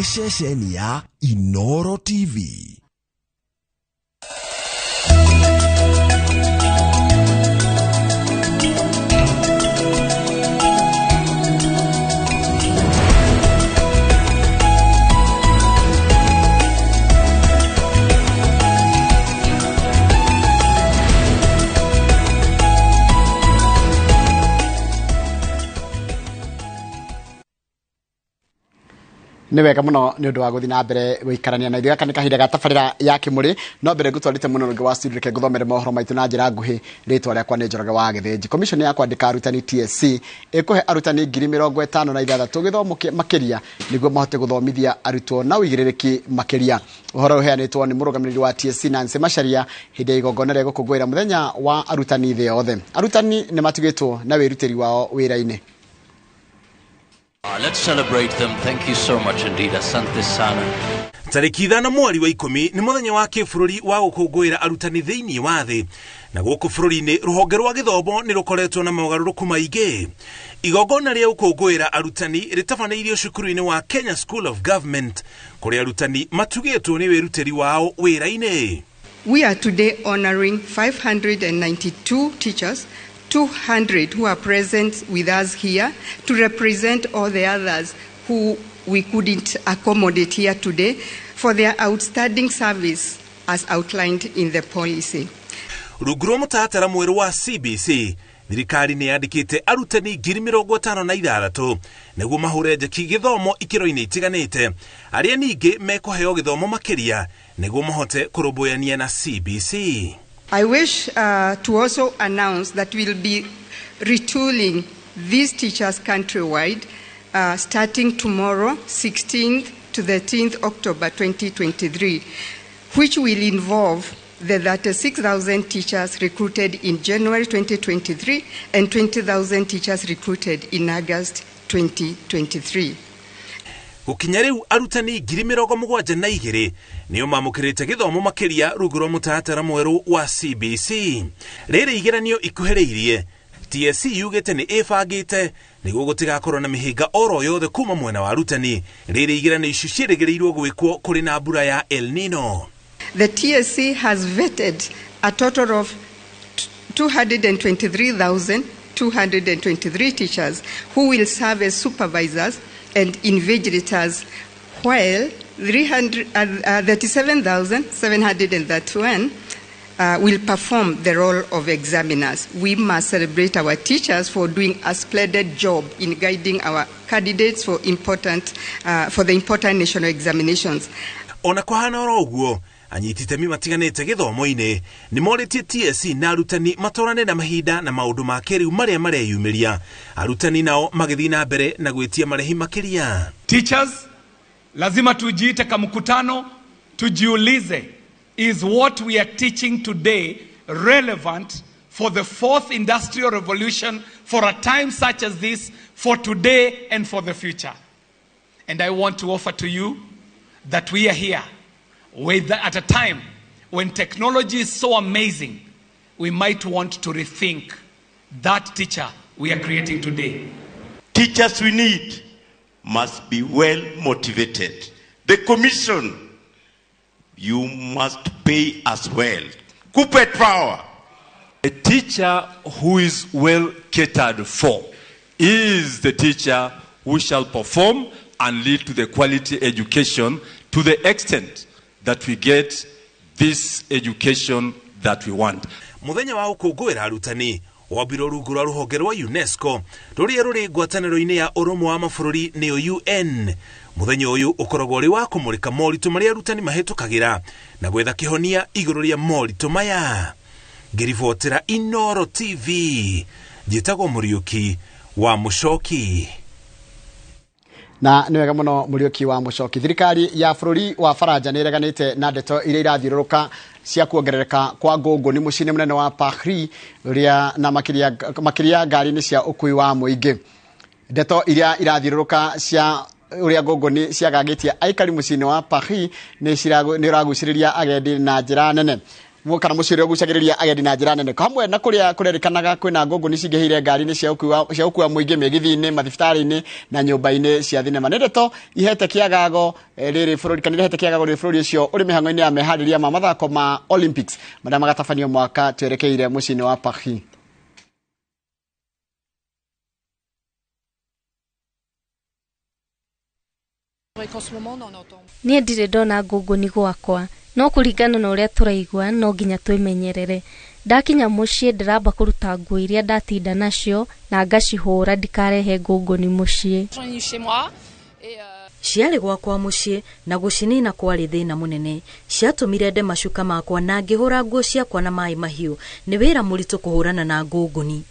ni ceceni ya Inooro TV. Ni wega muno ni undu wa guthi na mbere guikarania na ithuĩ kana kahinda gatabarĩra ya kimuri no mbere ngutwarite muno rungi wa studio reke nguthomere mohoro maitu na njĩra nguhĩ rĩtwa rĩakwa nĩ Njoroge wa Gĩthĩnji. Commission ya kwandĩka arutani TSC ĩkũhe arutani 56,000 gĩthomo makĩria nĩguo mahote gũthomithia arutwo na ũigĩrĩrĩki makĩria. Ũhoro ũheanĩtwo nĩ mũrũgamĩrĩri wa TSC Nancy Macharia hĩndĩ ya igongona rĩa gũkũngũĩra mũthenya wa arutani thĩ yothe. Arutani nĩ matugĩtwo na wĩrutĩri wao wĩra-inĩ. Let's celebrate them. Thank you so much indeed. Asante sana. Tariki 5 mweri wa 10 ni muthenya wa kĩbũrũri wa gũkũngũĩra arutani thĩinĩ wa thĩ. Na gũkũ bũrũri-inĩ rũhonge rwa gĩthomo nĩ rũkoretwo na mogarũrũku maingĩ. Igongona rĩa gũkũngũĩra arutani rĩtabanĩirio cukuru-inĩ wa Kenya School of Government kũrĩa arutani matugĩtwo nĩ wĩrutĩri wao wĩra-inĩ. We are today honoring 592 teachers, 200 who are present with us here to represent all the others who we couldn't accommodate here today for their outstanding service as outlined in the policy. Ruguru mũtaratara mwerũ wa CBC, thirikari nĩ yandĩkĩte arutani 56,000 nĩguo mahũre njeki gĩthomo ikĩro-inĩ itiganĩte, arĩa ningĩ mekũheo gĩthomo makĩria nĩguo mahote kũrũmbũyania na CBC. I wish to also announce that we'll be retooling these teachers countrywide starting tomorrow, 16th to 13th October 2023, which will involve the 36,000 teachers recruited in January 2023 and 20,000 teachers recruited in August 2023. Gukinya riu arutani 72,000 nĩo mamũkĩrĩte gĩthomo makĩria rungu rwa mũtaratara mwerũ wa CBC. Rĩrĩ igeranio ikuhĩrĩirie, TSC yugĩte nĩ ĩbangĩte nĩguo gũtigakorwo na mĩhĩnga oro yothe kuma mwena wa arutani. Rĩrĩ igeranio icio ciĩrĩgĩrĩirwo gwĩkwo kũrĩ na mbura ya El Nino. The TSC has vetted a total of 223,223 teachers who will serve as supervisors and invigilators, while 37,731 will perform the role of examiners. We must celebrate our teachers for doing a splendid job in guiding our candidates for the important national examinations. Ona kwahana oro ũguo, anyiti itemi matiganĩte gĩthomo-inĩ nĩ morĩtie TSC na arutani matorane na mahinda na maũndũ ma kĩrĩu marĩa mareyumĩria. Arutani nao magĩthiĩ na mbere na gwĩtia marĩhi makĩria. Teachers, lazima tujiite kama mkutano, tujiulize, is what we are teaching today relevant for the fourth industrial revolution, for a time such as this, for today and for the future? And I want to offer to you that we are here at a time when technology is so amazing, we might want to rethink that teacher we are creating today. Teachers we need must be well motivated. The commission, you must pay as well. Corporate power. A teacher who is well catered for is the teacher who shall perform and lead to the quality education to the extent that we get this education that we want. Muthenya wa gũkũngũĩra arutani wambirwo rungu rwa rũhonge rwa UNESCO rũrĩa rũrĩ ngwatanĩro-inĩ ya ũrũmwe wa mabũrũri nĩyo UN. Muthenya ũyũ ũkoragwo ũrĩ wa kũmũrĩka moritũ marĩa arutani mahĩtũkagĩra na gwetha kĩhonia igũrũ rĩa moritũ maya. Ngĩribotera Inooro TV, njĩtagwo Mũriũki wa Mũcoki. Na nĩ wega mũno Mũriũki wa Mũcoki. Thirikari ya bũrũri wa Faranja nĩ ĩreganĩte na ndeto iria irathiũrũrũka cia kuongerereka kwa ngũngũ nĩ mũciĩ mũnene wa Paris ũrĩa na makĩria ngari-inĩ cia ũkui wa mũingĩ. Ndeto iria irathiũrũrũka cia ũrĩa ngũngũ nĩ ciagagĩtie aikari mũciĩ-inĩ wa Paris nĩ iragucĩrĩria agendi na njĩra nene. kana muciri ogucagiriria agendi na njira nene hamwe na kuria kurerikanaga kwina ngunguni cingihire ngari-ini cia ukua muingi migithini mathibitari-ini na nyumba-ini cia thinema ni ndeto ihete kiagago riri bururi kana ihete kiagago riri bururi ucio uri mihango-ini ya mehariria ma mathako ma Olympics maria magatabanio mwaka twerekeire mucini wa Paris. Niĩ ndirĩ ndona ngũngũni gwakwa no kũringana na ũrĩa tũraigua no nginya twĩmenyerere. Ndakinya mũciĩ ndĩramba kũruta nguo iria ndatinda nacio na ngacihũra ndikarehe ngũngũni mũciĩ. Ciarĩ gwakwa mũciĩ na gũcinina kwarĩ thĩna mũnene. Ciatũmire nde macuka makwa na ngĩhũra nguo ciakwa na maĩ mahiũ. Nĩ wĩra mũritũ kũhũrana na ngũngũni.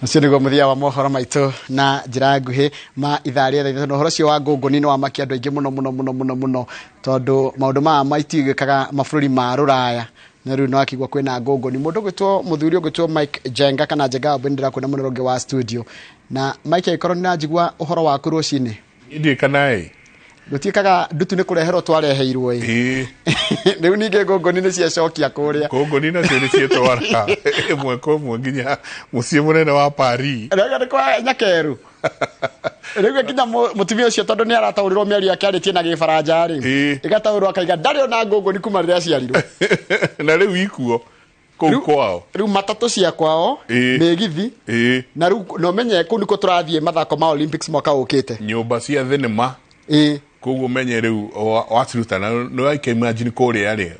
Nicigo muthia wa mohoro maitu na njira nguhi ma itharia thaitha no horo cio wa ngunguni no amaki andu aingi muno tondu maundu ma maitigikaga mabũrũri ma ruraya na riu no akigwa kwina ngunguni mundu gwitwo muthuri gwitwo Mike Jenga kana Jenga bendera kwina munoronge wa studio na Mike ikorwo na njigwa uhoro waku rucini indi kana gutikaga ndutu ni kurehero twareheirwo riu ninge ngunguni ni cia cokia kuria ngunguni na cio ni cia twara imwe ko mwe nginya mucie munene wa Paris rega kwa nyakeru rega nginya mutumia ucio tondu ni arataũrirwo miari yake aritie na gifaranja ri igataũrwo akaiga ndari ona ngunguni kuma rĩrĩa aciarirwo na riu ikuo kuu kwao riu matatu cia kwao migithi na riu no menye kuu niko turathie mathako ma Olympics mwaka ukite nyumba cia thenema koguo menye riu watirutana no I can imagine kore ari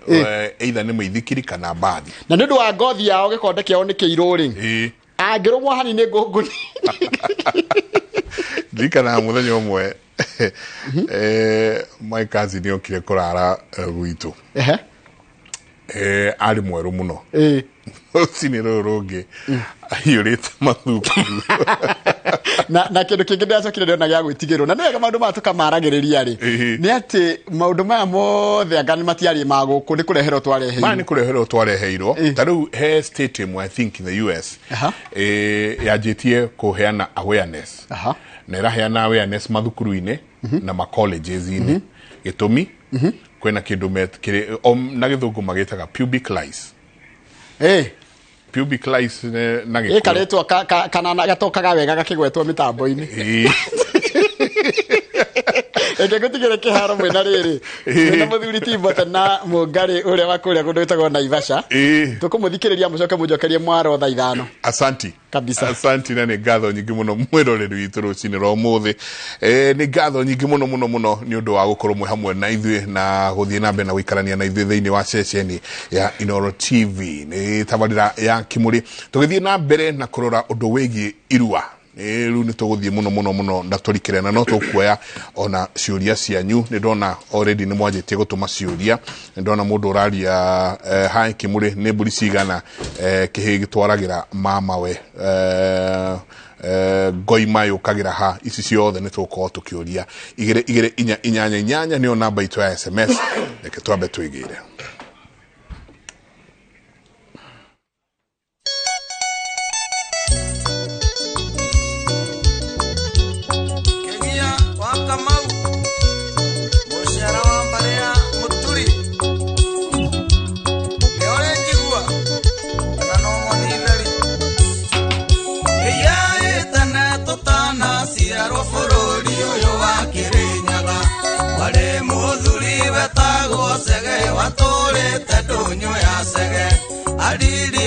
either ni maithikiri kana bathi na ndu wa ngothi yao gikonde kiao ni kiiru ri angirumwo hani ni ngunguni dikana muthenya umwe my cousin okire kurara gwitu ari mweru muno uciniro rungi ayurite mathuku na kindu kingi ndacokire ndona gya gwitigirwo na nega maundu matuka maragiriria ri ni ati maundu maya mothe anga ni matiari maguku ni kurehero twareheirwo ma ni kurehero twareheirwo tariu he stadium I think in the US yajitie kuheana awareness na iraheana awareness mathukuru-ini na ma colleges-ini gitumi kwena kindu kiri na githungu magitaga pubic lice pubic lice na gikuru ikaretwo kana gatokaga wega gakigwetwo mitambo-ini eke gutigire kiharo mwena riri na muthuri Timothy na mungari uria wakuria kundu witagwo Naivasha tukumuthikiriria mucoke mujokerie mwaro thaa 5 asanti kabisa asanti na ni ngatho nyingi muno mwiroreri witu rucini ro muthi ni ngatho nyingi muno ni undu wa gukorwo mwe hamwe na ithuĩ na guthie na mbere na guikarania na ithuĩ thĩinĩ wa ceceni ya Inooro TV ni tabarĩra ya Kimuri tugithie na mbere na kurora undu wĩgiĩ irua riu ni tuguthie muno na turikire na no tukuoya ona ciuria cianyu ni ndona already ni mwanjitie gutuma ciuria ni ndona mundu uraria hai Kimuri ni mburi cigana kihi gitwaragira mamawe Goima yukagira ha ici ciothe ni tuko tukiuria igire inyanya ni namba itu ya SMS reke twambe twigire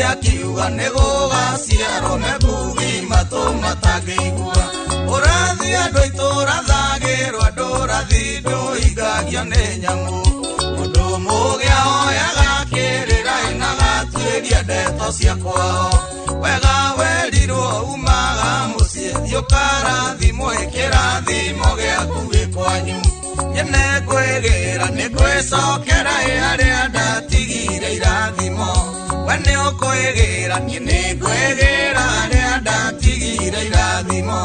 akiuga nego gaciaro mebugi matuma tangĩigua ũrathi andũ itũra thagĩrwo andũ rathi ndũigagio nĩ nyamũ mũndũ mũgĩa oyaga kĩrĩra na gatuĩria ndeto cia kwao wega werirwo umaga mũciĩ thiũkarathimwo kĩrathimo gĩaku gĩ kwanyu nyene kwĩgĩra nĩ kwĩcokera arĩa ndatigire irathimo wene okwĩgĩra niĩ nĩ kwĩgĩra arĩa ndatigire irathimo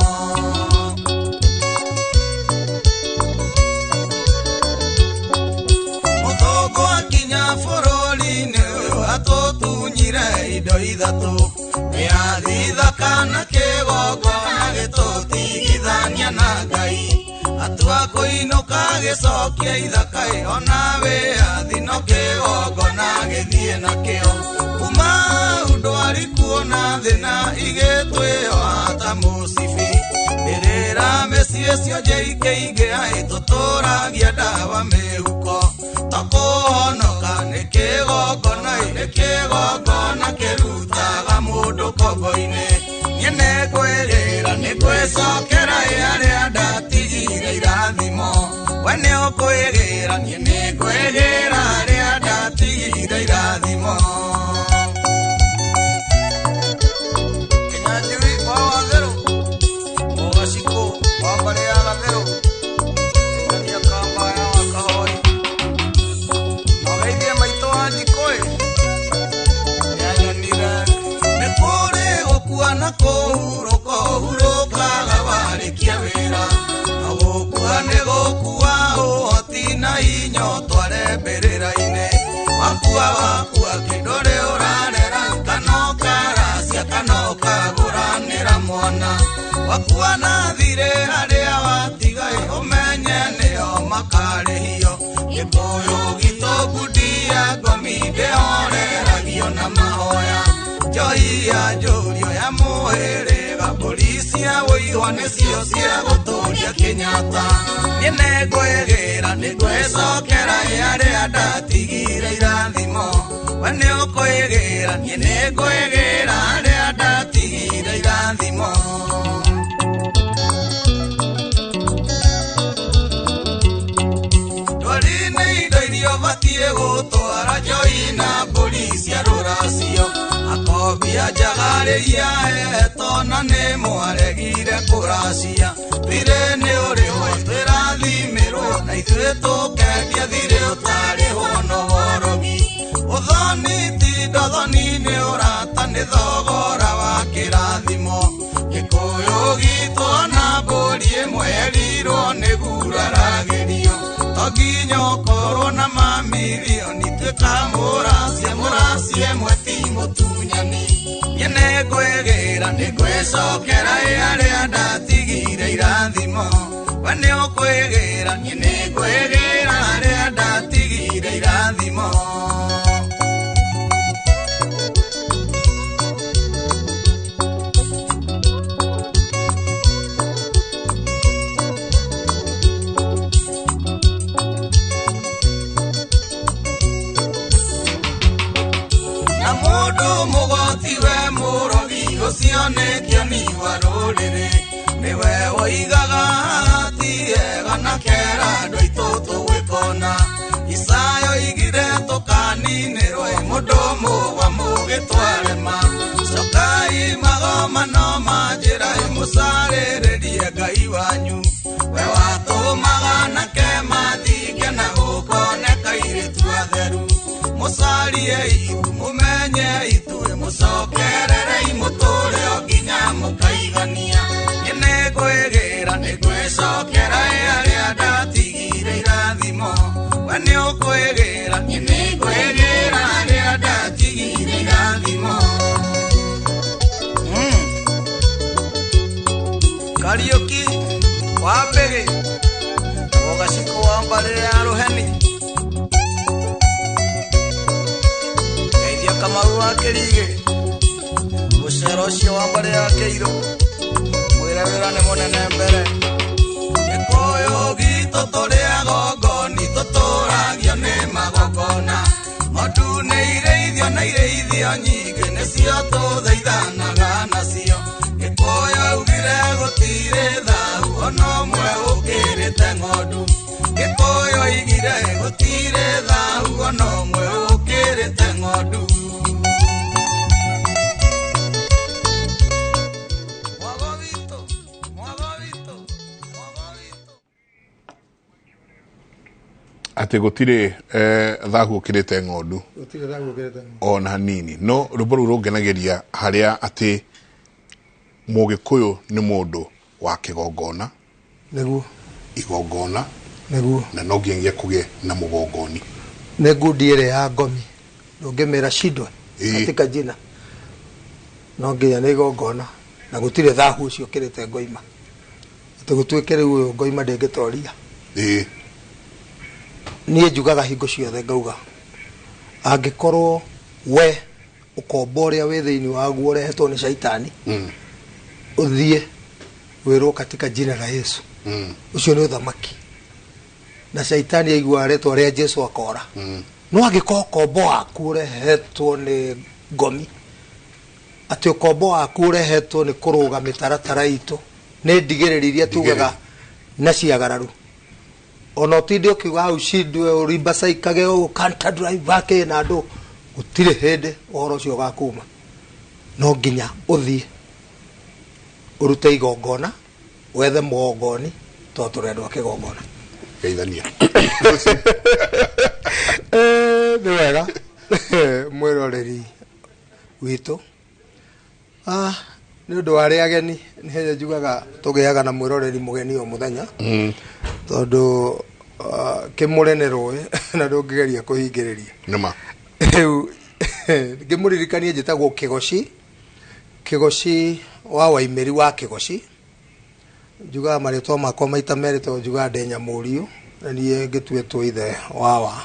mũthũngũ akinya bũrũri-inĩ ũyũ indo ithatu yathithakana kigongona gitutigithania na Ngai atua kuinuka gicokia ithaka onawe athino kigongona githie nakio kuma ndwari kuona thina igitwio ata musibi birira mesie cio jeike ai tuturagia ndawa mehuko takohonoka nikigongona kirutaga mundu kogo-ini niene kwirira nikwicokera aria ndatigire irathimo we ni ukwirira niene kwirira aria ndatigire irathimo wakua kidore urarera kanoka guranira mwana wakua na thire aria watigai umenye nio makarihio gikuyu gitogudia gomide oreragio na mahoya njoi ya njurio ya muhirĩga mbũri cia wũihwa nĩcio cia gũtũria Kenyatta niĩ nĩngwĩgĩra nĩngwĩcokera arĩa ndatigire irathimo we nĩ ũkwĩgĩra niĩ nĩngwĩgĩra arĩa ndatigire irathimo ndwari-inĩ indo iria ũbatiĩ gũtwara njoi na mbũri cia rũracio akobia njagariria etona nĩ mwaregire kũracia thirĩ nĩ ũrĩhwo twĩrathimirwo na ithuĩ tũkendia thirĩ ũtarĩhwo no worogi ũthoni ti ndothoni nĩ ũrata nĩ thogora wa kĩrathimo gĩkũyũ gitũ na mbũri ĩmwe erirwo nĩ guraragĩrio to nginya ũkorwo na mamirioni twĩkamũracia mũracia ĩmwe ti mũtunyani niĩ nĩngwĩgĩra nĩngwĩcokera arĩa ndatigire irathimo we nĩ ũkwĩgĩra niĩ nĩngwĩgĩra arĩa ndatigire irathimo cionekio ni warũrĩrĩ nĩwe woigaga tiega na kera andũ aitũ tũgwĩkona Isayo igire tũkaninĩrwo mũndũ mũgwa mũgĩtwarema cokai magomano ma njĩra mũcarĩrĩrie Ngai wanyu we watũmaga nake mathinge na gũkoneka irĩtu atheru mũcarie itu mũmenye ithuĩ mũcokerere imũtũre o nginya mũkaigania niĩ nĩngwĩgĩra nĩngwĩcokera arĩa ndatigire irathimo we nĩ ũkwĩgĩra niĩ nĩngwĩgĩra arĩa ndatigire irathimo Kariuki wa mbere ũgaciko wa mbarĩ ya rũheni Kamaru wa Kĩrigĩ mũcero ũcio wa mbarĩ ya Kĩirũ mwĩre wĩra nĩ mũnene mbere gĩkũyũ gitũ tũrĩa gongoni tũtũragio nĩ magongona ng'ondu nĩ irĩithio na irĩithio nyingĩ nĩcio tũthaithanaga nacio gĩkũyũ augire gũtirĩ thau ona ũmwe ũkĩrĩte ng'ondu gĩkũyũ augire gũtirĩ thau ona ũmwe ũkĩrĩte ng'ondu ati gutire thahu ukirite ng'ondu ona hanini no rũmbo rũu rũngenageria harĩa ati mũgĩkũyũ nĩ mũndũ wa kĩgongona nĩguo igongona nĩguo na no nginya kũgĩe na mũgongoni nĩ ngundi ĩrĩa ya ngomi ndũngĩmĩra Shidon katika jina no nginya nä igongona na gå tirä thahu å cio kä rä te ngoima atä gå tuä kä rä u å yå ngoima ndä ngä toria niä njugaga hingo ciothe ngauga angä korwo we å komba å rä a wä thä inä waguo å rehetwo nä caitani å thiä wä rwo katika jina la Yesu å cio nä å thamaki na caitani aigua retwo rä a Jesu akora no agä korwo kombo waku å rehetwo nä ngomi atä å kombo waku å rehetwo nä kå rå ga mä taratara itå nä ndigä rä ri iria tugaga na ciagararu ona å tindä å kiuga hau cindwe å rimbacaikage å kanta drive ake na andå gå tirä hä ndä å horo å cio gakuma no nginya å thiä å rute igongona wethe mogongoni tondå tå rendwo akä gongona geithania nä wega mwä roreri witå nä å ndå warä ageni nä henya njugaga tå gä aga na mwä roreri må geni o må thenya tondå kä må rene rå na ndå ngä geria kå hingä rä ria rä ngä må ririkanie njä tagwo kä goci wa waimä ri wa kä goci njugaga marä twa makwa maita merä tondå njugaga ndä nyamå riå na niä ngä tuätwo ithe wawa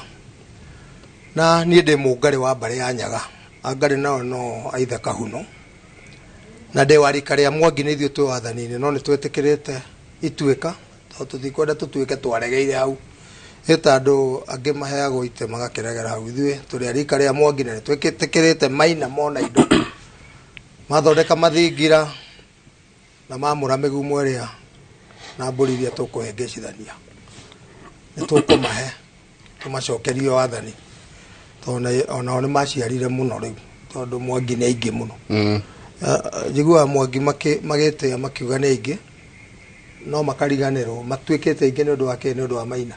na niä ndä må ngarä wa mbarä ya nyaga angarä nao no aithe kahuno na ndä warika rä a mwangi nä ithuä twä wathani-inä no nä twätä kä rä te ituä ka tondå tå tikwenda tå tuä ke twaregeire hau ä ta andå angä maheagwo ite magakä regera hau ithuä tå rä a rika rä a mwangi na nä twä tä kä rä te maina mona indo mathondeka mathingira na mamå ra mä gumo ä rä a na mbå ri iria tå kå hengä cithania nä tå kå mahe tå macokerie wathani onao nä maciarire må no rä u tondå mwangi nä aingä må no njiguaga mwangi magä tä a makiuga nä aingä no makariganä rwo matuä kä te aingä nä å ndå wa kä nä å ndå wa maina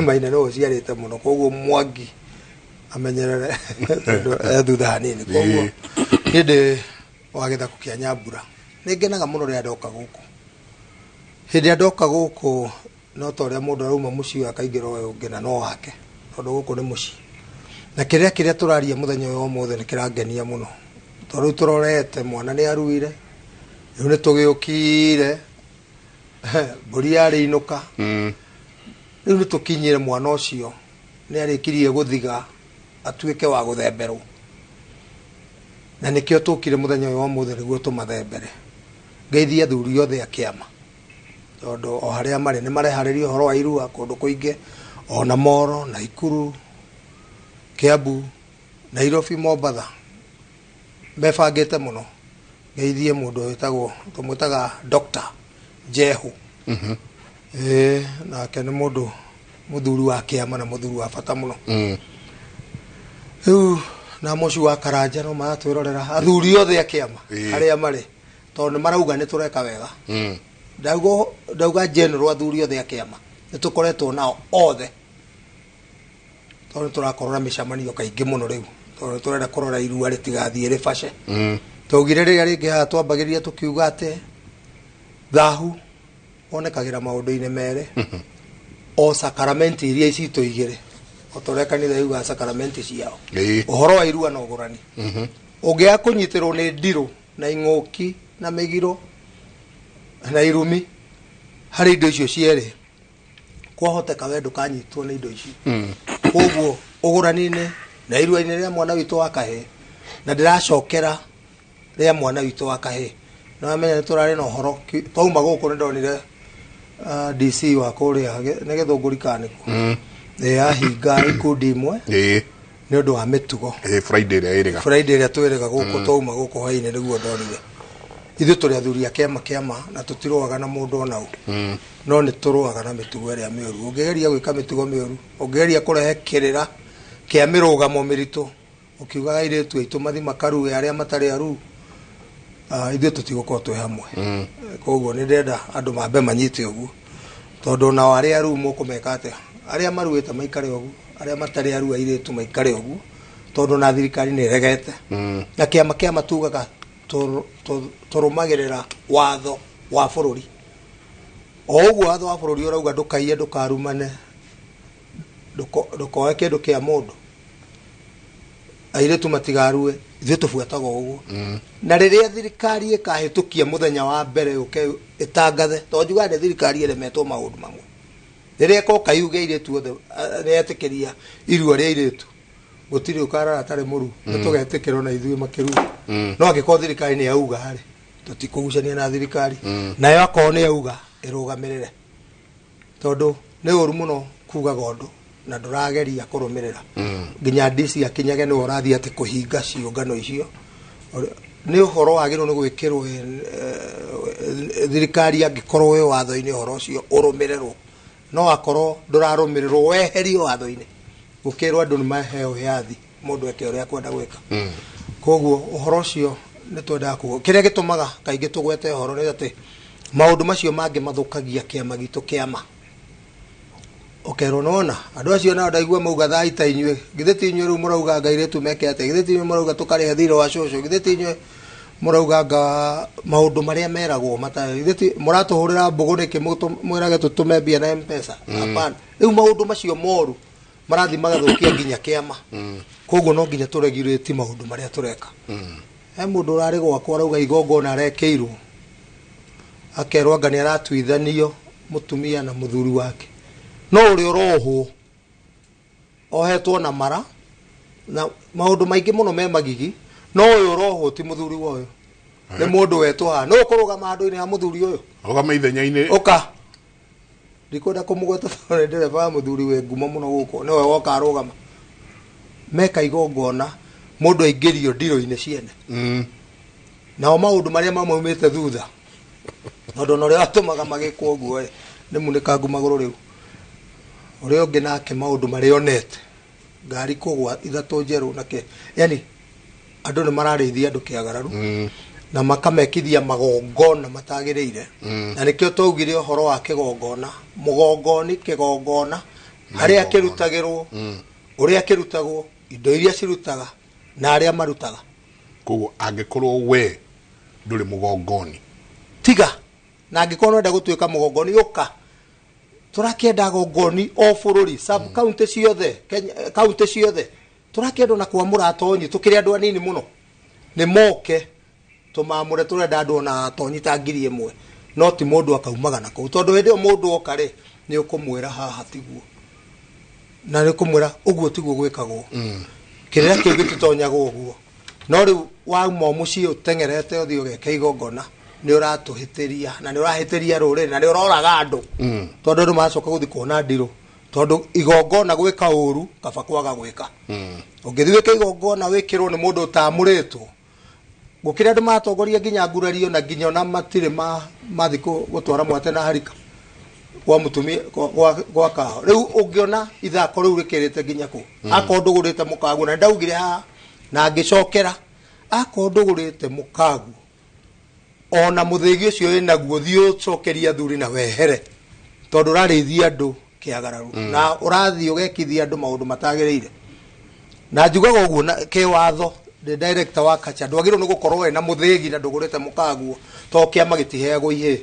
maina nä å ciarä te må no koguo mwangi amenyerere thutha hanini koguo nä ndä wa gä thako kä a Nyambura nä ngenaga må no rä a ndoka gå kå hä ndä ä a ndoka gå kå no ta å rä a må ndå arauma må ciä akaingä ra å ngena no wake tondå gå kå nä må ciä na kä rä a kä rä a tå raria må thenya å yå wa må the nä kä rangenia må no tondå rä u tå rorete mwana nä aruire rä u nä tå gä å kire mbå ri yarä inå ka rä u nä tå kinyä re mwana å cio nä arä kirie gå thiga atuä ke wa gå themberwo na nä kä o tå kire må thenya å yå wa må the nä guo tå mathembere ngeithie athuri othe a kä ama tondå o harä a marä nä mareharä ria å horo wa irua kå ndå kå ingä ona Moro na Ikuru Kiambu Nairobi Mombatha mebangä te må no ngeithie må ndå å tagwo tå mwä taga Dr. Jehu nake nä må ndå må thuri wa kä ama na må thuri wa bata må no rä u na må ci wa Karanja no maratwä rorera athuri othe a kä ama harä a marä tondå nä marauga nä tå reka wega ndauga general athuri othe a kä ama nä tå koretwo nao othe tondå nä tå rakorwo na mä camanio kaingä må no rä u tondå nä tå renda kå rora irua rä tigathiä rä bace twaugire rä rä a rä ngä haha twambagä rä ria tå kiuga atä thahu wonekagä ra maå ndå-inä merä o sakaramenti iria icitå igä rä o tå rä kanitha yuga sakaramenti ciao å horo wa irua na å gå rani å ngä a kå nyitä rwo nä ndirå na ing'åki na mä giro na irumi harä indo icio cierä kwahoteka we ndå kanyitwo nä indo ici koguo å gå rani-inä na irua-inä rä a mwana witå wa kahä na ndä racokera rä a mwana witå wa kahä nä wamenya nä tå rarä na å horo twauma gå kå nä ndonire DC wa kå rä a nä gä thå ngå rikanä ku ahinga ikundi imwe nä å ndå wa mä tugo Friday ä rä a twä rä ga gå kå twauma gå kå hwainä nä guo ndonire ithuä tå rä athuri a kä ama na tå tiråaga na må ndå ona u no nä tå råaga na mä tugo ä rä a mä å ru å ngä geria gwä ka mä tugo mä å ru å ngä geria kå rehe kä rä ra kä a mä rå gamo mä ritå å kiugaga irä tu aitå mathi makaruä arä a matarä aru ithuä tå tigå korwo twä hamwe koguo nä ndenda andå mambe manyite å guo tondå nao arä a aru må kå meka atä arä a maruä te maikare å guo arä a matarä aru airä tu maikare å guo tondå na thirikari nä regete na kä ama tugaga tå rå magä rä ra watho wa bå rå ri o å guo watho wa bå rå ri å rauga ndå kaiye ndå karumane ndå koe kä ndå kä a må ndå airetu matigarue ithuĩ tũbuataga ũguo na rĩrĩa thirikari ĩkahĩtũkia mũthenya wa mbere ũke ĩtangathe tondũ njugaga nĩ thirikari ĩremetwo maũndũ mamwe rĩrĩa ĩkoka yuge airetu othe nĩyetĩkĩria irua rĩa airetu gũtirĩ ũkarara atarĩ mũru nĩtũgetĩkĩrwo na ithuĩ makĩru no angĩkorwo thirikari nĩ yauga harĩ tũtikũgucania na thirikari nayo akorwo nĩ yauga ĩrũgamĩrĩre tondũ nĩ ũru mũno kugaga ũndũ na ndũrageria kũrũmĩrĩra nginya DC akinyage nĩ ũrathiĩ atĩ kũhinga ciũngano icio nĩ ũhoro wagĩrĩirwo nĩ gwĩkĩrwo thirikari angĩkorwo wĩ watho-inĩ ũhoro ũcio ũrũmĩrĩrwo no akorwo ndũrarũmĩrĩrwo weherio watho-inĩ gũkĩrwo andũ nĩ maheo wĩyathi mũndũ eke ũrĩa akwenda gwĩka koguo ũhoro ũcio nĩ twendaga kuga kĩrĩa gĩtũmaga kaingĩ tũgwete ũhoro nĩ atĩ maũndũ macio mangĩ mathũkagia kĩama gitũ kĩama okerwo nona andũ acio nao ndaigua mauga thaa ita inyuĩ githĩ ti inyuĩ rĩu mũrauga ngairetu meke atĩa githĩ ti inyuĩ mũrauga tũkarĩhe thirĩ wa cũcũ githĩ ti inyuĩ mũrauga maũndũ marĩa meragwo matarĩ githĩ ti mũratũhũrĩra mbũgũ nĩkĩ mwĩrage tũtũme mbia na M-Pesa hapana rĩu maũndũ macio moru marathi magathũkia nginya kĩama koguo no nginya tũregirĩti maũndũ marĩa tũreka he mũndũ ũrarĩ gwakwa arauga igongona arekĩirwo akerwo anga nĩ aratuithanio mũtumia na mũthuri wake no ũrĩa ũrohwo ohetwo na mara na maũndũ maingĩ mũno me magigi no ũyũ ũrohwo ti mũthuri wa ũyũ nĩ mũndũ wetwo haha no ũkũrũgama handũ-inĩ ha mũthuri ũyũ rũgama ithenya-inĩ ũka ndikwenda kũmũgweta tondũ nĩ ndereba wa mũthuri wĩ ngumo mũno gũkũ nĩwe woka arũgama meka igongona mũndũ aingĩrio ndirũ-inĩ ciene nao maũndũ marĩa maumĩte thutha tondũ na ũrĩa watũmaga magĩkwo ũguo nĩ munĩkangu magũrũ rĩu ũrĩa ũngĩ nake maũndũ marĩa onete ngari kũgwa ithatũ njerũ nake yani andũ nĩ mararĩithia andũ kĩagararu na makamekithia magongona matagĩrĩire na nĩkĩo twaugire ũhoro wa kĩgongona mũgongoni kĩgongona harĩa kĩrutagĩrwo ũrĩa kĩrutagwo indo iria cirutaga na arĩa marutaga koguo angĩkorwo we ndũrĩ mũgongoni tiga na angĩkorwo nenda gũtuĩka mũgongoni ũka tũrakĩenda gongoni o bũrũri sub county ciothe Kenya county ciothe tũrakĩenda na kwamũra atonyi tũkĩrĩ andũ anini mũno nĩ moke tũmamũre tũrenda andũ na atonyi ta 1,000 no ti mũndũ akaumaga na kũu tondũ hĩndĩ ĩyo mũndũ oka rĩ nĩ ũkũmwĩra haha tiguo na nĩ ũkũmwĩra ũguo tiguo gwĩkagwo kĩrĩa kĩu gĩtitonyagwo ũguo no rĩu wauma mũciĩ ũteng'erete ũthiĩ ũgeka igongona nĩ ũratũhĩtĩria na nĩ ũrahĩtĩria rũrĩrĩ na nĩ ũroraga andũ tondũ andũ macoka gũthiĩ kuona ndirũ tondũ igongona gwĩka ũru kaba kwaga gwĩka ũngĩthiĩ wĩka igongona wĩkĩrwo nĩ mũndũ ũtamũrĩtwo gũkĩrĩa andũ matongoria nginya ngurario na nginya ona matirĩ mathi gũtwara mwate na harika kwa mũtumia kwa kaho rĩu ũngĩona ithako rĩu rĩkĩrĩte nginya kũ akorwo ndũgũrĩte mũkagu na ndaugire haha na ngĩcokera akorwo ndũgũrĩte mũkagu ona mũthĩgi ũcio wĩnaguo thiĩ ũcokeria thuri na wehere tondũ ũrarĩithia andũ kĩagararu na ũrathiĩ ũgekithia andũ maũndũ matagĩrĩire na njugaga ũguo kĩwatho the director wa kacha ndwagĩrĩirwo nĩ gũkorwo we na mũthĩgi na ndũgũrĩte mũkaguo to kĩama gĩtiheagwo ihĩ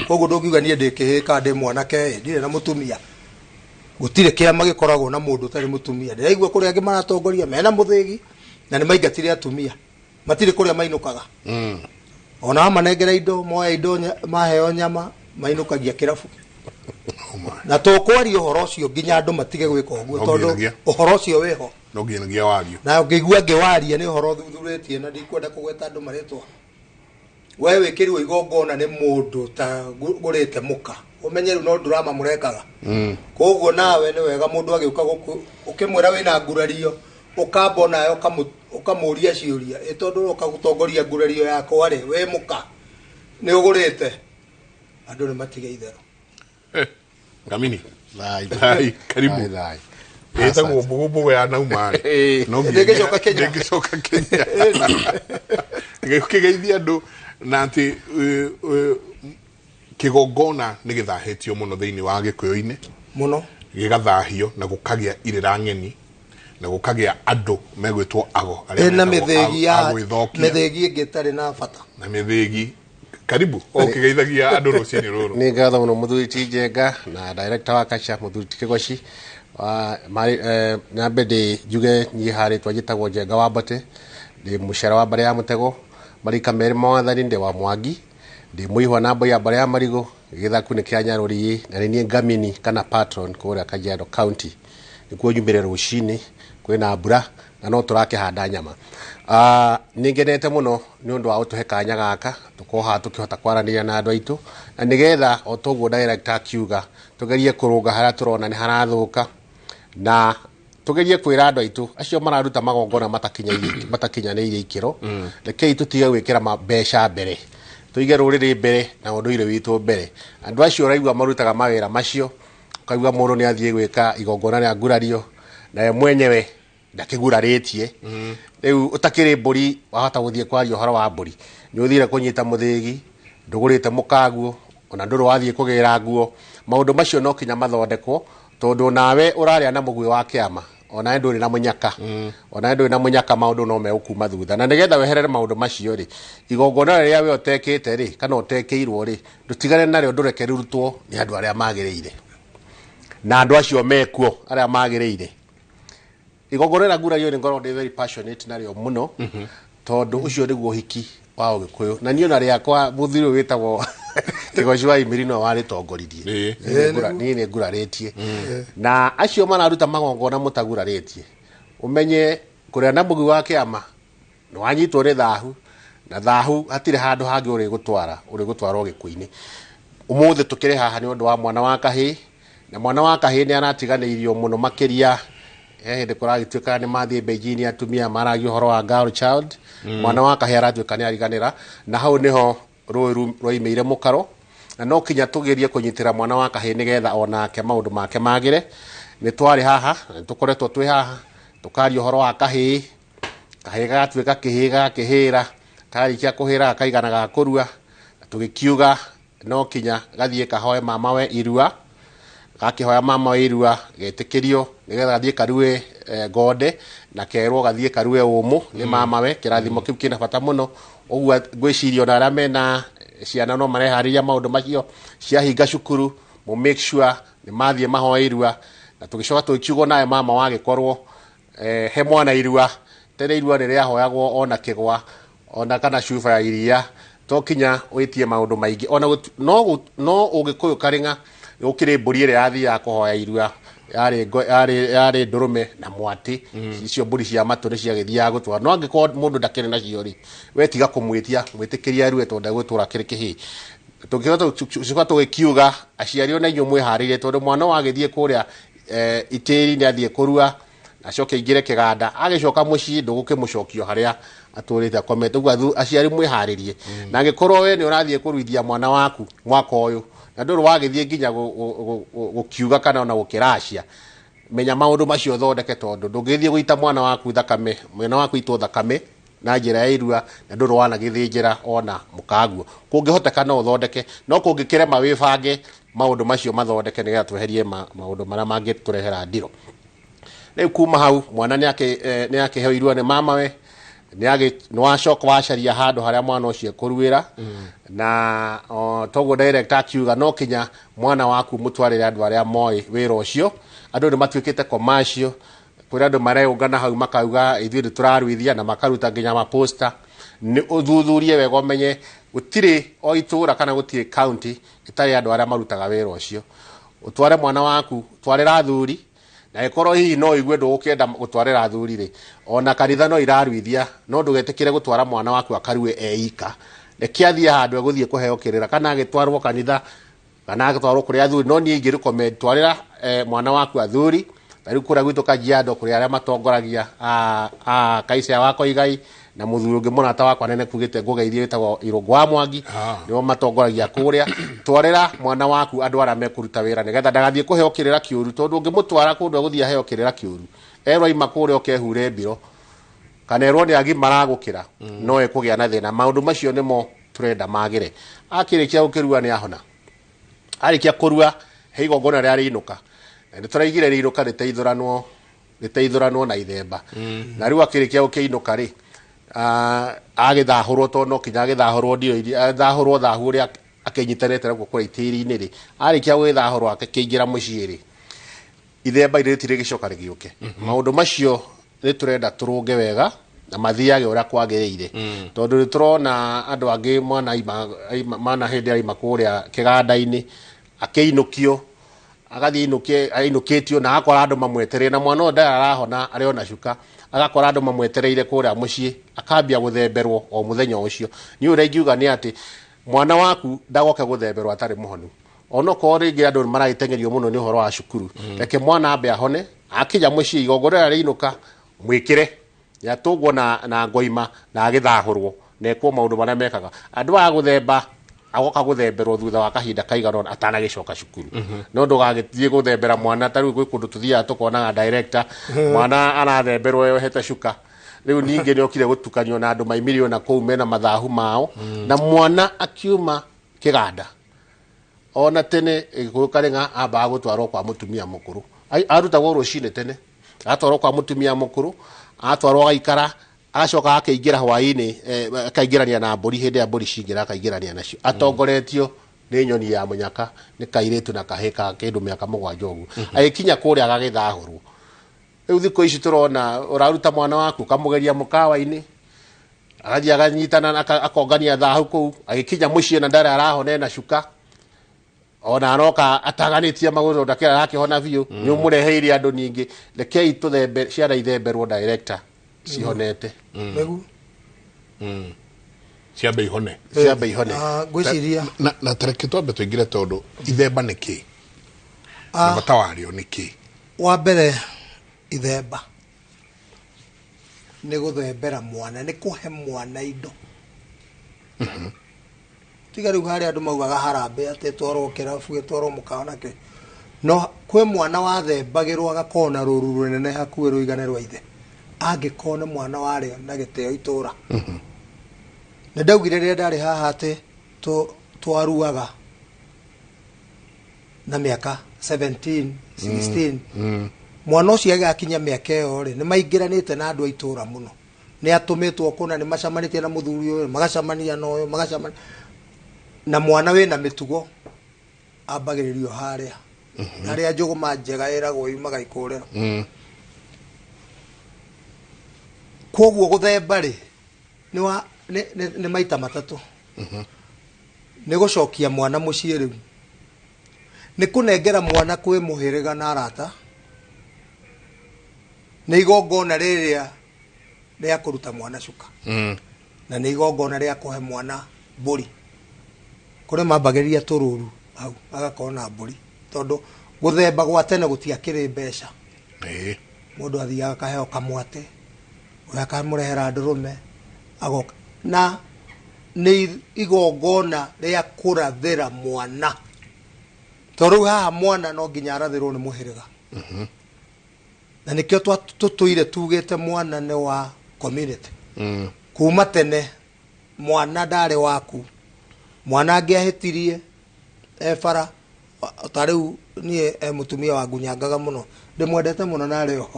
koguo ndũngiuga niĩ ndĩkĩhĩka ndĩ mwanake ndirĩ na mũtumia gũtirĩ kĩama gĩkoragwo na mũndũ ũtarĩ mũtumia ndĩraigua kũrĩa angĩ maratongoria mena mũthĩgi na nĩ maingatire atumia matirĩ kũrĩa mainũkaga ona manengera indo moya indo maheo nyama mainũkagia kĩrabu na tũkwaria ũhoro ũcio nginya andũ matige gwĩka ũguo tondũ ũhoro ũcio wĩho no nginyagia wario na ũngĩigua ngĩwaria nĩ ũhoro thuthurĩtie na ndikwenda kũgweta andũ marĩtwa we wĩkĩrirwo igongona nĩ mũndũ ta gũrĩte mũka ũmenye rĩu no ndurama mũrekaga koguo nawe nĩ wega mũndũ agĩũka ũkĩmwĩra wĩna ngurario ũkamba nayo ũkamũria ciũria tondũ ũkagũtongoria ngurario yakwa rĩ we mũka nĩ ũgũrĩte andũ nĩ matige itherũ Kamini lai karibu etagwo mbugu ya nauma no ngĩcoka Kenya ngĩcoka Kenya ngĩgeithia andũ na atĩ kĩgongona nĩ gĩthahĩtio mũno thĩinĩ wa gĩkũyũ-inĩ mũno gĩgathahio na gũkagĩa irĩra ng'eni na gũkagĩa andũ megwĩtwo ago na mĩthĩgi ĩngĩ ĩtarĩ na bata na mĩthĩgi karibu ũkĩgeithagia andũ rũcinĩ rũrũ nĩ ngatho mũno mũthuri ti Njenga na director wa Kacha mũthuri ti Kĩgoci Nyambe ndi njuge nyi harä twajätagwo Njenga wa Mbate ndi mucera wa mbare ya Mutego marika merĩ mwathani ndi wa Mwangi ndi muihwa na mboi ya mbare ya Marigo githaku nä kä a Nyarũri na nä niĩ ngamini kana patron kũrĩa Kajiado County nĩkuo nyumĩre rũcinĩ kwĩna mbura na no tũrakĩhanda nyama. Nĩ ngenete mũno nĩ ũndũ wa gũtũhe kanya gaka tũkorwo tũkĩhota kwaranĩria na andũ aitũ na nĩgetha o toguo director akiuga tũgerie kũrũnga harĩa tũrona nĩ harathũka na tugerie kwira andu aitu acio mararuta magongona matakinyanĩirie ikĩro rekei tutige gwĩkĩra mbeca mbere tuige rũrĩrĩ mbere na ũndũire witũ mbere. Andu acio raigua marutaga mawĩra macio ukaigua mũndũ nĩ athiĩ gwĩka igongona rĩa ngurario na we mwenyewe ndakĩgurarĩtie rĩu ũtakĩrĩ mbũri wahota gũthiĩ kwaria ũhoro wa mbũri nĩ ũthire kũnyita mũthĩgi ndũgũrĩte mũkaguo ona ndũrĩ wathiĩ kũgĩra nguo. Maũndũ macio no kinya mathondekwo tondu nawe ũrarĩa na mũgwĩ wa kĩama ona ndũrĩ na mũnyaka ona ndũrĩ na mũnyaka maũndũ no megũkuma thutha na nĩgetha weherere maũndũ macio rĩ igongona rĩrĩa we ũtekĩte rĩ kana ũtekĩirwo rĩ ndũtigane narĩo ndũreke rĩrutwo nĩ andũ arĩa magĩrĩire na andũ acio mekuo arĩa magĩrĩire. Igongona rĩa ngurario nĩ ngoragwo ndĩ very passionate narĩo mũno tondu ũcio nĩguo ũhiki wa Ũgĩkũyũ na niĩ ona rĩakwa mũthuri ũyũ wĩtagwo Kĩgoci wa Imirino warĩtongoririe niĩ nĩ ngurarĩtie na acio mararuta magongona mũtagurarĩtie ũmenye kũrĩa na mũgwĩ wa kĩama nĩ wanyitwo nĩ thahu na thahu hatirĩ handũ hangĩ ũrĩgũtwara Ũgĩkũyũ-inĩ. Ũmũthĩ tũkĩrĩ haha nĩ ũndũ wa mwana wa kahĩĩ na mwana wa kahĩĩ nĩ aratiganĩirio mũno makĩria hĩndĩ kũragĩtuĩka nĩ mathiĩ Beijing atumia maragia ũhoro wa girl child mwana wa kahĩĩ aratuĩka nĩ ariganĩra na hau nĩho rũĩ rwoimĩire mũkaro na no kinya tũgerie kũnyitĩra mwana wa kahĩĩ nĩgetha onake maũndũ make magĩre. Nĩ twarĩ haha tũkoretwo twĩ haha tũkaria ũhoro wa kahĩĩ gagatuĩka kĩhĩĩ gakĩhĩra karĩkia kũhĩra gakaigana ga kũrua tũgĩkiuga no kinya gathiĩ kahoe mamawe irua gakĩhoya mamawe irua getĩkĩrio nĩgetha gathiĩ karue ngonde na kerwo gathiĩ karue ũmũ nĩ mamawe kĩrathimo kĩu kĩna bata mũno. Ũguo ngwĩciria ona arĩa mena ciana no mareharĩria maũndũ macio ciahinga cukuru mo make sure nĩ mathiĩ mahoe irua na tũgĩcoka tũkiugo nawe mama wagĩkorwo he mwana irua tere irua rĩrĩahoyagwo ona kĩgwa ona kana cuba ya iria to kinya wĩtie maũndũ maingĩ ona no Ũgĩkũyũ karĩng'a gũkĩrĩ mbũri ĩrĩa yathiaga kũhoya irua yarĩ ndũrũme na mwatĩ icio mbũri cia matũ nĩ ciagĩthiaga gũtwara no angĩkorwo mũndũ ndakĩrĩ nacio rĩ we tiga kũmwĩtia mwĩtĩkĩria arue tondũ ndagũtũra kĩrĩ kĩhĩĩ. Tũgĩcoka tũgĩkiuga aciari ona inyuĩ mwĩharĩirie tondũ mwana wagĩthiĩ kũrĩa itĩri nĩ athiĩ kũrua acoke aingĩre kĩganda agĩcoka mũciĩ ndũgũkĩmũcokio harĩa atũrĩte akomete. Ũguo aciari mwĩharĩirie na angĩkorwo we nĩ ũrathiĩ kũruithia mwana waku mwaka ũyũ na ndũrĩ wagĩthiĩ nginya gũkiuga kana ona gũkĩracia menya maũndũ macio thondeke tondũ ndũngĩthiĩ gũita mwana waku thakame mwana waku itwo thakame na njĩra ya irua na ndũrĩ wanagĩthĩnjĩra ona mũkaguo. Kũngĩhoteka no ũthondeke no kũngĩkĩrema wĩbange maũndũ macio mathondeke nĩgetha tweherie maũndũ marĩa mangĩtũrehera ndiro. Rĩu kuma hau mwana nĩ akĩheo irua nĩ mamawe nĩ wacoka wacaria handũ harĩa mwana ũcio kũruĩra na toguo director akiuga no kinya mwana waku mũtwarĩre andũ arĩa moĩ wĩra ũcio. Andũ nĩ matuĩkĩte commercial kũrĩ andũ mareũngana hau makauga ithuĩ nĩ tũraruithia na makaruta nginya maposta. Nĩ ũthuthurie wega ũmenye gũtirĩ o itũũra kana gũtirĩ county ĩtarĩ andũ arĩa marutaga wĩra ũcio. Ũtware mwana waku twarĩra athuri na ĩkorwo hihi no igue ndũgũkĩenda gũtwarĩra athuri rĩ ona kanitha no iraruithia no ndũgetĩkĩre gũtwara mwana waku akarue eika reke athiĩ handũ egũthiĩ kũheo kĩrĩra kana agĩtwarwo kanitha kana agĩtwarwo kũrĩ athuri. No niĩ ingĩrecommend twarĩra mwana waku athuri ta rĩu kũrĩa gwitũ Kajiado kũrĩ arĩa matongoragia Kaisea wa Koigai na mũthuri ũngĩ mũrata wakwa nene kugĩte ngũgeithie wĩtagwo Irũngũ wa Mwangi nĩo matongoragia kũrĩa. Twarĩra mwana waku andũ arĩa mekũruta wĩra nĩgetha ndagathiĩ kũheo kĩrĩra kĩũru tondũ ũngĩmũtwara kũndũ egũthiĩ aheo kĩrĩra kĩũru erwo ima kũrĩa ũkehure mbiro kana erwo nĩ agi maragũkĩra no ekũgĩa na thĩna. Maũndũ macio nĩmo tũrenda magĩre. Akĩrĩkia gũkĩrua nĩ ahona arĩkia kũrua he igongona rĩa rĩinũka nĩ tũraigire rĩinũka rĩteithũranwo na Ithemba na rĩu akĩrĩkia gũkĩinũka rĩ agĩthahũrwo tondũ no kinya agĩthahũrwo ndio iria thahũrwo thahu ũrĩa akĩnyitanĩte naguo kũrĩa itĩri-inĩ rĩ arĩkia gwĩthahũrwo akĩingĩra mũciĩ rĩ Ithemba iretire gicoka rigiuke maundu macio ni turenda turunge wega na mathiage uria kwagirire tondu ni turona andu angi mana hindi ari makuria kiganda-ini akiinukio agathi ainukitio na akora andu mamwetereire na mwana nda arahona ari ona cuka agakora andu mamwetereire kuria mucii akambia guthemberwo o muthenya ucio ni uria ingiuga ni ati mwana waku ndagoke guthemberwo atari muhonu ono ko ringi andu maragitengerio muno ni horo wa cukuru reke mwana ambe ahone akija mucii igongora riinuka mwikire ya tugwo na ngoima na agithahurwo nekwo maundu maria mekaga andu a guthemba agoka guthemberwo thutha wa kahinda kaigana atanagicoka cukuru no ndugagithie guthembera mwana ta riu kundu tuthia tukona director mwana arathemberwo yohete cuka riu ninge niokire gutukanio na andu maimirio na kou mena mathahu mao na mwana akiuma kiganda ona tene gukarenga amba gutwarwo kwa mutumia mukuru arutagwo rucine tene atwarwo kwa mutumia mukuru atwarwo gaikara acoka akaingira hwaini akaingirania na mburi hindi ya mburi cingira akaingirania nacio atongoretio ni nyoni ya munyaka ni kairetu na kahika kindu miaka 7 ugu agikinya kuria agagithahurwo riu thiko ici turona uraruta mwana waku kamugeria mukawa-ini agathi aganyitana akongania thahu kou agikinya mucii na ndara arahone na cuka ona aroka ataganitie maguru ndakira rakihona biu ni umureheire andu ningi rekei tuthembe ciana ithemberwo director cihonete megu ciambe ihone gwiciria na tareke twambe tuingire tondu ithemba niki bata wario niki wa mbere ithemba ni guthembera mwana ni kuhe mwana indo tiga riu hari andu maugaga harambe ate twarwo kirabu twarwo mukaona ke no kwe mwana wathembagirwo agakona ruru runene hakuwe ruigane rwa ithe angikona mwana wari na giteo itura na ndaugire ria ndari haha ate twaruaga na miaka 17 16 mwana ucio agakinya miaka iyo ri ni maingiranite na andu aitura muno ni atumitwo kuna ni macamanitie na muthuri uyu magacamania na uyu magacamania na mwana we na mitugo ambagiririo haria haria njugu manjega eragwo yumaga ikurera kwoguo guthemba ri ni maita matatu ni gucokia mwana mucii riu ni kunengera mwana kwi muhiriga na arata ni igongona riria ria kuruta mwana cuka na ni igongona ria kuhe mwana mburi kuri mambagiriria tururu au agakona mburi tondu guthemba gwa tene gutiakiri mbeca mundu athiaga akaheo kamwate uria kamurehera ndurume agoka na ni igongona ria kurathira mwana tondu haha mwana no nginya arathirwo ni muhiriga na nikio tutuire tugite mwana ni wa community kuma tene mwana ndari waku mwana angiahitirie bara tariu nie mutumia wa ngunyangaga muno ndimwendete muno nario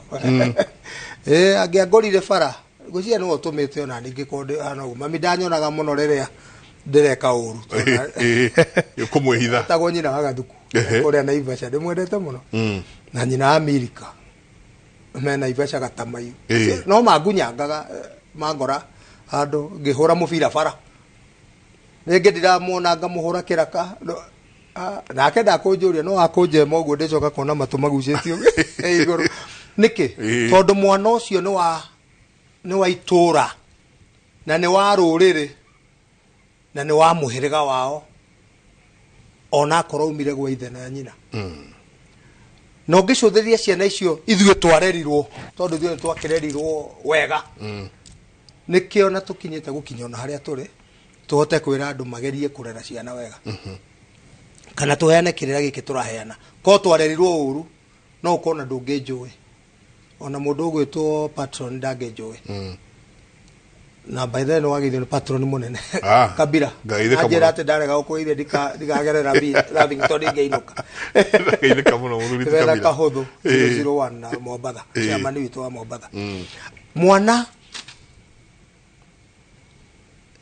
angiangorire bara gucia no utumite ona ningi konde ana mami ndanyonaga muno riria ndireka uru yukumwihitha tago nyina wa gathuku kuria na Ivasha ndimwendete muno na nyina Amerika mena Ivasha gatamayu no mangunyangaga mangora andu ngihura mubira bara ningi ndiramwona ngamuhura kiraka nake ndakunjuria no akunjema uguo ndicoka kona matu magucitio iguru niki tondu mwana ucio ni wa itura na ni wa ruriri na ni wa muhiriga wao ona korwo umire gwa ithe na nyina no ngicuthiria ciana icio ithue twarerirwo tondu ithue twakirerirwo wega nikio na tukinyite gukinya ona haria turi tuhote kwira andu magerie kurera ciana wega kana tuheane kirira giki turaheana ko twarerirwo uru no ukona ndunginjui ona mundu ugwitwo patron ndanginjui na by then wagithio patron munene kabira ajira ate ndarega ukoire ndikagerera Lavington ngeinuka ngeinuka muno muthuri kabira kahuthu 001 na Mombatha chairman witu wa Mombatha mwana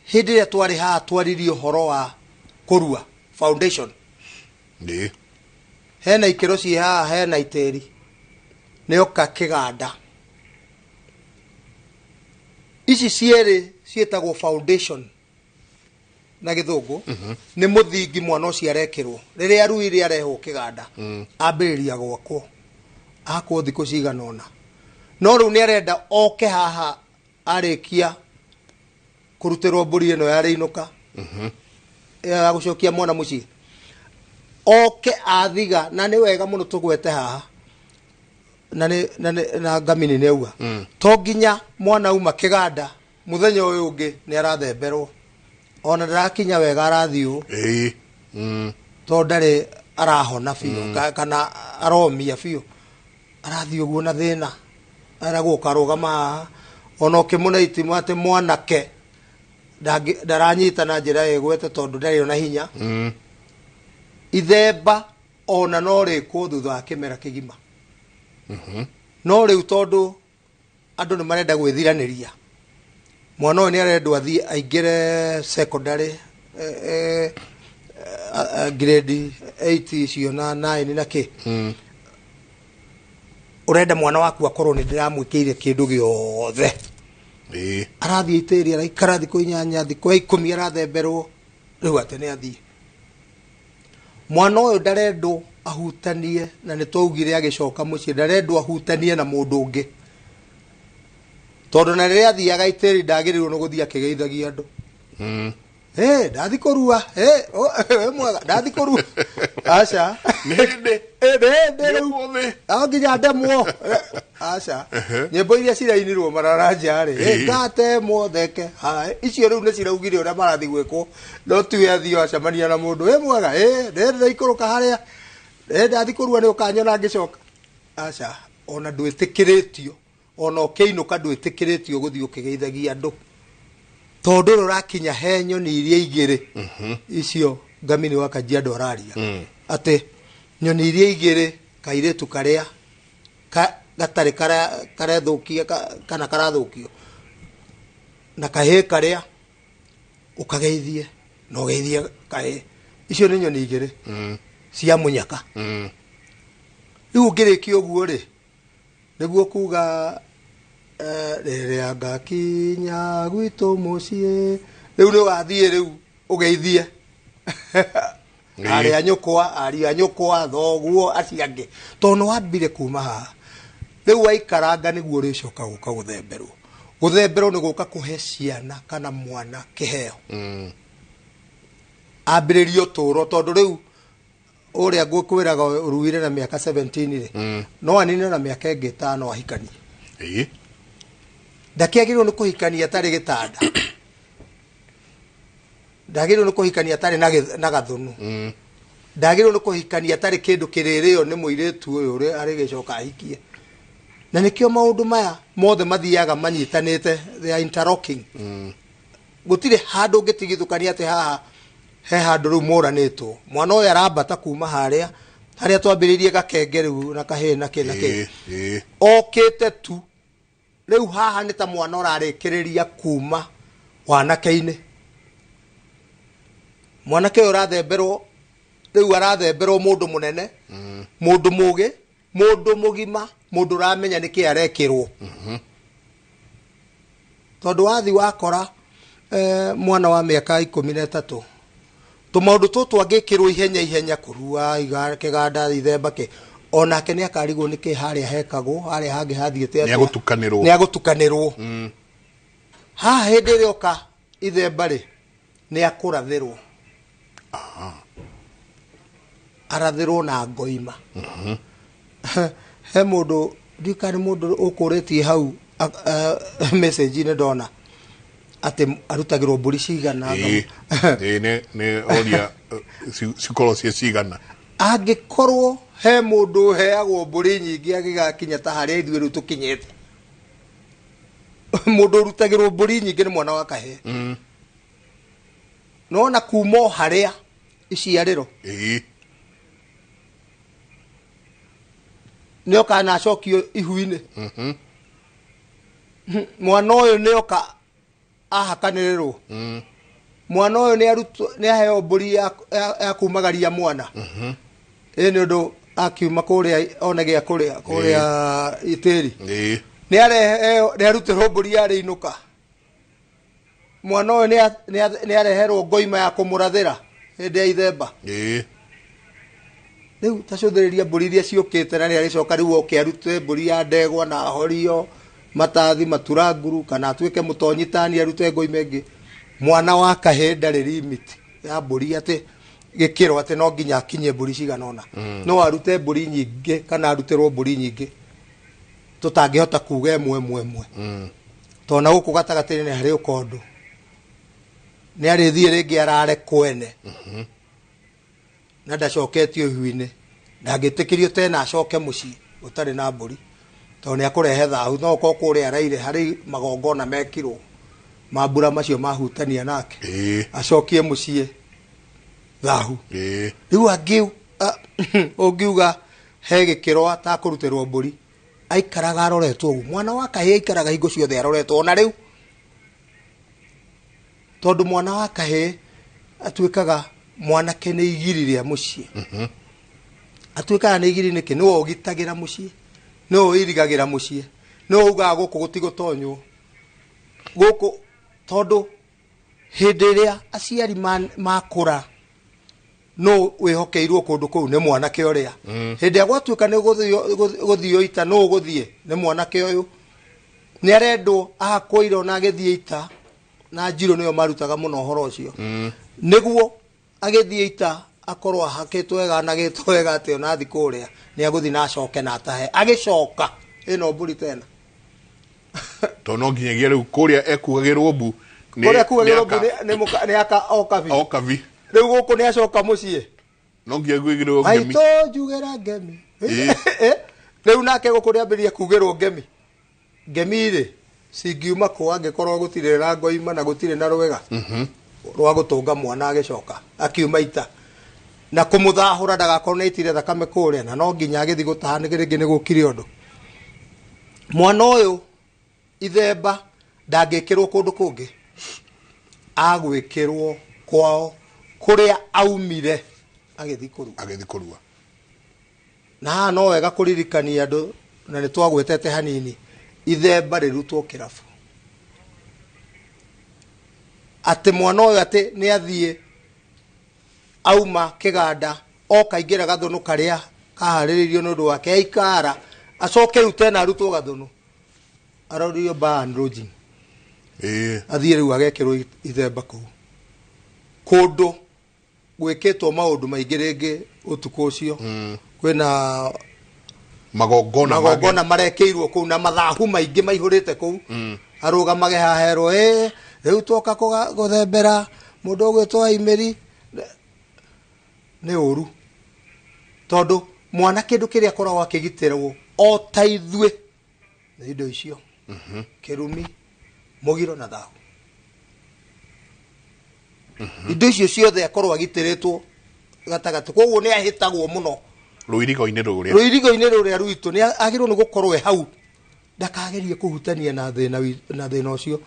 hindi ya twari ha twaririo horo wa foundation ndi hena ikero ci ha hena iteri neoka kiganda ici cierĩ cietagwo foundation na githungu nĩ mũthingi mwana ũcio arekĩrwo rĩrĩa ruire arehwo kiganda ambĩrĩria gwakwo akwo thikũ cigana ũna no rĩu nĩ arenda oke haha arĩkia kũrutĩrwo mbũri ĩno yarĩinũka ya gũcokia mwana mũciĩ oke athiga na nĩ wega mũno tũgwete haha na ngamini nĩ auga to nginya mwana uma kiganda muthenya ũyũ ũngĩ nĩ arathemberwo ona ndarakinya wega arathiũ to ndarĩ arahona biũ kana aromia biũ arathi ũguo na thĩna aragwo karũgama ona ũkĩmũnaitima atĩ mwanake ndaranyita na njĩra ĩgwete tondũ ndarĩ ona hinya Ithemba ona no rĩkwo thutha wa kĩmera kĩgima no rĩu tondũ andũ nĩ marenda gwĩthiranĩria mwana ũyũ nĩ arendwo athiĩ aingĩre secondary grade 8 icio na 9 na kĩ urenda mwana waku akorwo nĩ ndĩramwĩkĩire kĩndũ gĩothe arathiĩ itĩri araikara thikũ 8 thikũ 10 arathemberwo rĩu atĩ nĩ athiĩ mwana ũyũ ndarendwo ahutanie na nĩ twaugire agĩcoka mũciĩ ndarendwo ahutanie na mũndũ ũngĩ tondũ na rĩrĩa athiaga itĩri ndagĩrĩirwo nĩ gũthiĩ akĩgeithagia andũ ndathi kũrua mwega ndathi kũrua aca nginya ndemwo aca nyĩmbo iria cirainirwo mararajarĩ ngatemwo theke icio rĩu nĩ ciraugire ũrĩa marathi gwĩkwo no tiwe athio acemania na mũndũ mwega ndĩraikũrũka harĩa ndathi kũrua nĩ ũkanyona ngĩcoka aca ona ndwĩtĩkĩrĩtio ona ũkĩinũka ndwĩtĩkĩrĩtio gũthiĩ ũkĩgeithagia andũ tondũ rũrakinya he nyoni iria igĩrĩ icio ngamini wa Kajiado araria atĩ nyoni iria igĩrĩ kairĩtu karĩa gatarĩ karethũkia kana karathũkio na kahĩ karĩa ũkageithie na ũgeithie kahĩ icio nĩ nyoni igĩrĩ cia mũnyaka rĩu ũngĩrĩkia ũguo rĩ nĩguo kuga rĩrĩa ngakinya gwitũ mũciĩ rĩu nĩ wathiĩ rĩu ũgeithie arĩa nyũkwa thoguo acio angĩ tondũ nĩ wambire kuma haha rĩu waikaranga nĩguo ũrĩcoka gũka gũthemberwo nĩ gũka kũhe ciana kana mwana kĩheo ambĩrĩrio tũũro tondũ rĩu ũrĩa ngũkwĩraga ũruire na mĩaka 17 rĩ no anine na mĩaka ĩngĩ 5 ahikanie ndakĩagĩrĩirwo nĩ kũhikania atarĩ gĩtanda ndagĩrĩirwo nĩ kũhikania atarĩ na gathũnũ ndagĩrĩirwo nĩ kũhikania atarĩ kĩndũ kĩrĩrĩo nĩ mũirĩtu ũyũ ũrĩa arĩgĩcoka ahikie na nĩkĩo maũndũ maya mothe mathiaga manyitanĩte they are interlocking gũtirĩ handũ ũngĩtigithũkania atĩ haha he handũ rĩu mũranĩtwo mwana ũyũ arambata kuma harĩa twambĩrĩirie gakenge rĩu na kahĩ na kĩ okĩte tu rĩu haha nĩ ta mwana ũrarĩkĩrĩria kuma wanake-inĩ mwanake ũyũ ũrathemberwo rĩu arathemberwo mũndũ mũnene mũndũ mũgĩ mũndũ mũgima mũndũ ũramenya nĩkĩ arekĩrwo tondũ wathi wakora mwana wa mĩaka 13 tũmaũndũ tũtũ angĩkĩrwo ihenya kũrua kĩganda Ithemba kĩ onake nĩ akarigwo nĩkĩ harĩa hekagwo harĩa hangĩ hathiĩte nĩ agũtukanĩrwo haha hĩndĩ ĩrĩa oka Ithemba rĩ nĩ akũrathĩrwo arathĩrwo na ngoima he mũndũ ndikari mũndũ ũkũrĩtie hau message nĩ ndona atĩ arutagĩrwo mbũri cigana nĩ oria cikorwo cia cigana angĩkorwo he mũndũ heagwo mbũri nyingĩ agĩgakinya ta harĩa ithuĩ rĩu tũkinyĩte mũndũ ũrutagĩrwo mbũri nyingĩ nĩ mwana wa kahĩ nona kuma harĩa iciarĩro nĩ oka na acokio ihu-inĩ mwana ũyũ nĩ oka ahakanĩrĩrwo mwana ũyũ nĩ aheo mbũri ya kumagaria mwana nĩ ũndũ akiuma kuria onege kuria itiri ni arutirwo mburi yari inuka mwana uyu ni areherwo ngoima ya kumurathira hindi ya Ithemba riu tacuthiriria mburi iria ciukite na ni aricoka riu oke arute mburi ya ndegwa na horio matathi maturanguru kana atuike mutonyitani arute ngoima ingi mwana wa kahe ndari limit ya mburi ate gikiro ate no nginya akinye mburi ciganona no arute mburi nyingi kana arutirwo mburi nyingi tutangihota kuga emwe tona guku gatagatini ni hari ukondu ni arithie ringi arare kwene na ndacoketio huine ndangitikirio tena acoke mucii utari na mburi to ni akurehe thahu no ko kuria raire hari magongona mekirwo mambura macio mahutania nake acokie mucii thahu riu angiu ungiuga he gikiro atakurutirwo mburi aikaraga aroretwo ugu mwana wa kahe aikaraga hingo ciothe aroretwo ona riu tondu mwana wa kahe atuikaga mwanake ni igiri ria mucii atuikaga ni igiri niki no ogitagira mucii no irigagira mucii no uga guku gutigutonywo guku tondu hindi iria aciari makura no wihokeirwo kundu kuu ni mwanake uria hindi ya gwatuika ni guthio ita no guthie ni mwanake uyu ni arendwo ahakoire na agithie ita na njiro niyo marutaga muno horo ucio niguo agithie ita akorwo ahakitwo wega na gitwo wega ati ona thi kuria ni aguthi na acoke na atahe agicoka ino mburi tena to no nginyagia riu kuria ekugagirwo mbu kuria kugagirwo mbu ni aka okavi riu guku ni acoka mucii no nginya gwigirwo ngemi aito njugera ngemi riu nake guku ni ambirie kugirwo ngemi ri cingiuma ku angikorwo gutire na ngoima na gutire na rwega rwa gutunga mwana agicoka akiuma ita na kumuthahura ndagakorwo ni itire thakame kuria na no nginya agithi gutaha ni ringi ni gukire undu mwana uyu Ithemba ndangikirwo kundu kungi agwikirwo kwao kuria aumire agithi kurua na no wega kuririkania andu na ni twagwetete hanini Ithemba rirutwo kirabu ati mwana uyu ati ni athie auma kiganda oka ingira gathunu karia kahariririo nundu wake aikara acoke riu tena arutwo gathunu aroririo ban lodging athie riu agekirwo Ithemba kuu kundu gwikitwo maundu maingi ringi utuku ucio kwina magongona marekeirwo kuu na mathahu maingi maihurite kuu arugamage haherwo riu twoka guthembera mundu ugwitwo Imeri ni uru tondu mwana kindu kiria koragwo akigitirwo o ta ithue na indo icio kirumi mugiro na thahu indo icio ciothe akorwo agitiritwo gatagati koguo ni ahitagwo muno ruirigo-ini ruria rwitu ni agirwo ni gukorwo hau ndakagerie kuhutania na thina ucio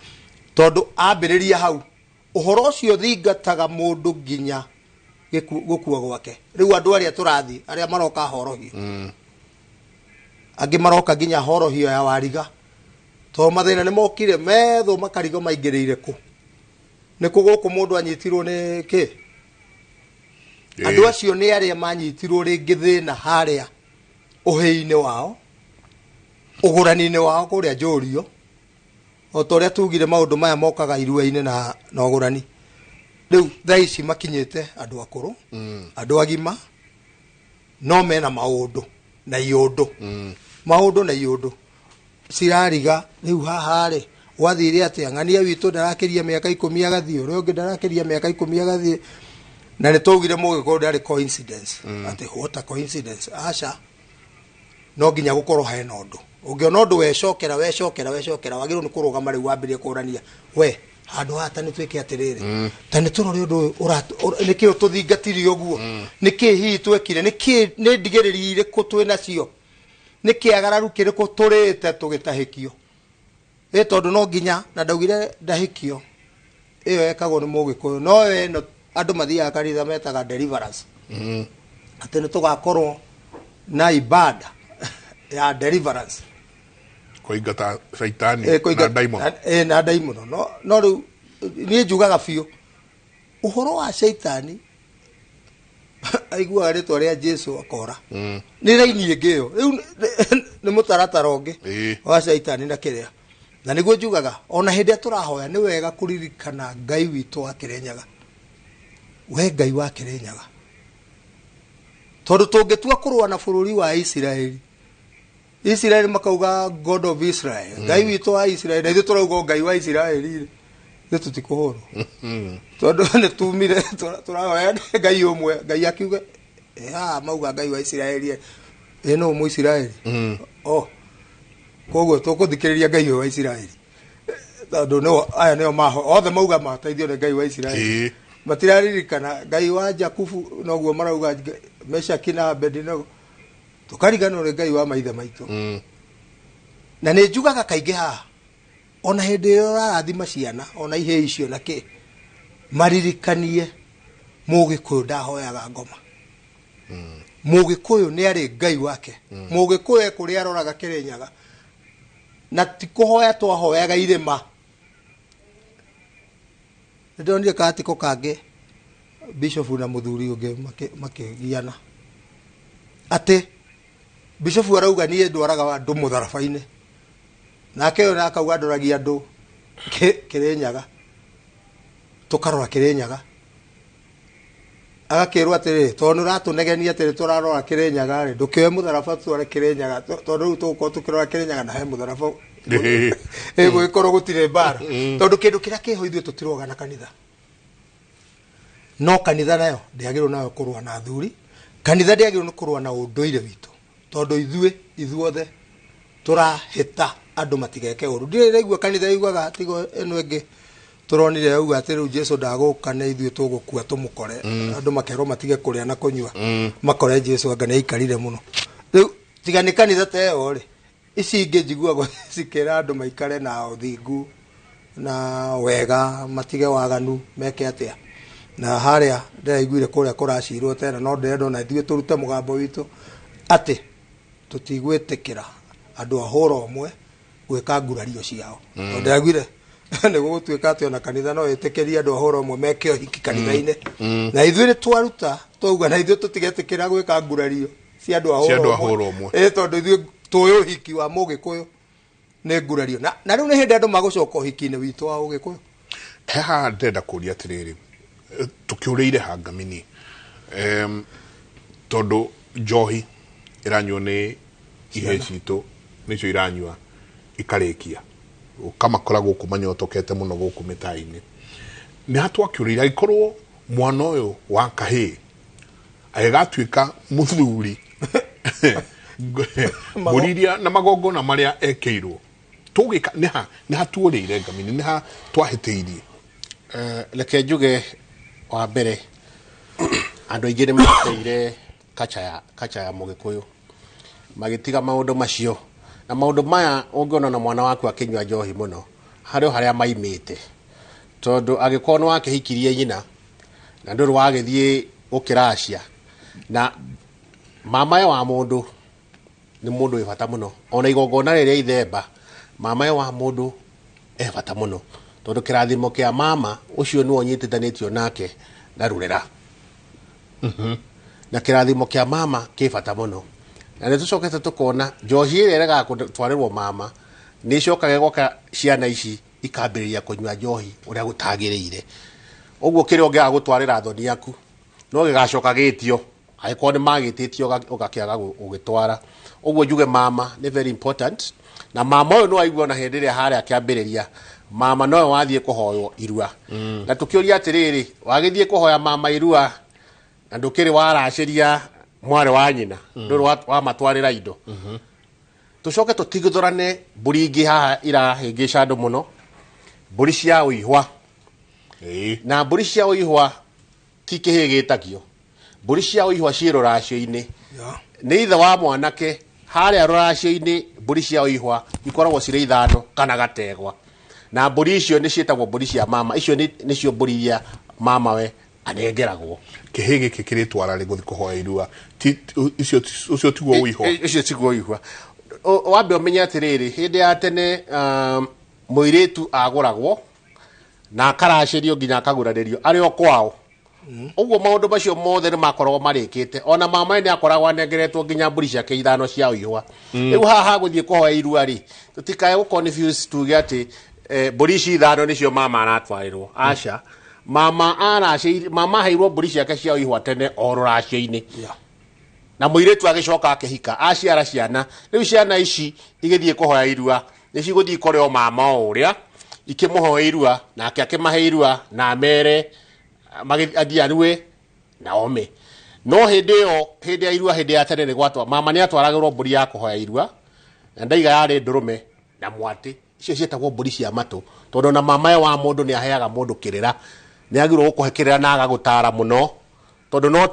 tondu ambiriria hau uhoro ucio thingataga mundu nginya gukua gwake riu andu aria turathi aria maroka horohio angi maroka nginya horohio ya wariga to mathina ni mokire metho makarigo maingiriire ku ni kuguku mundu anyitirwo ni ki andu acio ni aria manyitirwo ringi thina haria uhei-ini wao ugurani-ini wao kuria njurio o toria tugire maundu maya mokaga irua-ini na ugurani riu thaici makinyite andu akuru andu agima no mena maundu na iundu maundu na iundu cirariga riu haha ri wathire atia ng'ania witu ndarakiria miaka 10 agathie uria ungi ndarakiria miaka 10 agathie na ni tugire mugiko ndari coincidence ati what a coincidence aca no nginya gukorwo hena undu ungiona undu wecokera wagirwo ni kurugama riu wambirie kurania we handu hata ni twike atiriri tani turori undu niki tuthingatirie uguo niki hihi twekire niki ni ndigiriri iriku twina cio niki agararu kiriku turite tugitahikio tondu no nginya na ndaugire ndahikio iyo ekagwo ni mugikuyu no we andu mathiaga kanitha metaga deliverance ati ni tugakorwo na ibada ya deliverance koigata shaitani na daimono na daimono no riu ni njugaga biũ uhoro wa shaitani aiguaga rĩtwa rĩa Jesu akora nĩ raini ĩngĩ ĩyo rĩu nĩ mũtaratara ũngĩ wa shaitani na kĩrĩa na nĩguo njugaga ona hĩndĩ ĩrĩa tũrahoya nĩ wega kũririkana Ngai witũ wa Kĩrĩnyaga we Ngai wa Kĩrĩnyaga tondũ tũngĩtua kũrũa na bũrũri wa Israeli makauga God of Israel Ngai witũ wa Israel na ithuĩ tũrauga Ngai wa Israeli nĩ tũtikũhũrwo tondũ nĩ tumire tũrahoya Ngai ũmwe Ngai akiuga mauga Ngai wa Israeli no Mũisiraeli koguo tũkũthikĩrĩria Ngai wa Israeli tondũ no aya nĩo maho othe mauga mateithio nĩ Ngai wa Israeli matiraririkana Ngai wa Jakubu noguo marauga Meshaki na Abednego tukarigana nĩ Ngai wa maithe maitũ na nĩ njugaga kaingĩ haha ona hĩndĩ ĩyo ũrarathima ciana ona ihĩ icio na kĩ maririkanie Mũgĩkũyũ ndahoyaga ngoma Mũgĩkũyũ nĩ arĩ Ngai wake Mũgĩkũyũ kũrĩa aroraga Kĩrĩnyaga na tikũhoya twahoyaga irĩma ndonire katiko kange bishop na muthuri ũngĩ makĩgiana atĩ bishop arauga niĩ ndwaraga andũ mũtharabainĩ nake yo nakauga ndoragia andũ Kĩrĩnyaga tukarora Kĩrĩnyaga agakĩrwo atĩrĩ tondũ ũratũnegenia atĩrĩ tũrarora Kĩrĩnyaga rĩ ndũkĩoe mũtharaba tware Kĩrĩnyaga tondũ rĩu tũgũkorwo tũkĩrora Kĩrĩnyaga na he mũtharaba gũgĩkorwo gũtirĩ mbara tondũ kĩndũ kĩrĩa kĩho ithuĩ tũtiroga na kanitha no kanitha nayo ndĩagĩrwo nayo kũrũa na athuri kanitha ndĩagĩrwo nĩ kũrũa na ũndũire witũ tondũ ithuothe tũrahĩta andũ matigeke ũru ndĩraigua kanitha yugaga tigo ĩno ĩngĩ turonire auga atĩ rĩu Jesu ndagũka na ithuĩ tũgũkua tũmũkore andũ makerwo matige kũrĩa na kũnyua makore Jesu anga nĩ aikarire mũno rĩu tiga nĩ kanitha ta ĩyo rĩ ici ingĩ njiguagwo cikĩra andũ maikare na ũthingu na wega matige waganu meke atĩa na harĩa ndĩraiguire kũrĩa kũracirwo tena no ndĩrenda na ithuĩ tũrute mũgambo witũ atĩ tũtigwĩtĩkĩra andũ a hũra ũmwe gwĩka ngurario ciao tondũ ndĩraiguire nĩ gũgũtuĩka atĩ ona kanitha no ĩtĩkĩrie andũ a hũra ũmwe meke ũhiki kanitha-inĩ na ithuĩ nĩ twaruta twauga na ithuĩ tũtigetĩkĩra gwĩka ngurario cia andũ a hũra ũmwe tondũ ithuĩ tũĩ ũhiki wa Mũgĩkũyũ nĩ ngurario na rĩu nĩ hĩndĩ andũ magũcoka ũhiki-inĩ witũ wa Ũgĩkũyũ haha ndĩrenda kũria atĩrĩrĩ tukĩũrĩire hangamini tondũ njohi ĩranyuo nĩ ihĩ citũ nĩcio iranyua ikarĩkia ũkamakora gũkũ manyotokete mũno gũkũ mĩtaa-inĩ nĩ hatwakĩũrĩire agĩkorwo mwana ũyũ wa kahĩ agĩgatuĩka mũthuri mũriria na magongona marĩa ekĩirwo tũgĩka nĩ hatuũrĩire ngamini nĩ ha twahĩtĩirie reke njuge wa mbere andũ aingĩ nĩ mahĩtĩire kacha ya Mũgĩkũyũ magĩtiga maũndũ macio na maũndũ maya ũngĩona na mwana waku akĩnyua njohi mũno harĩa maimĩte tondũ agĩkorwo nĩ wakĩhikirie nyina na ndũrĩ wagĩthiĩ ũkĩracia na mamae wa mũndũ nĩ mũndũ wĩ bata mũno ona igongona rĩrĩa Ithemba mamae wa mũndũ e bata mũno tondũ kĩrathimo kĩa mama ũcio nĩwe ũnyitithanĩtio nake na rũrera na kĩrathimo kĩa mama kĩ bata mũno na nĩ tũcokete tũkona njohi ĩrĩa ĩregaga gũtwarĩrwo mama nĩ icokaga gũka ciana ici ikambĩrĩria kũnyua njohi ũrĩa gũtagĩrĩire ũguo kĩrĩa ũngĩaga gũtwarĩra thoni yaku no gĩgacoka gĩtio agĩkorwo nĩ magĩtĩtio ũgakĩaga gũgĩtwara ũguo njuge mama nĩ very important na mama ũyũ no aigua na hĩndĩ ĩrĩa harĩa akĩambĩrĩria mama nowe wathiĩ kũhoywo irua na tũkĩũria atĩrĩrĩ wagĩthiĩ kũhoya mama irua na ndũkĩrĩ waracĩria mwarĩ wa nyina ndũrĩ wamatwarĩra indo tũcoke tũtigithũrane mbũri ingĩ haha irahĩngĩca andũ mũno mbũri cia ũihwa na mbũri cia ũihwa ti kĩhĩ gĩtakio mbũri cia ũihwa ciĩ rũracio-inĩ nĩ ithe wa mwanake harĩa rũracio-inĩ mbũri cia ũihwa ikoragwo cirĩ 5 kana gategwa na mbũri icio nĩ ciĩtagwo mbũri cia mama icio nĩcio mbũri iria mama we anengeragwo kihigi kikiritwara riguthi kuhoya irua ucio tiguo uihwa icio tiguo uihwa wambe umenye atiriri hindi ya tene muiritu aguragwo na akaracirio nginya akaguranirio ari o kwao uguo maundu macio mothe ni makoragwo marikite ona mama ni akoragwo anengeretwo nginya mburi ciake ithano cia uihwa riu haha guthie kuhoya irua ri tutikae confuse tuge ati mburi ici ithano nicio mama aratwarirwo aca mama hairwo mburi ciake cia uihwa tene o ruracio-ini na muiritu agicoka akihika aciara ciana riu ciana ici igithie kuhoya irua niciguthie koreo mama uria ikimuhoya irua nake akimahe irua na mere magiathiarue na ome no hindi ya irua hindi ya tene ni gwatwa mama ni atwaragirwo mburi ya kuhoya irua na ndaiga yari ndurume na mwati icio cietagwo mburi cia matu tondu na mama wa mundu ni aheaga mundu kirira ni agirwo gukuhekirira na agagutara muno tondu no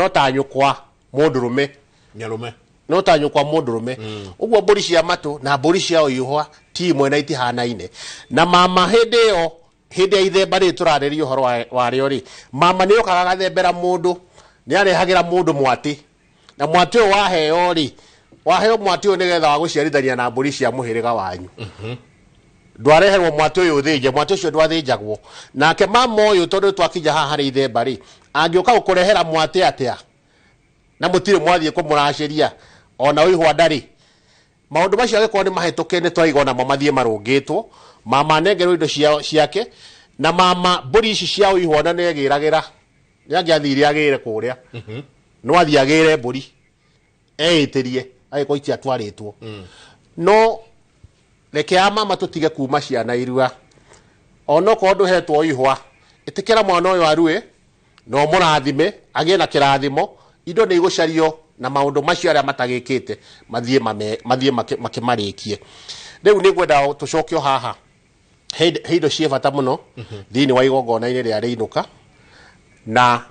ta nyukwa mundurume nyarume no ta nyukwa mundurume uguo mburi cia matu na mburi cia uihwa ti imwe na itihanaine na mama hindi ya ithemba ri turaririo horo wario ri mama ni okaga gathembera mundu ni arehagira mundu mwati na mwati o waheo ri waheo mwati o nigetha wa guciarithania na mburi cia muhiriga wanyu ndwareherwo mwati uyu uthinje mwati ucio ndwathinjagwo nake mama uyu tondu twakinya haha ri ithemba ri angioka gukurehera mwati atia na mutire mwathie kumuraciria ona uihwa ndari maundu macio agikorwo ni mahituke ni twaigona mathie marungitwo mama nengerwo indo ciake na mama mburi ici cia uihwa na negiragira niangiathire agire kuria no athie agire mburi eitirie agiko iti atwaritwo no reke mama tutige kuma ciana irua ono ko nduhetwo uihwa itikira mwana uyu arue no murathime agie na kirathimo indo ni igucario na maundu macio aria matagikite mathie makimarikie riu ni gwenda tucokio haha heido cie bata muno thini wa igongona-ini ria riinuka na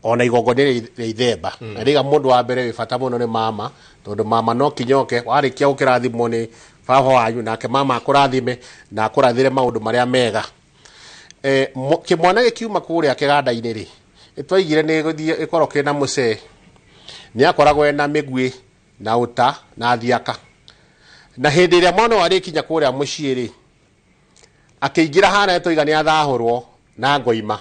ona igongona-ini ria ithemba na riga mundu wa mbere wi bata muno ni mama tondu mama no kinyoke warikia ukirathimwo ni baba wanyu nake mama akurathime na akurathire maundu maria mega kimwana gikiuma kuria kiganda-ini ri itwaigire ni guthie ikoroke na mucee ni akoragwo na migwi na uta na thiaka na hindi ria mwana wari kinya kuria mucii ri akiingira hana toiga ni athahurwo na ngoima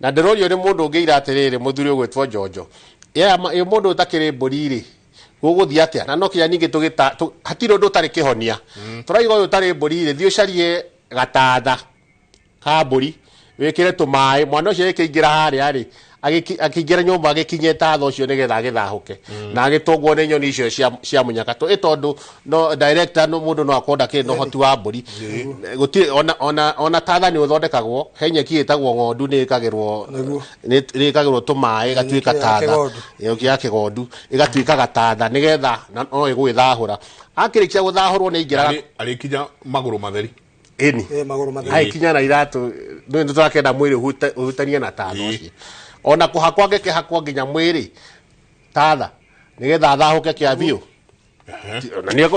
na ndirorio ni mundu ungiira atiriri muthuri ugwitwo Jojo ye mundu utakiri mburi ri guguthia atia na no kinya ningi tugita hatiro ndu tari kihonia turaiga uyu tari mburi ri thio carie gatatha ka mburi wikire tumai mwana ucio ikiingira haria ri akiingira nyumba agikinye tatho ucio nigetha agithahuke na agitongwo ni nyoni icio cia munyaka to itondu no director no mundu no akonda ki no hoti wa mburi gutire ona tatha ni uthondekagwo henyeki itagwo ngondu ni ikagirwo tumai gatuika tatha ya kigondu igatuika gatatha nigetha no igwithahura akirikia guthahurwo ni ingira arikinya maguru matheri maguru matheri aikinya na iratu ndu turakenda mwiri uhutania na tatha ucio ona kuhakwa ngekehakwa nginya mwiri tatha nigetha thahuke kia biu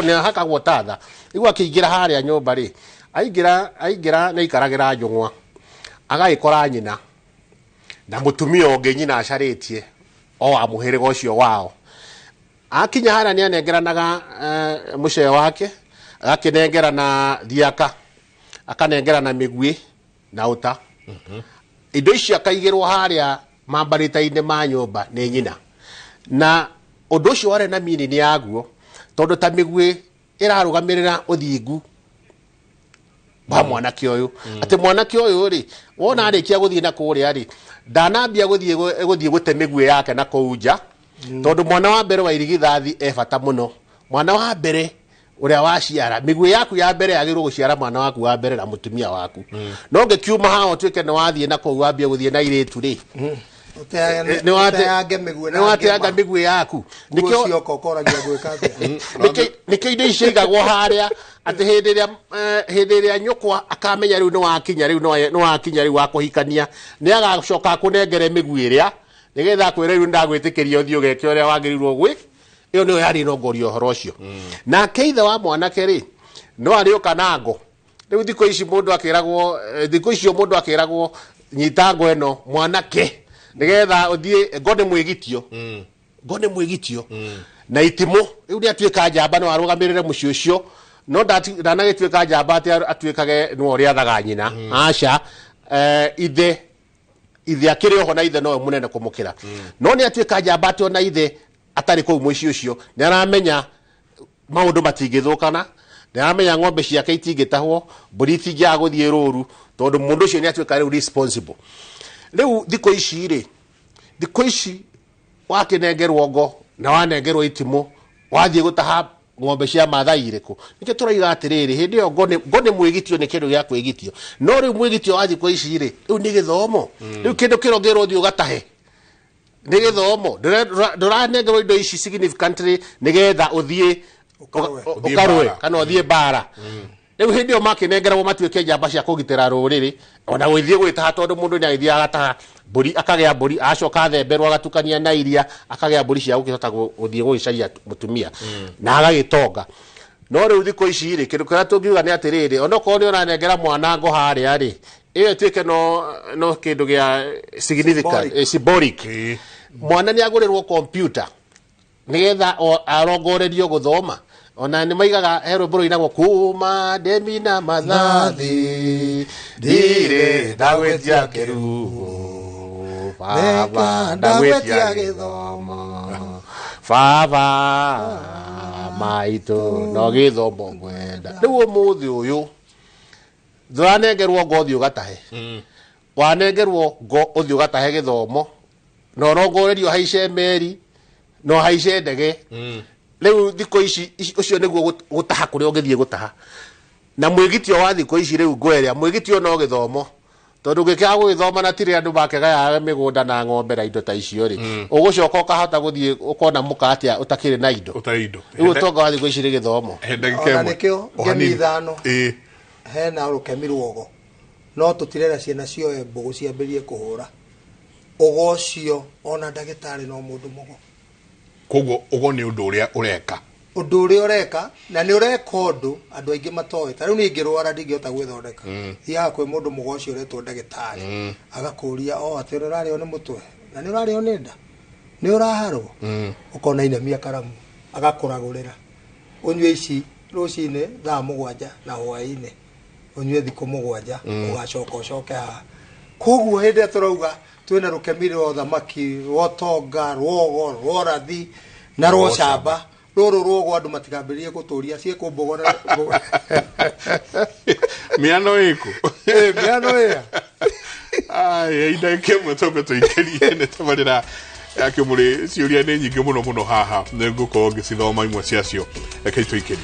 ni hakagwo tatha igwa kiingira haria nyumba ri aingira ni ikaragira njungwa agaikora nyina na mutumia ungi nyina acaritie o amuhiriga ucio wao akinya haria ni anengeranaga mucee wake agakinengera na thiaka akanengera na migwi na uta indo ici akaigirwo haria mambarita-ini ma nyumba ni nyina na undu ucio wari na mini ni aguo tondu ta migwi irarugamirira uthingu ba mwanake uyu ati mwanake uyu ri wona arikia guthie na kuria ri ndanambia guthie gute migwi yake na kuunja tondu mwana wa mbere wa irigithathi bata muno mwana wa mbere uria waciara migwi yaku ya mbere yagirwo guciara mwana waku wa mbere na mutumia waku no ngikiuma hawo twike ni wathie na ku wambia guthie na iretu ri ni wateanga migwi yaku nikio indo icio igagwo haria ati hindi iria nyukwa akamenya riu ni wakinya riu wa kuhikania ni agacoka kunengere migwi iria nigetha kwira riu ndagwitikiria uthio geke uria wagirirwo gwi iyo niyo yari nongorio horo ucio na keithe wa mwanake ri no arioka nango riu thiko ici mundu akiragwo thiko icio mundu akiragwo nyita ngweno mwanake nigetha uthie ngone mwigitio na itimo riu ni atuika njamba no arugamirire muci ucio no ndanagituika njamba ati atuikage no uri athaga nyina aca ithe akiri ho na ithe no munene kumukira no ni atuika njamba ati ona ithe atari kou muci ucio ni aramenya maundu matingithukana ni aramenya ng'ombe ciake itingitahwo mburi itingia guthie ruru tondu mundu ucio ni atuika riu responsible riu thiko ici wakinengerwo ngo na wanengerwo itimo wathie gutaha ng'ombe cia mathai iriku nike turaiga atiriri hindi yo ngone mwigitio ni kindu gya kwigitio no riu mwigitio wa thiko ici riu ni githomo riu kindu kirongerwo thio gatahe ni githomo nduranengerwo indo ici significantly nigetha uthie ukarwe kana uthie bara riu hindi yo makinengerwo matuike njamba cia kugitira ruriri ona gwithie gwitaha tondu mundu ni agithia agataha mburi akagea mburi acoka themberwa agatukania na iria akagea mburi cia gukihota guthie guicaria mutumia na agagitonga no riu thiko ici ri kindu kira tungiuga ni atiriri onoko ni oranengera mwana ngo haria ri iyo tuike no kindu gia significant symbolic mwana ni agurirwo computer nigetha arongorerio guthoma ona ni maigaga hero bro inagwo kuma demina mathathi dire ndagwetia kirugo baba ndagwetia githomo baba maitu no githomo mwenda riu umuthi uyu thwanengerwo ngothi ugatahe wanengerwo ngo uthi ugatahe githomo no rongorerio haice meri no haice ndege riu thiko ici ucio niguo gutaha kuri ongethie gutaha na mwigitio wa thiko ici riu ngweria mwigitio no githomo tondu ngikira gugithoma na tiri andu bakega migunda na ng'ombe na indo ta icio ri ugucoka ukahota guthie ukona mukatia utakiri na indo riu tonga wa thiko ici ri githomo ona nikio ngemi ithano hena rukemirwo go no tutirera ciana cio mbugu ciambirie kuhura ugocio ona ndagitari no mundu mugo koguo ugo ni undu uria ureka na ni ureka undu andu aingi matoe ta riu ni ngirwara ndingihota gwithondeka thiaga kwi mundu mugocio uretwo ndagitari agakuria ati urario ni mutwe na ni urario ni nda ni uraharwo ukona inamia karamu agakuragurira unywe ici rucine thaa 7 na hwaini unywe thiko 7 ugacoka ucoke ha koguo hindi turauga twina rukemirwo thamaki wotonga rwogo rworathi na rwocamba ruru rwogo andu matigambirie guturia cie kumbogora miano iku miano ya ai ida kemwe tobe tuikerie ne tamarira yake muri ciuria ni nyingi muno haha nguko ngicithoma imwe ciacio reke tuikerie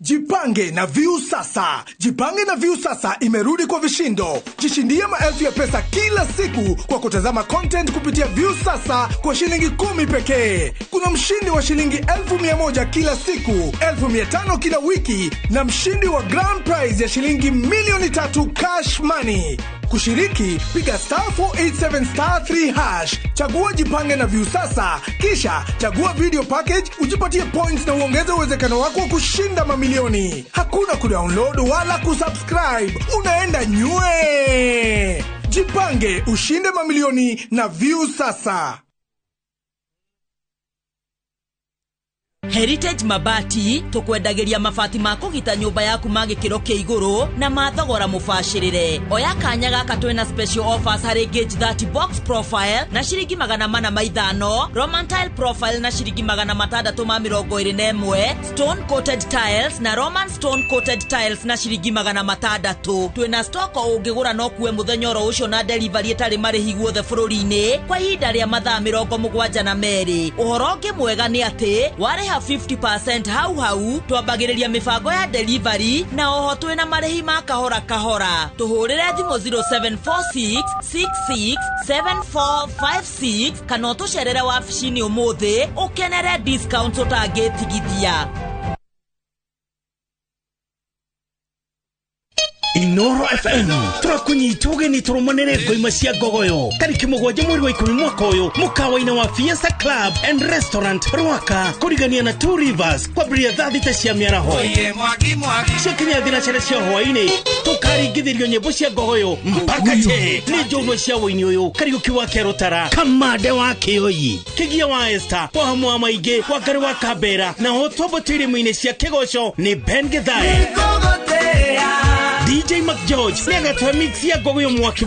Jipange na Viu Sasa. Jipange na Viu Sasa imerudi kwa vishindo. Jishindie maelfu ya pesa kila siku kwa kutazama content kupitia Viu Sasa kwa shilingi 10 pekee. Kuna mshindi wa shilingi 1,100 kila siku, 1,500 kila wiki na mshindi wa grand prize ya shilingi milioni 3 cash money. Kushiriki, piga *487*3#. Chagua Jipange na Viu Sasa, kisha chagua video package, ujipatie points na uongeze uwezekano wako wa kushinda mamilioni. Hakuna kudownload wala kusubscribe, unaenda nywe. Jipange, ushinde mamilioni na Viu Sasa. Heritage Mabati tukwendagiria mabati ma kugita nyumba yaku magikiro kia iguru na mathogora mubashirire. Oya kanya gaka twina special offers hari gauge 30 box profile na shiringi 450, Roman tile profile na shiringi 621, stone coated tiles na Roman stone coated tiles na shiringi 600. Twina stock ungigura no kuwe muthenya ro ucio na delivery etari marihi guothe bururi-ini kwa ihinda ria mathaa 72. Uhoro ungi mwega ni ati wareha 50% hau twambagiriria mibango ya delivery na oho twina marihi ma kahora. Tuhurire thimu 0746667456 kana tucerere wabici-ini umuthi ukenere discount utangitigithia. Inoro FM turakunyita ugeni turumanire ngoima cia ngogoyo tariki 7 mweri wa 10 mwaka uyu mukawa-ini wa Fiesta Club and Restaurant Rwaka kurigania na Two Rivers kwambĩrĩria thaa 6 cia mĩaraho ciakinya thinacara cia hwaĩ-inĩ tukaringithirio nyĩmbo cia ngogoyo mpaka te nĩ njorua cia wĩini ũyũ Kariuki wa Kerutara Kamande wa Kĩoi Kĩgia wa Esther kwa hamwe wa Maingĩ wa Ngari wa Kambera na hotombo tirimo-inĩ cia Kĩgoco nĩ Ben Gĩthae DJ Mac George nĩagatwa mix ya ngogoyo mwaki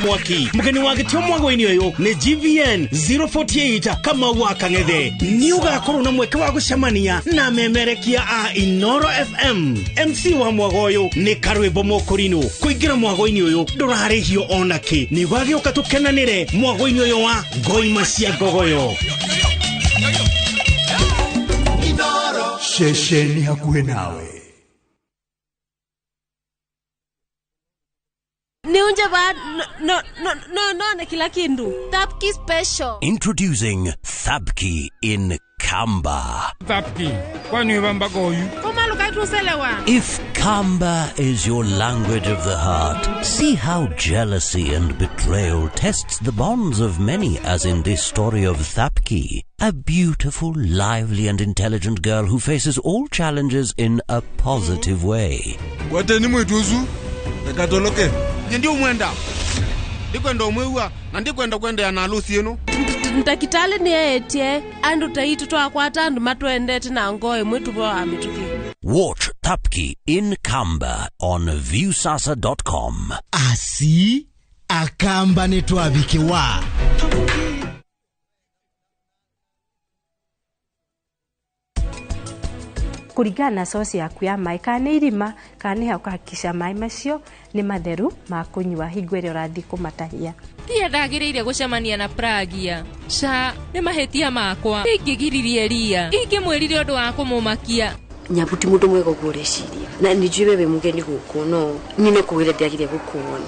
mugeni wa gĩtio mwago-inĩ ũyũ nĩ GVN 048 Kamau wa Kang'ethe nĩ ũgakorwo na mweke wa gũcemania na memerekia a Inoro FM MC wa mwago ũyũ nĩ Karwĩmbo Mũkũrinũ kũingĩra mwago-inĩ ũyũ ndũrarĩhio onakĩ nĩ gwagĩũka tũkenanĩre mwago-inĩ ũyũ wa ngoima cia ngogoyo Inoro Shesheni hakuhĩ nawe No, kila kindu. Thabki special. Introducing Thabki in Kamba. Thabki, kwani wamba goyu? Koma lukaitu selewa. If Kamba is your language of the heart, see how jealousy and betrayal tests the bonds of many, as in this story of Thabki, a beautiful, lively and intelligent girl who faces all challenges in a positive way. Wateni mwetuzu? Katoloke. Ndio mwenda. Ndikwenda umwewa na ndikwenda kwenda ya nalusi yenu. Ntakitale ni etie andu taitu twakwata andu matwendete na ngoe mwetu bo amituki. Watch Thabki in Kamba on viewsasa.com. Asi akamba netwabikiwa. Kurigana na sosi yaku ya mai kana irima kana ha ukahakisha mai macio ni matheru ma kunywa hingo ĩrĩa ũrathi kũmatahia. Tia ndagĩrĩire gũcemania na pragia. Ca nĩ mahĩtia makwa. Ingĩgiririe ria. Ingĩmwĩrire ũndũ wa kũmũmakia. Nyabuti mũndũ mwega ũgũreciria. Na nijue wewe mugeni gũkũ no. Nino kũwĩra ndagĩrĩire gũkuona.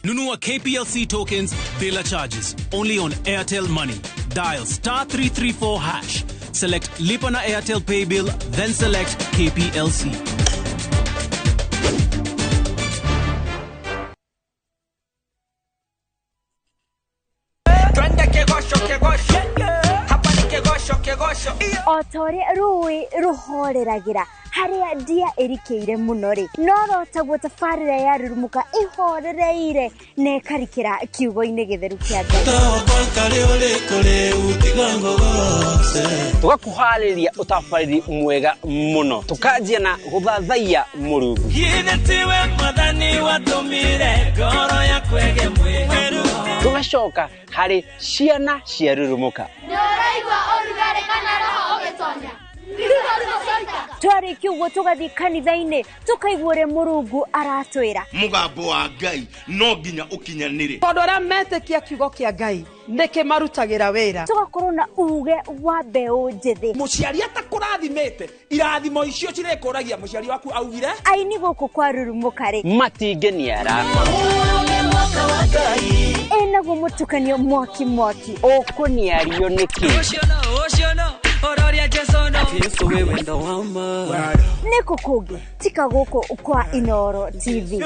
Nunua KPLC tokens bila charges. Only on Airtel Money. Dial *334#. Select Lipa na Airtel Pay Bill, then select KPLC. Otore rui ruhoreragira haria ndia erikeire muno ri no rotagwo tafarira ya rurumuka ihorereire ne karikira kiugo-ini githeru kia tugakuhariria utafariri mwega muno tukanjia na guthathaia Murungu yithetiwe mwathani watumire ngoro ya kwege mweru tugacoka hari ciana cia rurumuka ndoraigwa orugare kana roho ogetonya twari kiugo tugathi kanitha-ini tukaiguore Murungu aratwira mugambo wa Ngai no nginya ukinyanire tondu aria metekia kiugo kia Ngai ndeke marutagira wira tugakorwo na uge wa mbeu njithi muciari atakurathimite irathimo icio cirekuragia muciari waku augire aini guku kwa rurumuka ri matingeniara enaguo mutukanio mwaki ukuniario niki ororia Jesu wewe ndo wama niko kugi tika guko kwa Inoro TV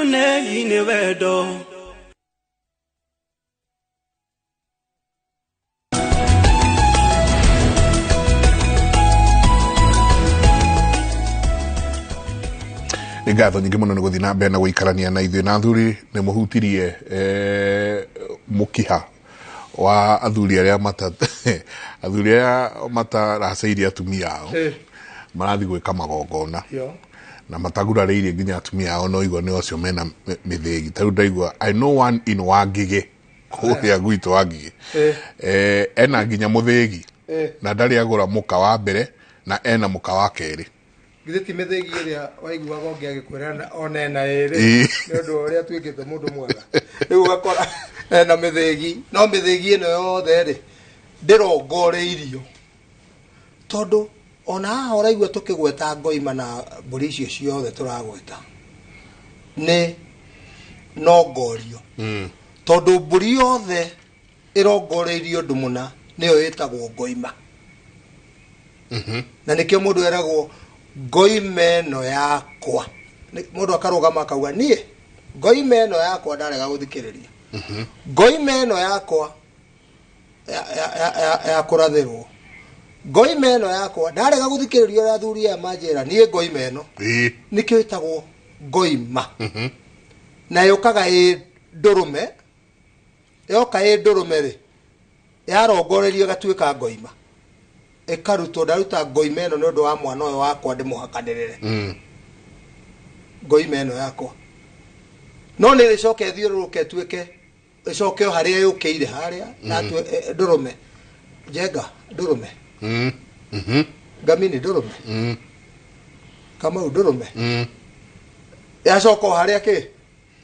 ni wedo nĩ ngatho nyingĩ mũno nĩ gũthiĩ na mbere na gũikarania na ithuĩ na athuri nĩ mũhutirie mũkiha wa athuri arĩa mataracĩirie atumia ao marathi gwĩka magongona na matagurarĩirie nginya atumia ao no igua nĩ ocio mena mĩthĩgi tarĩu ndaigua I know one in Wangigĩ kũrĩa gwitũ Wangigĩ ena nginya mũthĩgi na ndarĩ agũra mũka wa mbere na ena mũka wa kerĩ githeti methegi iria waigua gonge agikwera onena ere ndodo uria twikite mundu mwega riu gakora ena methegi no methegi ino yothe ri ndirongoreirio tondu ona oraigua tukigweta ngoima na mburi icio ciothe turagweta ni no ngorio tondu mburi yothe irongoreirio ndumuna niyo yetagwo ngoima na nikio mundu eragwo ngoime no yakwa mundu akarugama akauga nie ngoime no yakwa ndarega guthikiriria ngoime no yakwa ya kurathirwo ngoime no yakwa ndarega guthikiriria uria athuri aya manjira nie ngoime no nikio itagwo ngoima na yokaga ndurume yoka ndurume ri yarongorerio gatuika ngoima ikaruto ndaruta ngoima eno ni undu wa mwana uyu wakwa ndimuhakanirire ngoima eno yakwa no ni ricoke thiururuke tuike ricoke haria yukiire haria na ndurume jenga ndurume gamini ndurume kama ndurume yacoka haria ki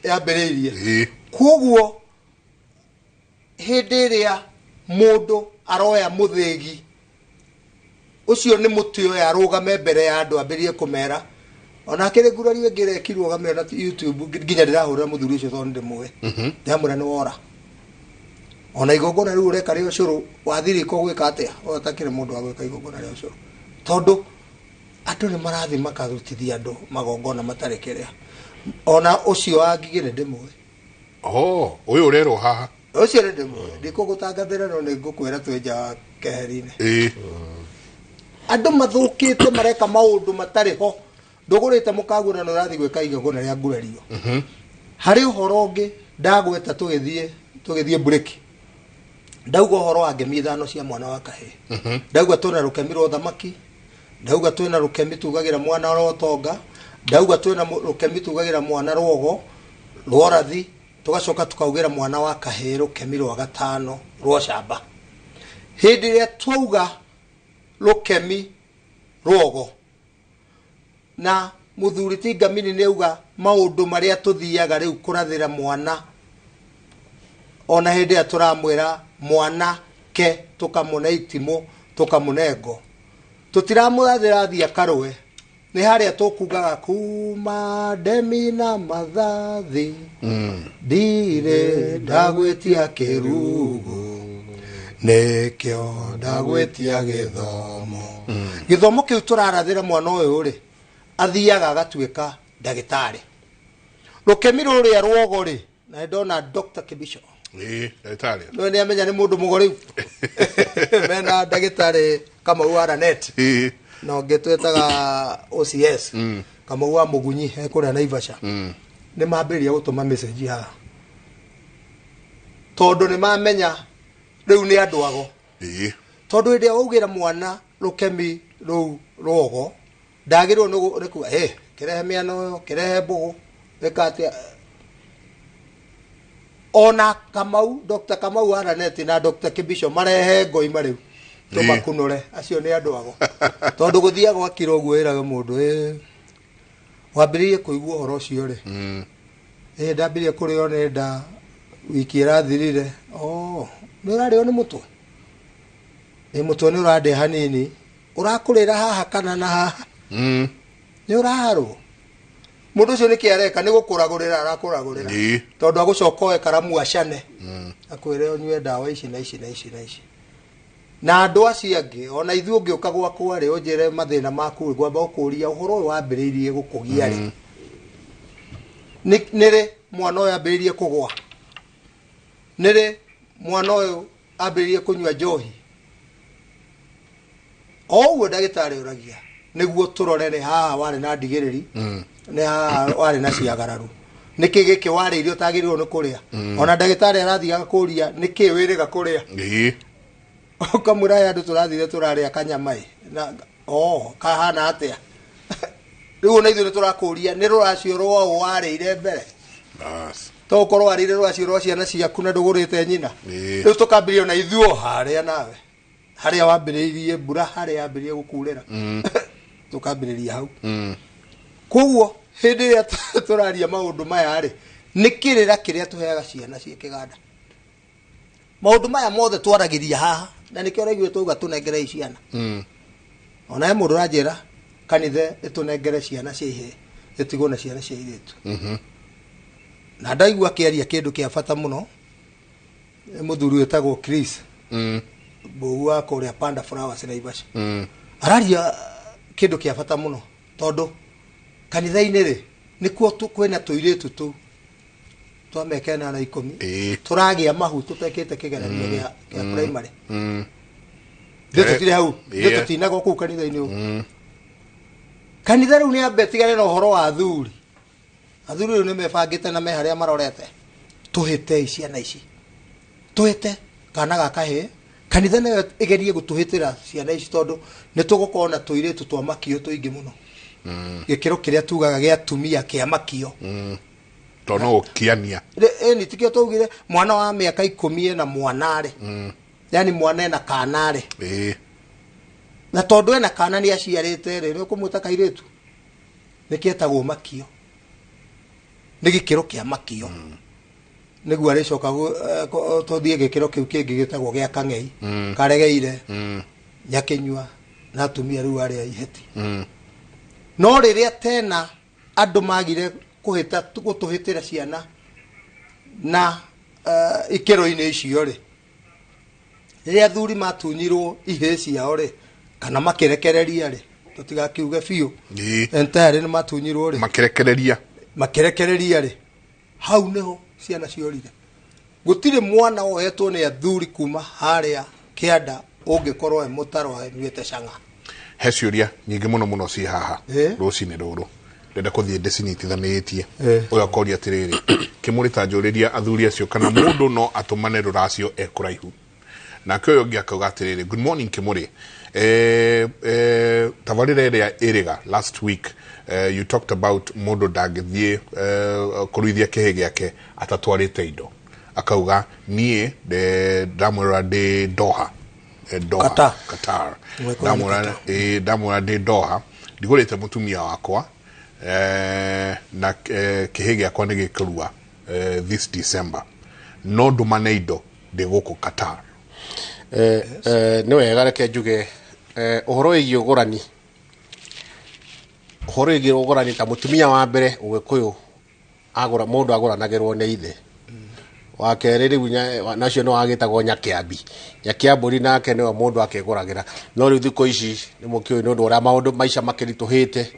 yambiriirie koguo hindi iria mundu aroya muthigi ucio ni mutio ya rugame mbere ya andu ambirie kumera ona kire ngurari wengire kirwo game na YouTube nginya ndirahurira muthuri ucio tondu ndimwe ndamura ni wora ona igongona riu ureka ri ucuru wathiri ko gwika atia otakire mundu wa gwika igongona ri ucuru tondu andu ni marathi makarutithia andu magongona matarekerea ona ucio angigire ndimwe uyu urero haha ucio ni ndimwe ndikugutangathira no ni ngukwira twenja keherine andu mathukite mareka maundu matari ho ndugurite mukagura no rathi gwika igongona ria ngurario hari uhoro ungi ndagweta tugithie break ndauga uhoro wa ngemi ithano cia mwana wa kahe ndauga twina rukemi rwa thamaki ndauga twina rukemi tugagira mwana wa tonga ndauga twina rukemi tugagira mwana rwogo rworathi tugacoka tukaugira mwana wa kahe rukemi rwa gatano rwa shamba hindi ria twauga rukemi rwogo na muthuri tingamini neuga maundu maria tuthiaga riu kurathira mwana ona hindi ya turamwira mwana ke tukamune itimo tukamunengo tutiramurathira thia karwe ni haria tukugaga kuma ndemi na mathathi ndire ndagwetia kirugo nekio ndagwetia githomo kiu turarathira mwana uyu ri athiaga agatuika ndagitari rukemi ruria rwogo ri na ndona Dr. Kibisho ndagitari no ni amenya ni mundu mugori mena ndagitari kama uara net no getwetaga OCS kama uwa mugunyi hekuria na Ivasha ni mambiria gutuma message ha tondu ni mamenya riu ni andu ago tondu ndia ugira mwana rukemi ru rogo ndagirwo ni kuga kirehe miano kirehe mbugu wekatia ona Kamau Dr. Kamau Araneti na Dr. Kibisho marehe ngoima riu tumakunure acio ni andu ago tondu guthia gwa kirogu iraga mundu wambiririe kuigua horo ucio ri ndambirie kurio ni nda wiki irathirire ni urario ni mutwe mutwe ni urande hanini urakurira haha kana na haha ni uraharwo mundu ucio ni kiareka ni gukuragurira arakuragurira tondu agucoka karamu acane akwire onywe dawa ici na ici na ici na ici na andu acio angi ona ithu ungi ukagwa kwari unjire mathina maku gwamba ukuria uhoro wambiriirie gukugia ri nire mwana uyu ambiriirie kugwa nire mwana uyu ambiriirie kunywa njohi owo ndagitari uragia niguo turore ni haha wari na ndigiriri ni haha wari na ciagararu niki giki wari irio tagirirwo ni kuria ona ndagitari arathiaga kuria niki wiriga kuria ukamuraya andu turathire turaria kanyamai na kahana atia riu na ithu ni turakuria ni ruracio rwo warire mbere to korwo warire ruracio rwa ciana ciaku na ndugurite nyina riu tukambirio na ithuo haria nawe haria wambiriirie mbura haria yambiririe gukurira tukambiriria hau koguo hindi ria turaria maundu maya ri nikirira kiria tuheaga ciana cie kiganda maundu maya mothe twaragiria haha na nikio raigwe tuga tunengere ciana ona mundu ranjira kanithe itunengere ciana cie ihe itigwo na ciana cie iritu na ndaigua kiaria kindu kia bata muno muthuri wetagwo Chris Boua kuria Panda Flowers na Ivasha araria kindu kia bata muno tondu kanitha-ini ri nikuo kwina tuiritu tu twamekena na 10 turagia mahu tutekite kigeranio gia primary tutire hau tutinago ku kanitha-ini kanitha riu ni abetigane na uhoro wa athuri riu ni mebangite na me haria marorete tuhite ciana ici tuhite kana gakahe kanitha nayo igerie gutuhitira ciana ici tondu ni tugukorwo na tuiritu twa makio tuingi muno gikiro kiria tugaga gia tumia kia makio tono kiania ni tikio tugire mwana wa miaka 10 na mwanare yani mwana na kanare na tondu ena kana ni aciarite ri ukumuta kairitu nikietagwo makio ni gikiro kia makio niguo aricoka tuthie gikiro kiu kingi gitagwo gia kang'ei karegeire nyakinyua na atumia riu aria iheti no riria tena andu magire kuhita gutuhitira ciana na ikiro-ini icio ri riria athuri matunyirwo ihe ciao ri kana makirekereria ri tutigakiuge biu entire ni matunyirwo ri makirekereria ri hau niho ciana ciorire gutire mwana ohetwo ni athuri kuma haria kianda ungikorwo mutaro emwete canga he ciuria nyingi muno ci haha rucini ruru ndenda kuthie ndecinitithanitie uyu akoria atiriri kimuri ta njuriria athuri acio kana mundu no atumane ruracio ekuraihu nake uyu ngiakauga atiriri good morning kimuri tavarira iria iriga last week you talked about mundu ndangithie kuruithia kihe giake atatwarite indo akauga nie ndamwira ndi Doha Qatar ndamwira ndi Doha ndigurite mutumia wakwa na kihe giakwa ni gikurua this December no ndumane indo ndi guku Qatar ni wega reke njuge uhoro igi ugurani ta mutumia wa mbere ugikuyu agura mundu aguranagirwo ni ithe wa keri riu nacio no agitagwo nyakiamburi nake niwe mundu akiguragira no riu thiko ici ni mukiu no ndora maundu maisha makirituhite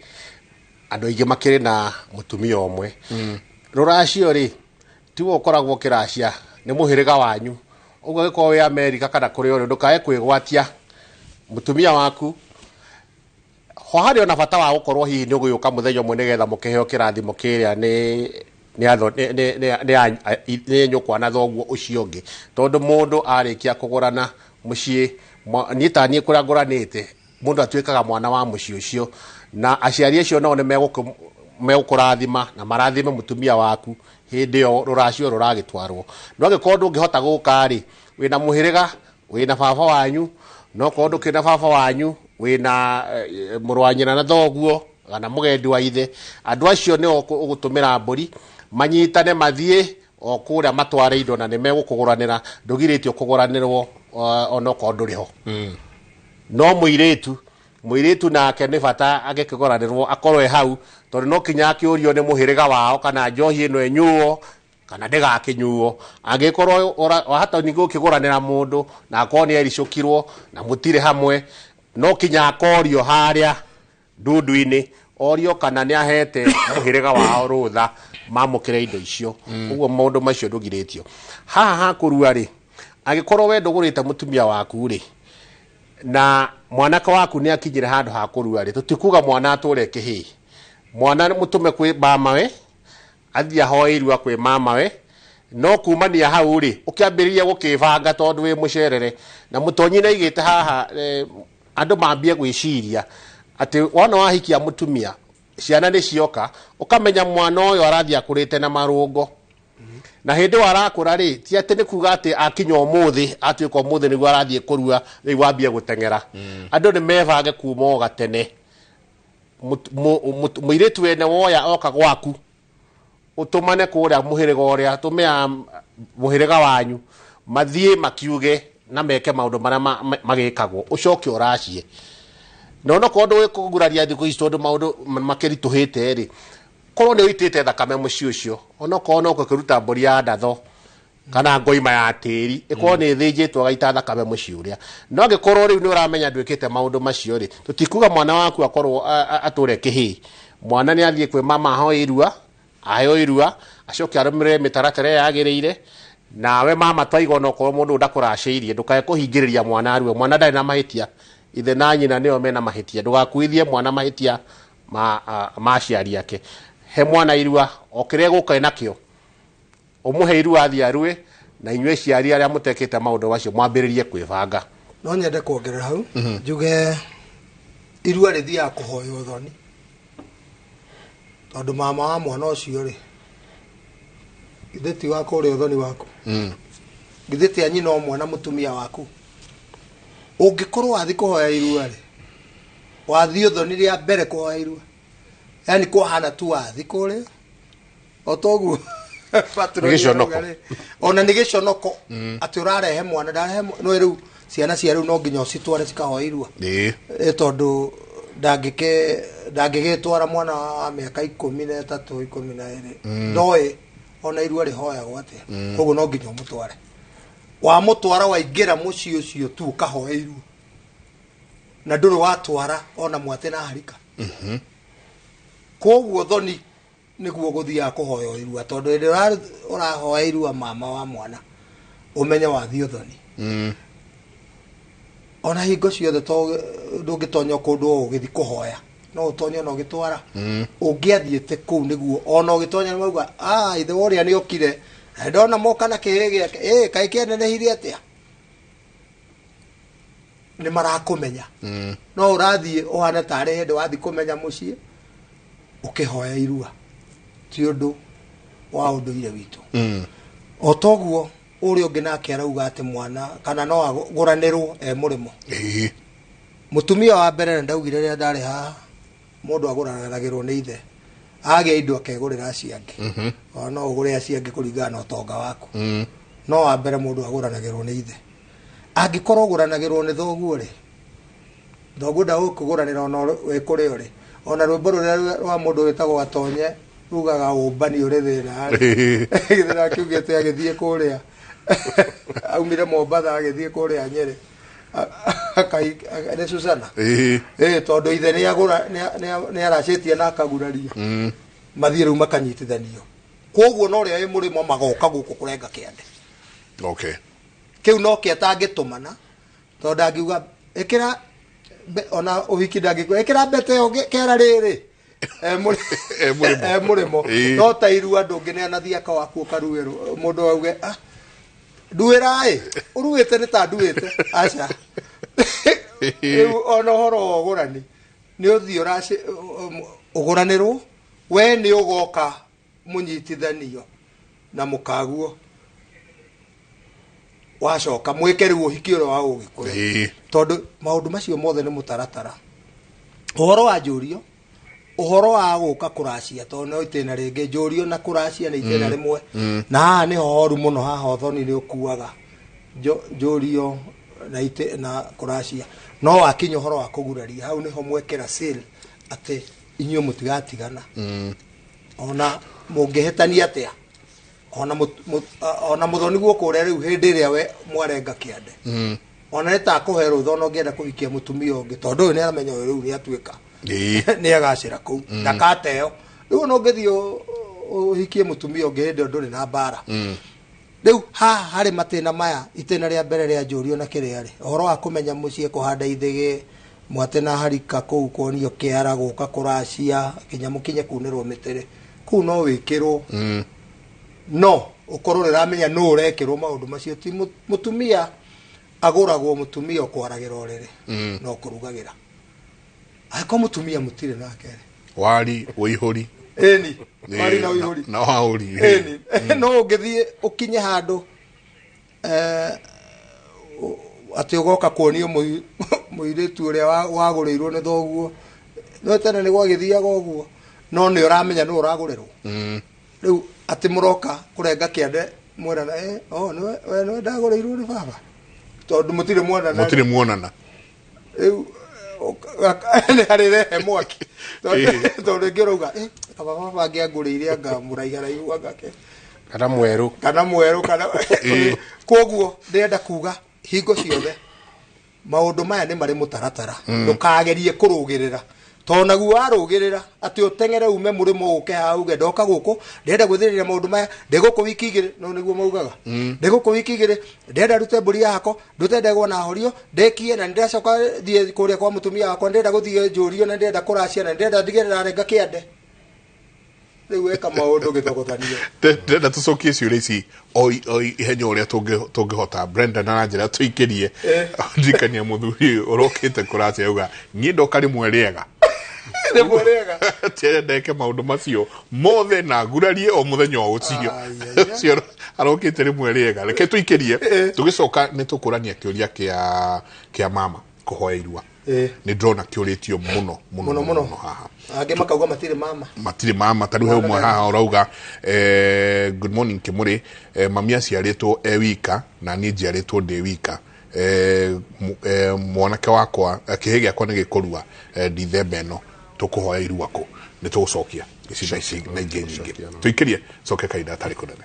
andu aingi makiri na mutumia omwe ruracio ri tiwo koragwo kiracia ni muhiriga wanyu ugo giko we America kana kuri ori ndukae kwigwatia mutumia waku ho hari ona bata wa gukorwo hihi ni uguyuka muthenya umwe nigetha mukiheo kirathimo kiria ni nyukwa na thoguo ucio ngi tondu mundu arikia kugurana mucii ni tanie kuria nguranite mundu atuikaga mwana wa mucii ucio na aciari acio no ne megukurathima na marathime mutumia waku hindi yo ruracio ruragitwarwo no gikorwo ndungihota guka ri wina muhiriga wina baba wanyu no korwo kina baba wanyu wina murwanyina na thoguo kana mugendi wa ithe andu acio ni ugutumira mburi manyitane mathie o kuria matware indo na ni megukuguranira ndugiritio kuguranirwo ono konduriho no muiritu nake ni bata agikiguranirwo akorwe hau tondu no kinya akiurio ni muhiriga wao kana njohi ino enyuo kana ndigakinyuo angikorwo wahata ningo kiguranira mundu na akoni ericukirwo na mutire hamwe no kinya akorio haria ndundu-ini orio kana ni ahete muhiriga wao rutha mamukire indo icio uguo maundu macio ndugiritio haha kurua ri agikorwo we ndugurite mutumia waku ri na mwanaka waku ni akinyire handu ha kurua ri tutikuga mwana ature kihi mwana mutume kwi mamawe athia hoirwa kwi mamawe no kumania hau ri ukiambiriria gukibanga tondu wi mucerere na mutonyina igite haha andu mambie gwiciria ati wona wahikia mutumia ciana ni cioka ukamenya mwana uyu arathia kurite na marungo na hindi warakura ri ti ati ni kuga ati akinya umuthi atuika umuthi niguo arathie kurua riu wambie gutengera andu ni mebange kuma gatene muiritu wene woya oka gwaku utumane kuria muhiriga uria tumia muhiriga wanyu mathie makiuge na meke maundu maria magikagwo ucoke uracie no kondu wikuguraria thiku ici tondu maundu makirituhite ri korwo ni uitite thakame muci ucio ono kono ukiruta mburi ya ndatho kana ngoima ya tiri iko ni thijitwo gaita thakame muci uria no ngikorwo riu ni uramenya ndwikite maundu macio ri tutikuga mwana waku akorwo ature kihi mwana ni athie kwe mama ho irua ayo irua acoke arumire mitaratara yagiriire nawe mama twaigo no ko mundu ndakuraciirie ndukae kuhingiriria mwana arue mwana ndari na mahitia ithe na nyina nio mena mahitia ndugakuithie mwana mahitia ma ciari yake he mwana irua okire guka nakio umuhe irua athie arue na inywe ciari aria mutekete maundu bacio mwambiririe kwibanga no nyende kuongerera hau njuge irua rithia kuhoyo thoni tondu mama wa mwana ucio ri githeti wako uri thoni wako githeti anyi no mwana mutumia waku ungikorwo wathi kuhoya irua ri wathi thoni ria mbere kuhoya irua yani kuhana tu wathi kuri otogu ona nä gä conoko atä å rarehe mwana ndarehe no rä u ciana cia rä u no nginya citware cikahoya irua tondå ndangä gä twara mwana wa mä aka 13 12 ndoä ona irua rä hoyagwo atä koguo no nginya må tware wamå twara waingä ra må ciä å cio tu å kahoya irua na ndå rä watwara ona mwate na harika koguo thoni niguo guthia kuhoya irua tondu indi urahoya irua mama wa mwana umenye wathio thoni ona hingo ciothe to ndungitonya kundu ugithi kuhoya no utonya no gitwara ungiathiete kuu niguo ona ugitonya mauga ithe woria ni okire ndona moka na kihe giake kai kienenehire atia ni marakumenya no urathie uhana tare hende wathi kumenya mucie ukihoya irua ti undu wa unduire witu otoguo uri ungi nake arauga ati mwana kana no aguranirwo murimo mutumia wa mbere ndaugire ria ndari ha mundu aguranagirwo ni ithe age indo akegurira aciangi no ugure aciangi kuringana na utonga waku no wa mbere mundu aguranagirwo ni ithe angikorwo uguranagirwo ni thoguo ri thoguo ndagukuguranira ona we kuri uri ona rwimbo ruria rwa mundu witagwo atonye rugaga umbani uri thina githira kiugete agithie kuria aumire Mombatha agithie kuria Nyeri akai ne Susana tondu ithe ni aracitie na akaguraria mathie riu makanyitithanio koguo no ria murimo magoka guku kurenga kiande kiu no kiatangitumana tondu angiuga ikira ona uhiki ndangikwa ikira mbete yo kera riri murimo no ta irua ndungi ne anathia ka waku karuiru mundu auge nduira uruite ni ta nduite aca ona horo ogurani ni uthii uraci uguranirwo we ni ugoka munyitithanio na mukaguo wacoka mwike riu uhiki uro wa ugikuri tondu maundu macio mothe ni mutaratara uhoro wa njurio uhoro wa guka kuracia tondu itena ringi njurio na kuracia ni itena rimwe na haha ni horu muno haha thoni ni ukuaga njurio na kuracia no wakinya uhoro wa kuguraria hau niho mwekera sale ati inyuĩ mutigatigana ona mungĩhĩtania atia ona muthoni guoko riu hindi ria we mwarenga kiande ona nĩ ta kũhe rũtha ona ũngĩenda kũhikia mũtumia ũngĩ tondũ ũyũ nĩ aramenya ũyũ rĩu nĩ atuĩka nĩ agacĩra kũu ndakateo rĩu ona ũngĩthiĩ ũhikie mũtumia ũngĩ hĩndĩ ĩyo ndũrĩ na mbara rĩu haha harĩ matĩna maya itĩna rĩa mbere rĩa njũrio na kĩrĩa rĩ ũhoro wa kũmenya mũciĩ kũhanda ithĩgĩ mwate na harika kũu kuonio kĩara gũka kũracia kinya mũkinye kunĩrwo mĩtĩrĩ kũu no wĩkĩrwo no ukorwo riramenya no urekirwo maundu macio ti mutumia aguragwo mutumia ukwaragĩra orere no kurugagira aiko mutumia mutire nake wari uihuri eni wari na uihuri na wauri eni no ugithie ukinye handu ati ugoka kuonio muiritu uria wagurirwo ni thoguo no tene ni gwagithiaga uguo no ni uramenya no uragurirwo riu ati muroka kurenga kiande mwerana no ndagurirwo ni baba tondu mutire muonana riu ni harirehe mwaki tondu ngĩrauga baba ngiangũrĩire anga mũraiharaihu angake kana mweru kana koguo ndenda kuga hingo ciothe maundu maya ni mari mutaratara ndukagerie kurugirira tonagu warugirira ati utengere ume murimo uke hauge ndoka guku ndenda gwithirira maundu maya ndiguku wiki igire no niguo maugaga ndiguku wiki igire ndenda rute mburi yako ndutendegwo na horio ndekie na ndiracoka thie kuria kwa mutumia wakwa ndenda guthie njurio na ndenda kuracia na ndenda ndigirira renga kiande riu weka maundu gitogotania ndenda tucokie ciuria ici oi ihenya uria tungihota Brenda na njira tuikirie ndikania muthuri urokite kuracia uga nyi ndoka rimwe riega ndeke maundu macio mothe na ngurarie o muthenya ucio cio arokite rimwe riega reke tuikirie tugicoka ni tukurania kiuria kia mama kuhoya irua ni drona kiuritio muno haha age makauga matire mama tari he umwe haha urauga good morning Kimuri mami aciaritwo wika na ni njiaritwo ndi wika mwanake wakwa kihe giakwa ni gikurua Ithemba ino tukuhoya irua ku ni tugucokia icida ici na ingi nyingi tuikirie coke kaida tari kunene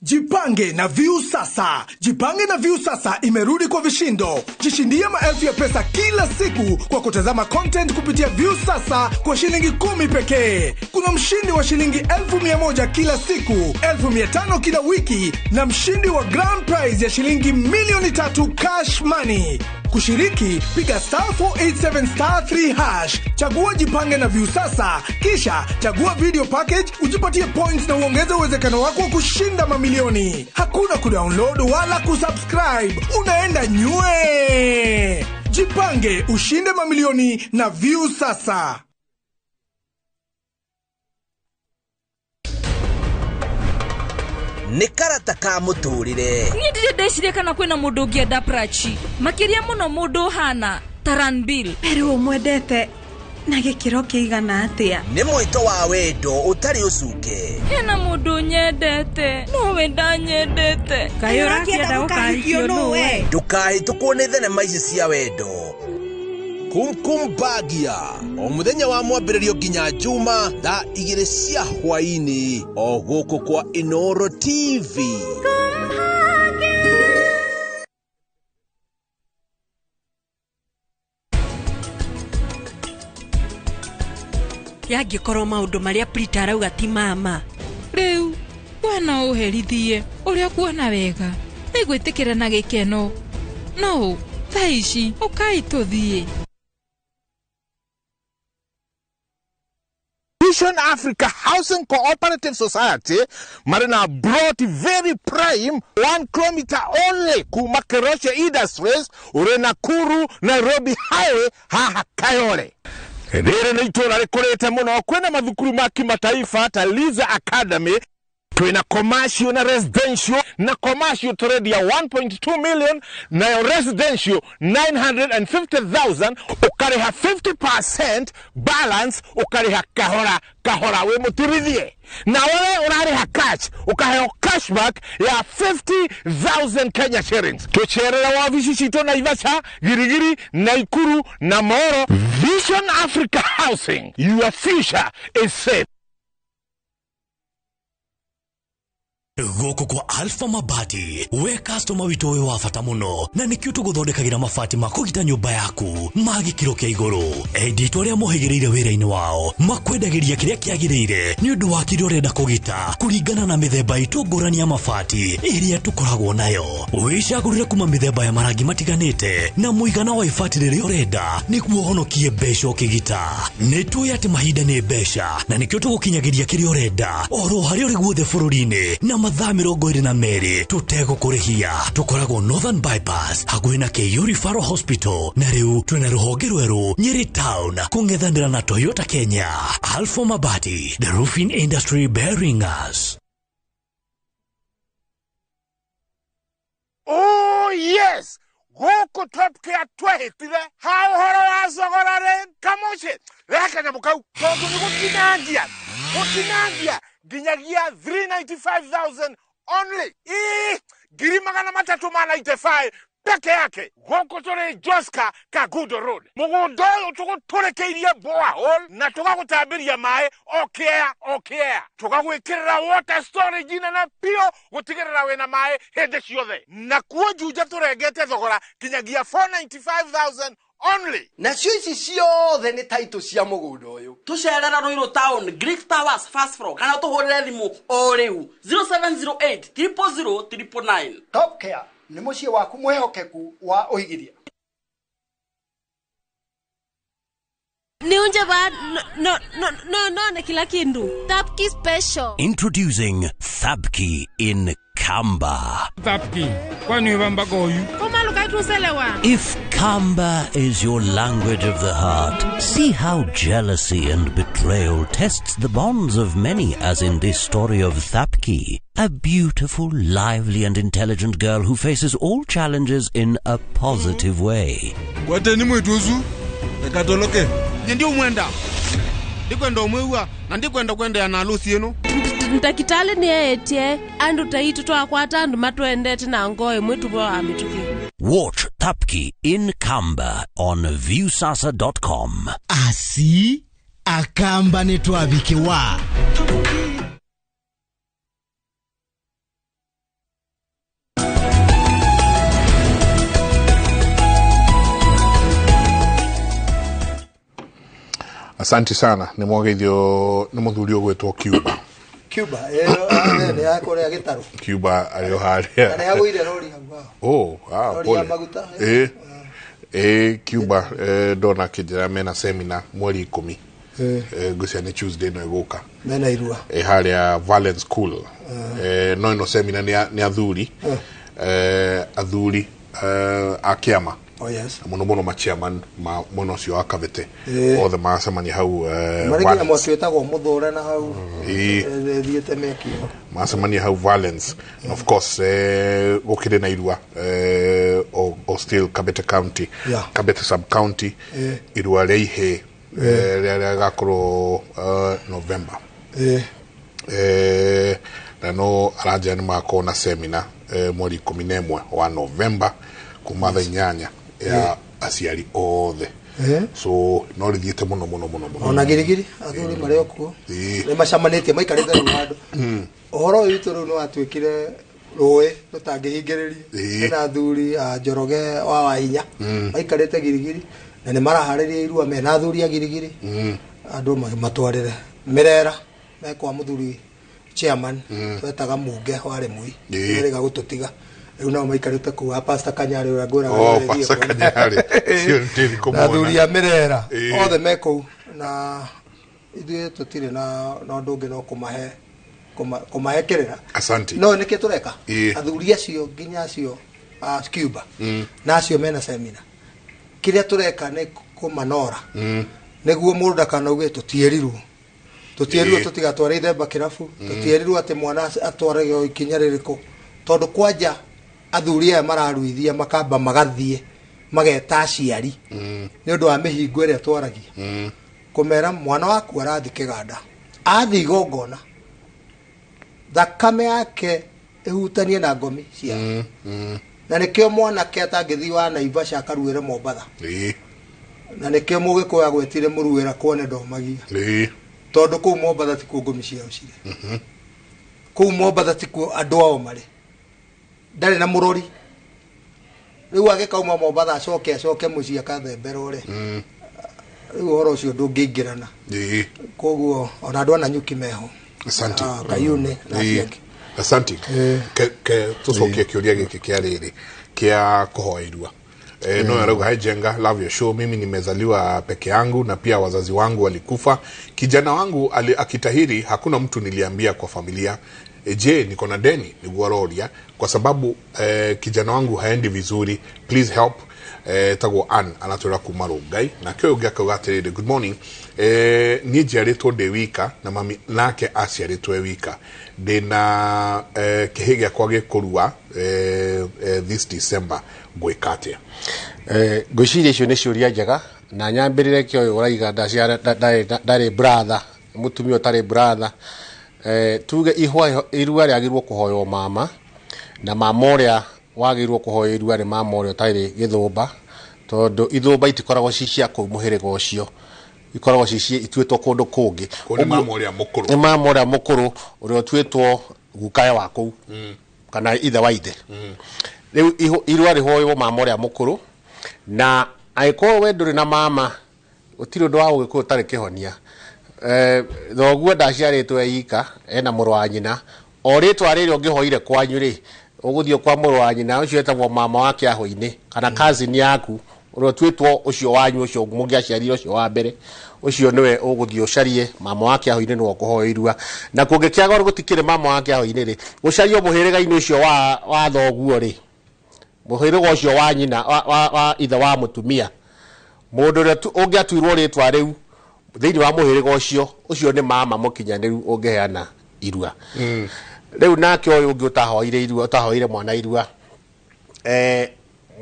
Jipange na View Sasa. Jipange na View Sasa imerudi kwa vishindo. Jishindie maelfu ya pesa kila siku kwa kutazama content kupitia View Sasa kwa shilingi 10 pekee. Kuna mshindi wa shilingi 1,100 kila siku, 500 kila wiki na mshindi wa grand prize ya shilingi milioni 3 cash money. Kushiriki, piga *487*3#. Chagua Jipange na View Sasa, kisha chagua video package, ujipatie points na uongeze uwezekano wako wa kushinda mamilioni. Hakuna kudownload wala kusubscribe. Unaenda nywe. Jipange, ushinde mamilioni na View Sasa. Ni karata ka muturire ni ndire ndecirie kana kwina mundu ungienda prachi makiria muno mundu hana taranbil pero umwendete na gikiro kiigana atia ni mwito wa wendo utari ucuke hena mundu nyendete no wenda nyendete kayora kienda gukahikio nowe ndukahitũkwo nĩ thenema ici cia wendo kumbagia o muthenya wa mwambĩrĩrio nginya juma thaa 2 cia hwaini o gũkũ kwa Inoro TV. yangikorwo maundu maria Prita arauga ti mama riu wana uherithie uria kuona wega nigwitikira na gikeno no thaici ukai tuthie Vision Africa Housing Cooperative Society marina brought very prime 1 kilometer only kuma Keroshe Industries ure Nakuru Nairobi Highway haha Kayole. Rere ni itura rikurite muno kwena mathukuru ma kimataifa ta Liza Academy twina commercial na residential na commercial trade ya 1.2 million na residential 950,000 ukariha 50% balance ukariha kahora we mutirithie na wewe urariha cash ukaheo cashback ya 50,000 Kenya shillings tucherera wa visishito na Ivasha Girigiri Naikuru na Moro. Vision Africa Housing, your future is safe. Goko kwa Alpha Mabati, we customer wito we wafata muno na nikio tuguthondekagira mabati makugita nyumba yaku magikiro kia iguru edit aria mohigireire wira-ini wao makwendagiria kiria kiagirire ni undu wa kiria urenda kugita kuringana na mithemba itu ngurani ya mabati iria tukoragwo nayo wicagurire kuma mithemba ya marangi matiganite na muigana wa ibati riria urenda niguo honokie mbeca ukigita nitui ati mahinda ni mbeca na nikio tugukinyagiria kiria urenda oro haria uri guothe bururi-ini na mathaa 22 tutegũkũrĩhia tukoragwo Northern Bypass hakuhĩ na KU Referral Hospital na rĩu twĩna rũhonge rwerũ Nyeri Town kũng'ethanĩra na Toyota Kenya. Alpha Mabati, the roofing industry bearing us. Oh yes, gũkũ twapkĩa twahĩtire ha ũhoro wa thogora kamoche reka nyamũ kau tondũ nĩ gũtinangia nginyagia 395,000 only. Ngiri magana matatu mana itefai peke yake. Goko tore Joska Kagudo Road. Mugondoyo tuko tore keiria borehole na tuka kutabiria mae okea. Tuka kuikirira water storage na pio gutigirira wena mae hende ciothe. Na kuo juja turegete thogora kinyagia 495,000 only. Na cio ici ciothe ni title cia mugundo uyu. Tucerera Ruiru Town, Greek Towers, Fast Floor. Kana tuhurire thimu o riu 0708 000 999. Top Care ni mucie waku mwehokeku wa uigiria. Ni unje ba no na kila kindu. Thabki special. Introducing Thabki in Kamba. Thabki, kwani wamba goyu? Koma lukai tuselewa. If Kamba is your language of the heart, see how jealousy and betrayal tests the bonds of many, as in this story of Thabki, a beautiful, lively and intelligent girl who faces all challenges in a positive way. Wateni mwetuzu, ekatoloke. Ndio mwenda. Ndikwenda omwewa, na ndikwenda kwenda ya nalusi eno. Ntakitale ni etie, andu taitu twakwata andu matwendete na ngoe mwetu bwa amituki. Watch Thabki in Kamba on viewsasa.com. Asi akamba netwabikewa. Asante sana. Ni mwageithio ni muthurio gwetwo Cuba. Cuba ne yakore agitaro. Cuba ayo haria. Na yaguire rori hangwa. Oh, pole. Maguta. Cuba dona kijira mena seminar mweri 10. Gucia ni Tuesday no egoka. Mena irua. Haria Valence School. No seminar ni athuri. Athuri akiama. Oh yes. Muno machairman muno cio akavete. Othe macemania hau Mariki mo twetagwo muthore na hau. Thiete mekio. Macemania hau Valence. Of course gukire na irua o still Kabete County. Kabete sub county. Irua reihe ria gakoro November. Na no aranja ni makona seminar mweri 11 wa November kuma tha 8 ya aciari othe. So no rithiete muno ona girigiri athuri mari okuo ni macamanite maikarite ruando ohoro witu ru no atwikire roi tutangihingiriria na athuri a Njoroge wa Wainya maikarite girigiri na ni marahariria irua mena athuri a girigiri andu matwarire mirera mekwa muthuri chairman twetaga munge ware mui rega gututiga una maikarite ku Pastor Kanyari ura ngura Pastor Kanyari sio ndiri komo na thuria mirera othe meko na ithuĩ tutire na ndungi no kumahekerera. Asante. No niki tureka athuri acio nginya acio Cuba na acio mena seminar kiria tureka ni kumanora niguo mundu ndakanauge tutierirwo tutigatwara Ithemba kirabu tutierirwo ati mwana atware ikinya ririko tondu kwanja athuri aya mararuithia makamba magathie mageta aciari ni undu wa mihingo iria twaragia kumera mwana waku arathi kiganda athi igongona thakame yake ihutanie na ngomi cia na nikio mwana ke atangithi wa Naivasha akaruire Mombatha na nikio mugikuya gwetire muruira kwone ndomagia tondu kuu Mombatha ti ku ngomi ciao cire kuu Mombatha ti ku andu ao mari ndari na murori riu agikauma Mombatha acoke mucia kathemberore riu horo ucio ndungingirana koguo ona andu ana nyuki meho. Asante. Kayune na ciake. Asante. Ke tucokie kiuria giki kia riri kia kuhoirua. No arauga hijenga love your show. Mimi nimezaliwa peke yangu na pia wazazi wangu walikufa. Kijana wangu akitahiri hakuna mtu niliambia kwa familia. Je, niko na deni niguaroria kwa sababu kijana wangu haendi vizuri. Please help. Tago anatora kumarugai na kyo gaka gaterere. Good morning. Ni jareto de wika na mami nake aciareto wika dena kihege kwage kurua this December gwikate gwiciria icio ni ciuria njega na nyambirire kyo uraiga ndari brother mutumio tari brother tuge irua riagirwo kuhoyo mama na mama uria wagirwo kuhoyo irua ni mama uria tairi githumba tondu ithumba itikoragwo cia ku muhiriga ucio ikoragwo itwetwo kundu kungi ni mama uria mukuru uria twetwo gukaya wako kana ithe wa ithe riu irua rihoyo mama uria mukuru na aiko wenduri na mama utiro ndo wago gikuo tari kihonia thoguo ndaciaritwe yika ena muru wa nyina oritwa riri ungihoire kwanyu ri uguthio kwa muru wa nyina ucio etagwo mama wake ahoine kana cousin yaku urio twetwo ucio wanyu ucio mungiaciarire ucio wa mbere ucio niwe uguthio carie mama wake ahoine no kuhoya irua na kungikiaga gutikire mama wake ahoine ri ucario muhiriga-ini ucio wa thoguo ri muhiriga ucio wa nyina wa ithe wa mutumia mundu uria ungiatuirwo ritwa riu thiini wa muhiriga ucio ni mama mukinyaniru ungiheana irua riu nake uyu ungi utahoire mwana irua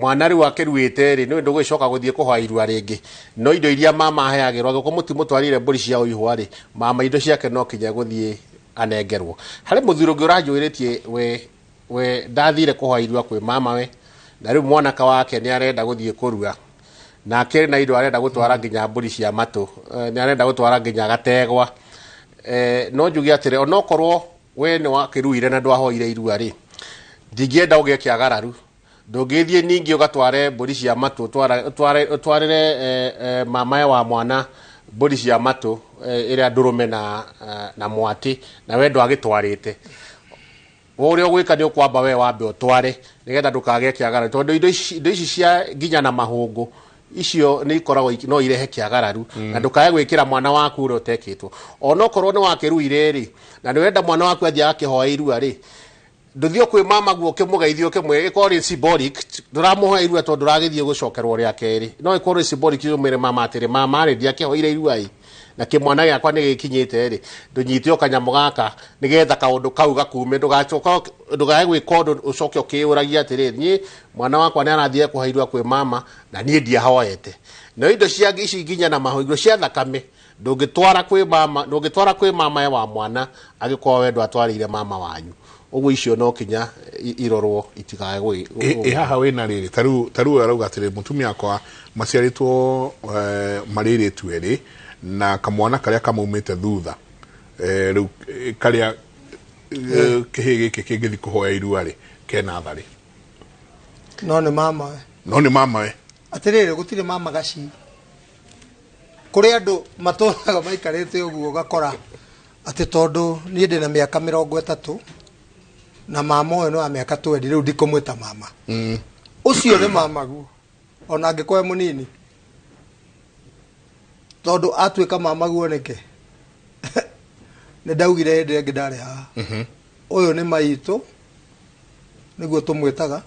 mwana riu akiruite ri ni ndugicoka guthie kuhoya irua ringi no indo iria mama aheagirwo guko mutimutwarire mburi cia uihwa ri mama indo ciake no kinya guthie anengerwo hari muthiro ngi uranjwiritie we ndathire kuhoya irua kwi mama we na riu mwanaka wake ni arenda guthie kurua na akiri na indo arenda gutwara nginya mburi cia matu ni arenda gutwara nginya gategwa no njugi atire onokorwo we ni wakiruire na ndwahoire irua ri ndingienda ugie kiagararu ndungithie ningi ugatware mburi cia matu twarire mama wa mwana mburi cia matu iria ndurume na mwati na we ndwagitwarite uria gwika ni ukwamba we wambe utware nigetha ndukage kiagararu tondu indo ici cia nginya na mahungu icio ni ikoragwo no irehe kiagararu na ndukae gwikira mwana waku uri utekitwo onokorwo ni wakiruire ri na niwenda mwana waku athia akihoya irua ri nduthio kwi mama guo kimugeithio kimwe ikori symbolic nduramuhoya irua tondu ragithie gucokerwo ria keri no ikori symbolic yumire mama atire mama ri ndiakihoire irua i na kimwana giakwa ni gikinyite ri ndunyitio kanyamu gaka nigetha kaundu kau gakume ndugae gwika undu ucoke ukiuragia atire ni mwana wakwa ni arathie kuhairua kwi mama na nie ndiahoete no indo cia ici nginya na mahoigro cia thakame ndungitwara kwi mama wa mwana agikwa wendo atwarire mama wanyu ugu icio no kinya irorwo itikae gwi haha wina riri taru arauga atire mutumia akwa maciaritwo mariri tweri na kamwana karia kamaumite thutha riu karia kihigi kigithi kuhoya irua ri kena thari no ni mama we atirire gutire mama gaci kuri andu maturaga maikarite uguo gakora ati tondu nie ndina miaka 30 na mama uyu no wa miaka 20 riu ndikumwita mama ucio ni mama guo ona angikoe munini tondu atwika mama guo nike ne ndaugire hinde ingi ndari haha uyu ni maitu niguo tumwitaga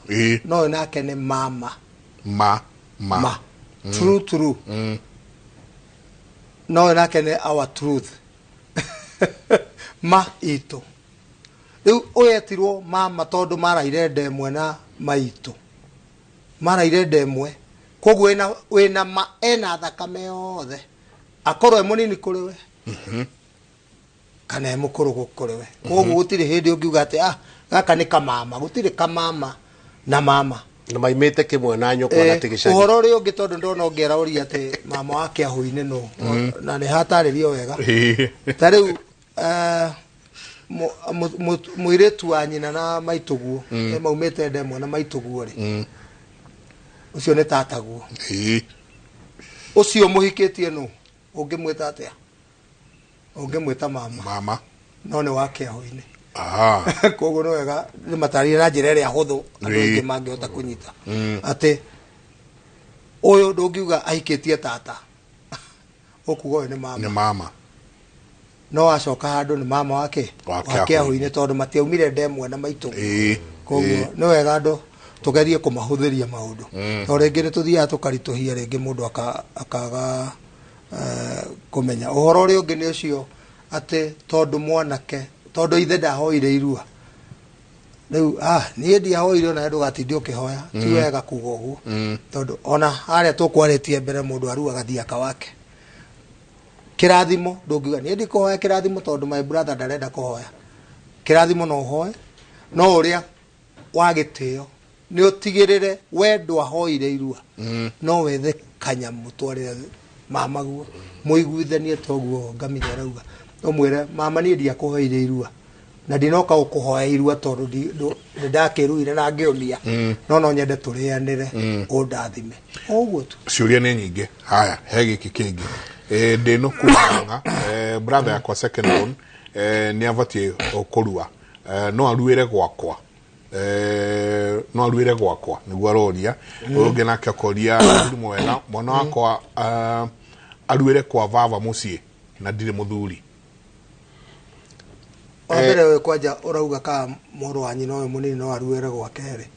no nake ni mama true no nake ni our truth ma itu riu uyetirwo mama tondu maraire ndemwe na maitu maraire ndemwe koguo wina ma ena thakame yothe akorwo munini kuri we kana mukuru gukuri we koguo gutire hindi ungiuga ati gaka ni kamama gutire kamama na mama na maimete kimwe na nyoko na tigicagi uhoro ri ungi tondu ndona ungiera uri ati mama wake ahuine no na ni hataririo wega tariu muiretu wa nyina na maituguo maumete ndemwe na maituguo ri ucio ni tataguo ucio muhikitie no ungimwita atia ungimwita mama no ni wake ahoine koguo no wega ni matarire na njira iria huthu andu aingi mangihota kunyita ati uyu ndungiuga ahikitie tata ukuga uyu ni mama no acoka handu ni mama wake ahoine tondu matiaumire ndemwe na maitu koguo no wega andu tugerie kumahuthiria maundu no ringi ni tuthiaga tukarituhia ringi mundu akaga kumenya uhoro uri ungi ni ucio ati tondu mwanake tondu ithe ndahoire irua riu nie ndiahoire na ndugatinde ukihoya ti wega kuga uguo tondu ona aria tukwaritie mbere mundu arua gathia kawake kirathimo ndungiuga ni ndi kuhoya kirathimo tondu my brother ndarenda kuhoya kirathimo no hoe no uria wagitio ni utigirire wendo ahoire irua no wethe kanyamu twarire mama guo muiguithanie toguo ngamire rauga no mwire mama ni ndia kuhoire irua na ndinoka ukuhoya irua tondu ndakiruire na ngionia no nyende turianire undathime oguo tu ciuria ni nyingi haya he giki kingi ndino kuanga brother yakwa second born ni abatie okurua no aruire gwakwa no aruire gwakwa niguo aroria ungi nake akoria ndi mwega mwana wakwa aruire kwa baba mucie na ndire muthuri Wabere we kwaja urauga ka muru wa nyina we munini no aruire gwake ri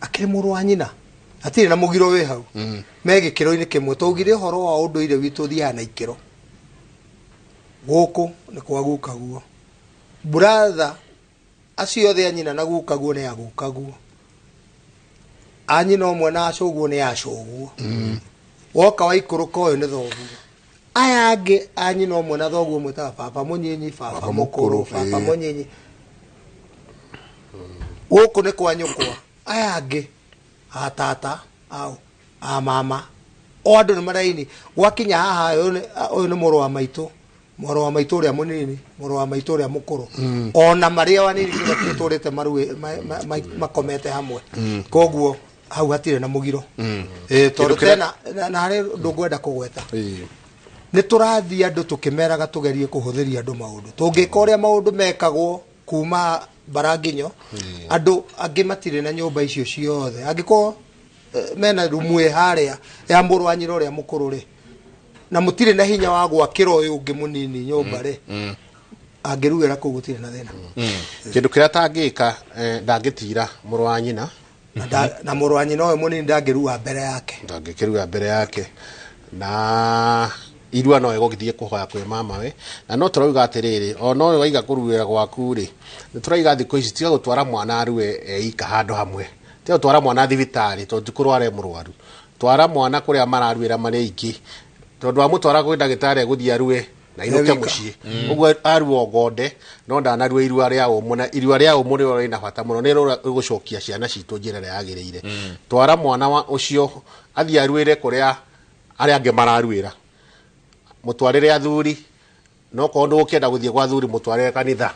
akiri muru wa nyina atire na mugiro we hau megi kiro-ini kimwe tugire horo wa unduire witu thia na ikiro guku ni kwa guka guo brother acio the nyina na guka guo ne aguka guo anyina omwe na acoguo ne acoguo woka wa ikuru koyo ne thoguo aya angi anyina omwe na thoguo mwita baba munyinyi baba mukuru baba munyinyi guku ni kwa nyukwa aya angi atata au mama o andu ni maraini gwakinya haha uyu ni muru wa maitu uria munini muru wa maitu uria mukuru ona maria wanini turite marue makomete hamwe koguo hau hatire na mugiro tondu tena na hari ndungwenda kugweta ni turathia andu tukimeraga tugerie kuhuthiria andu maundu tungika uria maundu mekagwo kuma baranginyo andu angi matire na nyumba icio ciothe angiko mena rumwe haria ya muru wa nyina uria mukuru ri na mutire na hinya wa gwakira uyu ungi munini nyumba ri angiruira ku gutire na thina kindu kiria tangika ndangitira muru wa nyina na muru wa nyina uyu munini ndangirua mbere yake na irua no egogithie kuhoya kwe mama we na no turauga atiriri o no waiga kuruira gwaku ri turaiga thiko ici tiga gutwara mwana arue ika handu hamwe tiga gutwara mwana thibitari tondu kurware murwaru twara mwana kuria mararuira mari iki tondu amutwara kwi ndagitari guthia arue na inuke mucii uguo aruo gode no ndanarue irua ria umuna irua ria umuri ori na bata muno ni gucokia ciana citu njira ria yagirire twara mwana wa ucio athi aruire kuria aria ange mararuira mutwarire athuri no kondu ukienda guthie kwa athuri mutwarire kanitha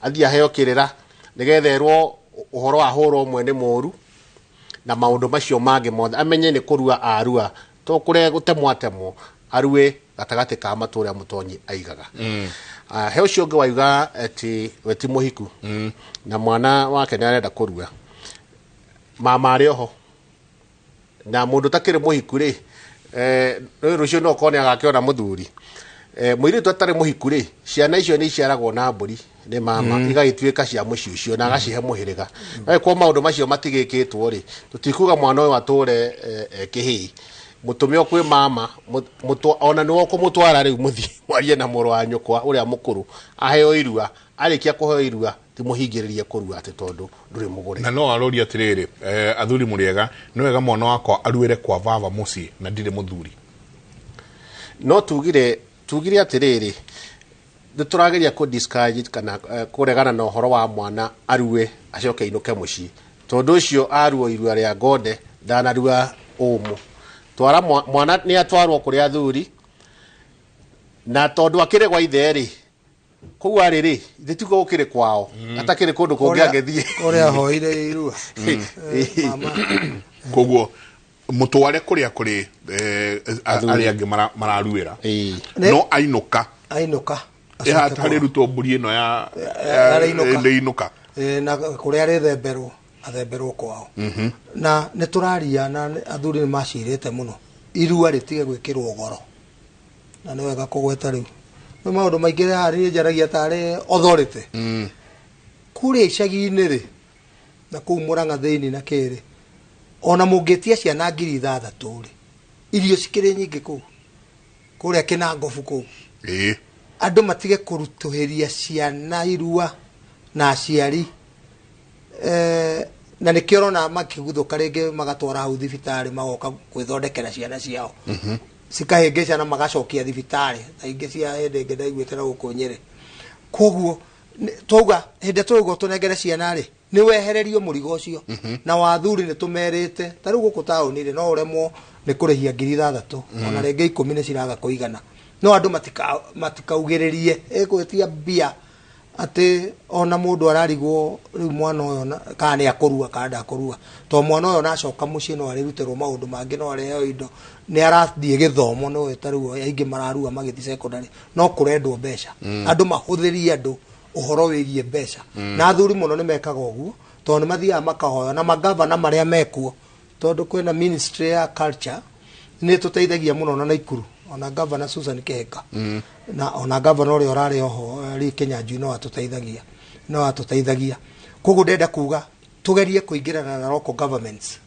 athi aheo kirira nigetherwo uhoro wa horo mwene moru na maundu macio mange mothe amenye ni kurua arua to kure gutemwatemo arue gatagati ka maturia mutonyi aigaga he ucio ngi waiga ati weti muhiku na mwana wake ni arenda kurua mama ari oho na mundu takire muhiku ri rucio no kone agakiona muthuri muiritu atari muhiku ri ciana icio ni ciaragwo na mburi ni mama igagituika cia muci ucio na agacihe muhiriga kwa maundu macio matigikitwo ri tutikuga mwana uyu ature kihii mutumio kwi mama ona niwo kumutwara riu muthi mwarie na muru wa nyukwa uria mukuru aheo irua arikia kuheo irua timuhingiririe kurua ati tondu nduri mugure na no arori atiriri athuri muriega no wega mwana wakwa aruire kwa baba muci na ndire muthuri no tugire atiriri nduturageria ku discourage kana kuregana na uhoro wa mwana arue acoke inuke muci tondu ucio aruo irua ria gode ndanarua umu twara mwana ni atwarwo kuri athuri na tondu akire gwa ithe ri kuwa riri ndituko ukire kwao atakire kundu kungi agethie uria hoire irua mama koguo mutware kuria kuri ari angi mararuira no ainuka hatari ruto mburi ino ya inuka na kuria ri athemberwo kwao na ni turaria na athuri ni macirite muno irua ritige gwikirwo goro na ni wega kugweta riu no maundu maingi hari njaragia tare authority kuria icagi-ini ri na kuu Murang'a thiini na kiri ona mungitia ciana 6,000 ri irio cikiri nyingi kuu kuria Kinangofu kuu andu matige kurutuhiria ciana irua na aciari na nikirona makiguthuka ringi magatwara hau thibitari magoka gwithondekera ciana ciao cikahengeca na magacokia thibitari aingi cia hende ngenda igwetera gukonyere koguo twauga hende twauga tunengere ciana ri ni wehererio murigo ucio na wathuri ni tumerite ta riu guku tauni ri no uremwo ni kurihia 6,000 ona renge 10 ni ciraga kuigana no andu matikaugiririe egwetia bia ati ona mundu ararigwo riu mwana uyo kana ni akorua kana akorua to mwana uyo nacoka mucii no ariruterwo maundu mangi no areheo indo ni arathie githomo no etaruo aingi mararua magithi secondary no kurendwo mbeca andu mahuthirie andu uhoro wigie mbeca na athuri muno ni mekaga uguo to ni mathia makahoya na magavana maria mekuo tondu kwina ministry ya culture ni tuteithagia muno na Naikuru ona governor Susan Keheka na ona governor uri orari oho ri Kenya Juu no atuteithagia koguo ndenda kuga tugerie kuingirana na local governments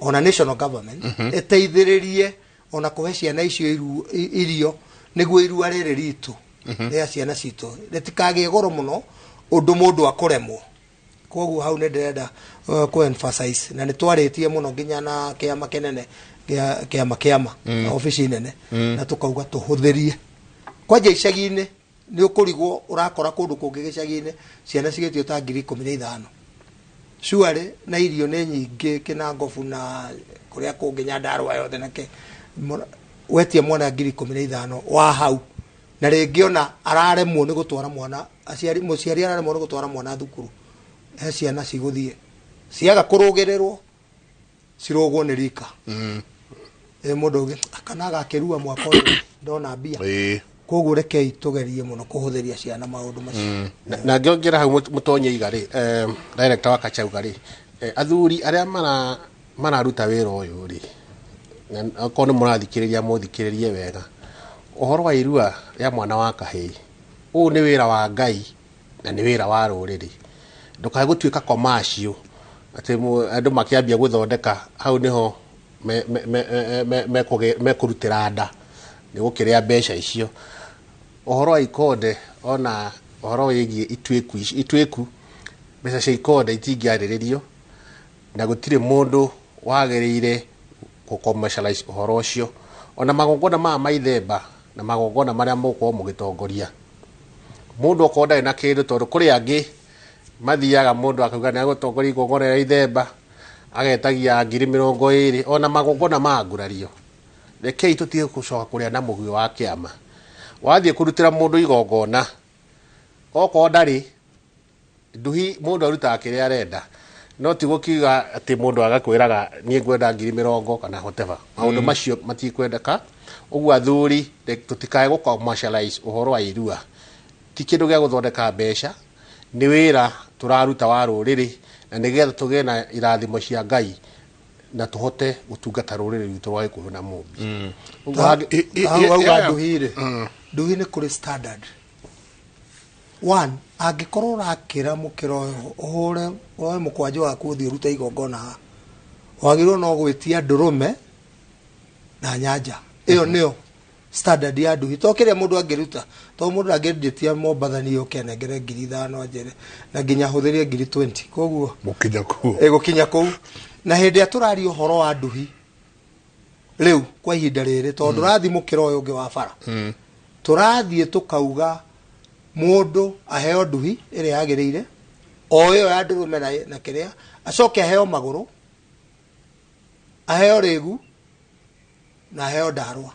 ona national government eteithiririe ona kuhe ciana icio irio niguo irua riri ritu ria ciana citu ritikage goro muno undu mundu akuremwo koguo hau ndirenda ku emphasize na nitwaritie muno nginya na kiama kinene kiama office nene na tukauga tuhuthirie kwaje icagi-ini ni ukurigwo urakora kundu kungi gicagi-ini ciana cigitio ta 15,000 shuare na irio ni nyingi Kinangofu na kuria kungi Nyandarua yothe nake wetie mwana 15,000 wa hau na ringi ona araremwo ni gutwara mwana muciari araremwo ni gutwara mwana thukuru ciana ciguthie ciaga kurugirirwo cirogwo ni rika mundu ugi kana gakirua mwaka uyu ndona mbia koguo rekei tugerie muno kuhuthiria ciana maundu macio na ngiongera hau mutonye igari director wa Kachauga ri athuri aria mararuta wira uyu ri akone murathikiriria muthikiririe wega uhoro wa irua ya mwana wa kahii u ni wira wa Ngai na ni wira wa ruriri ndukae gutuika commercial ati andu makiambia guthondeka hau niho me kurutira nda ni gukiria mbeca icio uhoro wa ikonde ona uhoro wigie itweku mbeca cia ikonde itingiariririo na gutire mundu wagiriire ku commercialize uhoro ucio ona magongona ma Ithemba na magongona maria muko mugitongoria mundu okonda na kindu tondu kuri angi mathiaga mundu akauga ni agutongoria igongona ya Ithemba agetagia 20,000 ona magongona magurario rekei tutige gucoka kuria na muguo wa kiama wathie kurutira mundu igongona oko ndari nduhi mundu aruta kiria arenda no ti gukiga ati mundu agakwiraga nie ngwenda 20,000 kana whatever maundu macio matikwendeka uguo athuri tutikae gu commercialize uhoro wa irua ti kindu gia guthondeka mbeca ni wira turaruta wa ruriri na nigetha tugie na irathimo cia Ngai na tuhote gutungata ruriri rwitu rwa Gikuyu na Mumbi auga nduhi ni kuri standard one angikorwo urakira mukiro uhure oe mukwanjo waku uthie ruta igongona wagirwo no gwitia ndurume na nyanja iyo niyo standard ya nduhi to kiria mundu angiruta to mundu angirutia Mombathani ukenengere 5,000 njere na nginya huthirie 20 koguo gukinya ku na hindi aturari uhoro wa nduhi riu kwa ihinda riri tondu rathi mukiro uyu ungi wa bara turathie tukauga mundu aheo nduhi iria yagiriire o iyo ya ndurume na kiria acoke aheo maguru aheo rigu na aheo ndarwa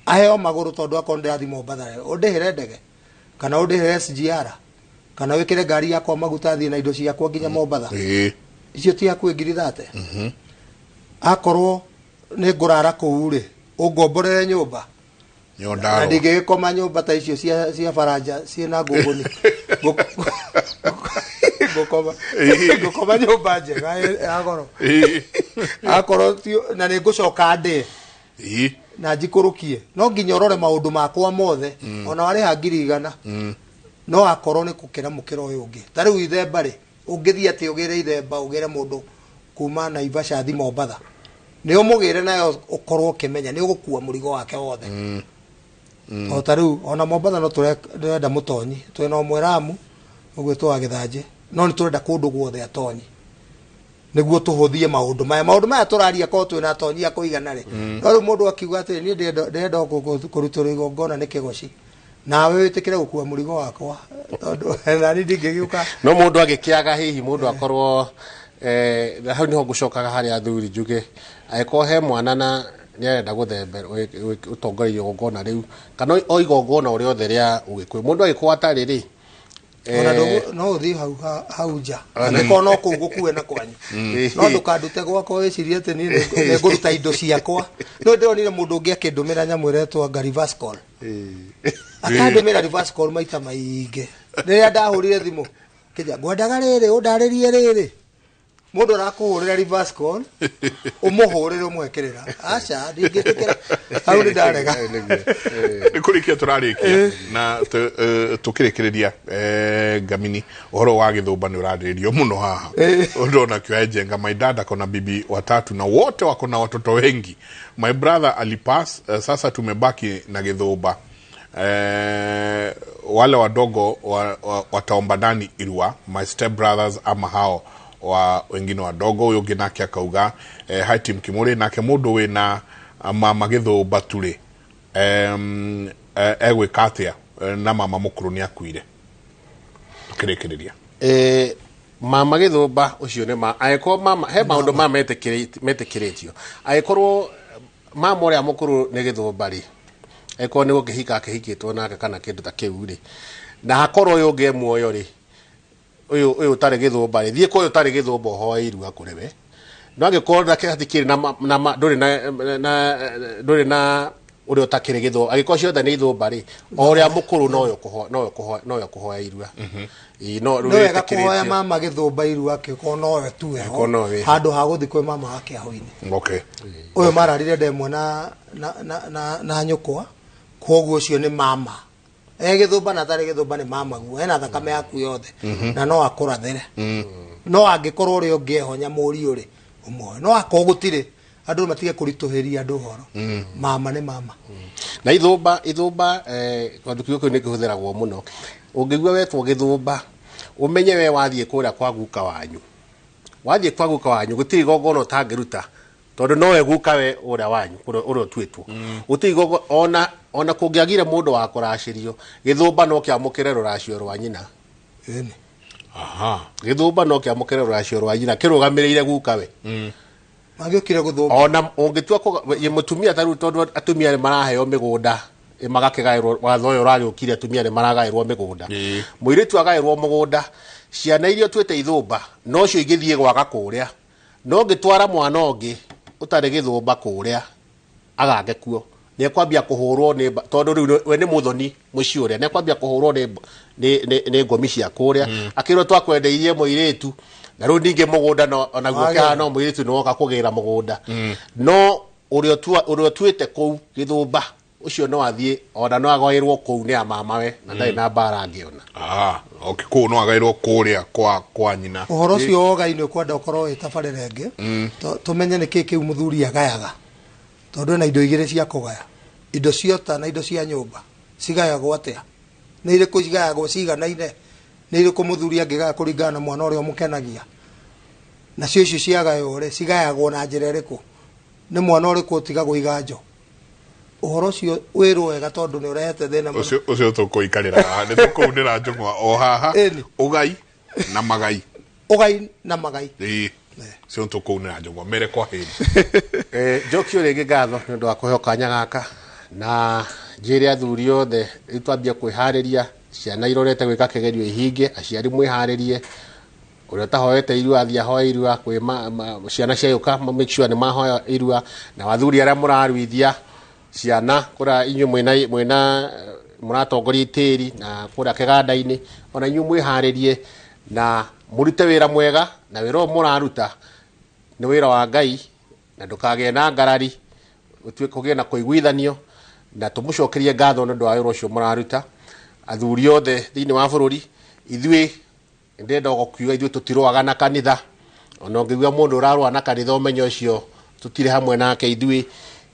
aheo maguru tondu akonde athi Mombathani undihire ndege kana undihire SGR kana wikire ngari yakwa maguta thie na indo ciakwa nginya Mombathani icio ti akwe 30 akorwo ni ngurara kuu ri ungomborere nyumba na ndigikoma nyumba ta icio cia Faranja ciina ngunguni gukoma nyumba njega agoro akorwo na ni ngucoka ndi na njikurukie no nginya urore maundu makwa mothe ona wari ha 100 no akorwo ni kukira mukiro uyu ungi tariu Ithemba ri ungithia ati ugire Ithemba ugire mundu kuma na Ivasha thi Mombatha ni umugire nayo ukorwo kimenya ni ugukua murigo wake wothe o tariu ona Mombatha no turenda mutonyi twina Mweramu ugwitwo wa Githanje no ni turenda kundu guothe atonyi niguo tuhuthie maundu maya turaria ko twina tonyia kuigana ri no ru mundu akiuga ati ni ndenda kurutwo igongona ni kigoci nawe witikire gukua murigo wakwa tondu na ni ndingigiuka no mundu agikiaga hihi mundu akorwo hau niho ngucokaga hari athuri njuge aiko he mwana na ni arenda guthembe utongoria igongona riu kana o igongona uria othe ria ugikwe mundu agikwata riri ona no uthi hau nja ndiko no kugukue na kwanyu no ndukandute gwakwa wicirie ati ni nguruta indo ciakwa no ndironire mundu ungi akindumira nyamu iretwo reverse call akandumira reverse call maita maingi riria ndahurire thimu kija ngwendaga riri undaririe riri mundu arakuhurira reverse call umuhurire umwekirira acha ndingitikira hau ni ndarega ni kurikia turarikia na tukirikiria Ngamini uhoro wa githumba ni uraririo muno haha ndona kioya jenga my dad akona bibi watatu na wote wako na watoto wengi my brother alipass sasa tumebaki na githumba wale wadogo wataomba ndani irua my step brothers ama hao wa wengine wadogo huyo ginake akauga hai team Kimuri nake mundu we na mama githumba turi egwe katia na mama mukuru ni akuire tukirekereria mama githumba ucio ni aiko mama he maundu ma metikiritio aikorwo mama uria mukuru ni githumba ri aiko ni gukihika akihikitwo nake kana kindu ta kiu ri na hakorwo uyu nge muoyo ri uyu utari githumba ri thie ko uyu utari githumba ho irua kurewe no agikorwo ndake hatikiri na nduri na uri utakire githumba agikorwo ciothe ni ithumba ri uria mukuru no yo kuhoya irua no wega kuhoya mama githumba irua akiko no we tu handu ha guthi kwe mama wake ahoini okay uyu mararire ndemwe na nyukwa koguo cio ni mama githumba na tari githumba ni mama guo ena thakame yaku yothe na no akurathere no angikorwo uri ungehonya muri uri umwe no akogutire andu matige kurituhiria andu horo mama ni mama na ithumba kwandukio ko ni kuhuthiragwo muno ungigwa wetwo githumba umenye we wathie kuria kwa guka wanyu gutiri gogono tangiruta tondu no we guka we uria wanyu uria twitwo gutiri gogo ona kungiagire mundu wa kuracirio githumba no kiamukire ruracio rwa nyina githumba no kiamukire ruracio rwa nyina kirugamirire guka we magiokire guthumba ona ungitua mutumia taru tondu atumia ni maraheo migunda magakigairwo watho uyu rari ukire atumia ni maragairwo migunda muiritu agairwo mugunda ciana irio twete ithumba no cio igithie gwaka kuria no ngitwara mwana ungi utari githumba kuria agage kuo ni kwambia kuhurwo ni tondu riu we ni muthoni muci uria ni kwambia kuhurwo ni ngomi cia kuria akirwo twakwendeirie muiritu na ru ninge mugunda no ona guoka no muiritu no ka kugira mugunda no urio twete ku githumba ucio no athie ona no agoirwo ku ni mama we na ndai na bara angiona okay ku no agairwo kuria kwa nyina uhoro cio ogaine kwenda ukorwo itabarire nge tumenye ni kiki muthuri agayaga tondu na indo igire cia kugaya indo ciota na indo cia nyumba cigayagwo atia ni ire kugayagwo ciganaine ni ire kumuthuri angigaya kuringana na mwana uria mukenagia na cio icio ciagayo ri cigayagwo na njira iriku ni mwana uriku utigagwo iganjo uhoro cio wirwo wega tondu ni urehete thina ucio tukuikarira ni tukuundira njungwa o haha ugai na magai cio tukuundira njungwa mere kwa hili jokio ringi ngatho ni ndu wa kuheo kanya gaka na njire athuri othe itwambia kwihariria ciana irorete gwika kigerio ihinge aciari mwiharirie uria tahoete irua athia hoya irua kwi ciana ciayuka make sure ni mahoya irua na wathuri aria muraruithia ciana kura inyu mwina muratongoria itiri na kura kiganda-ini ona inyu mwiharirie na murute wira mwega na wira muraruta ni wira wa Ngai na ndukage na ngarari utwe kugie na kuiguithanio na tumucokerie ngatho ndu wa wira ucio muraruta athuri othe thiini wa bururi ithui ndenda gukiuga ithui tutirwaga na kanitha ona ngigua mundu urarwa na kanitha umenyo ucio tutire hamwe nake ithui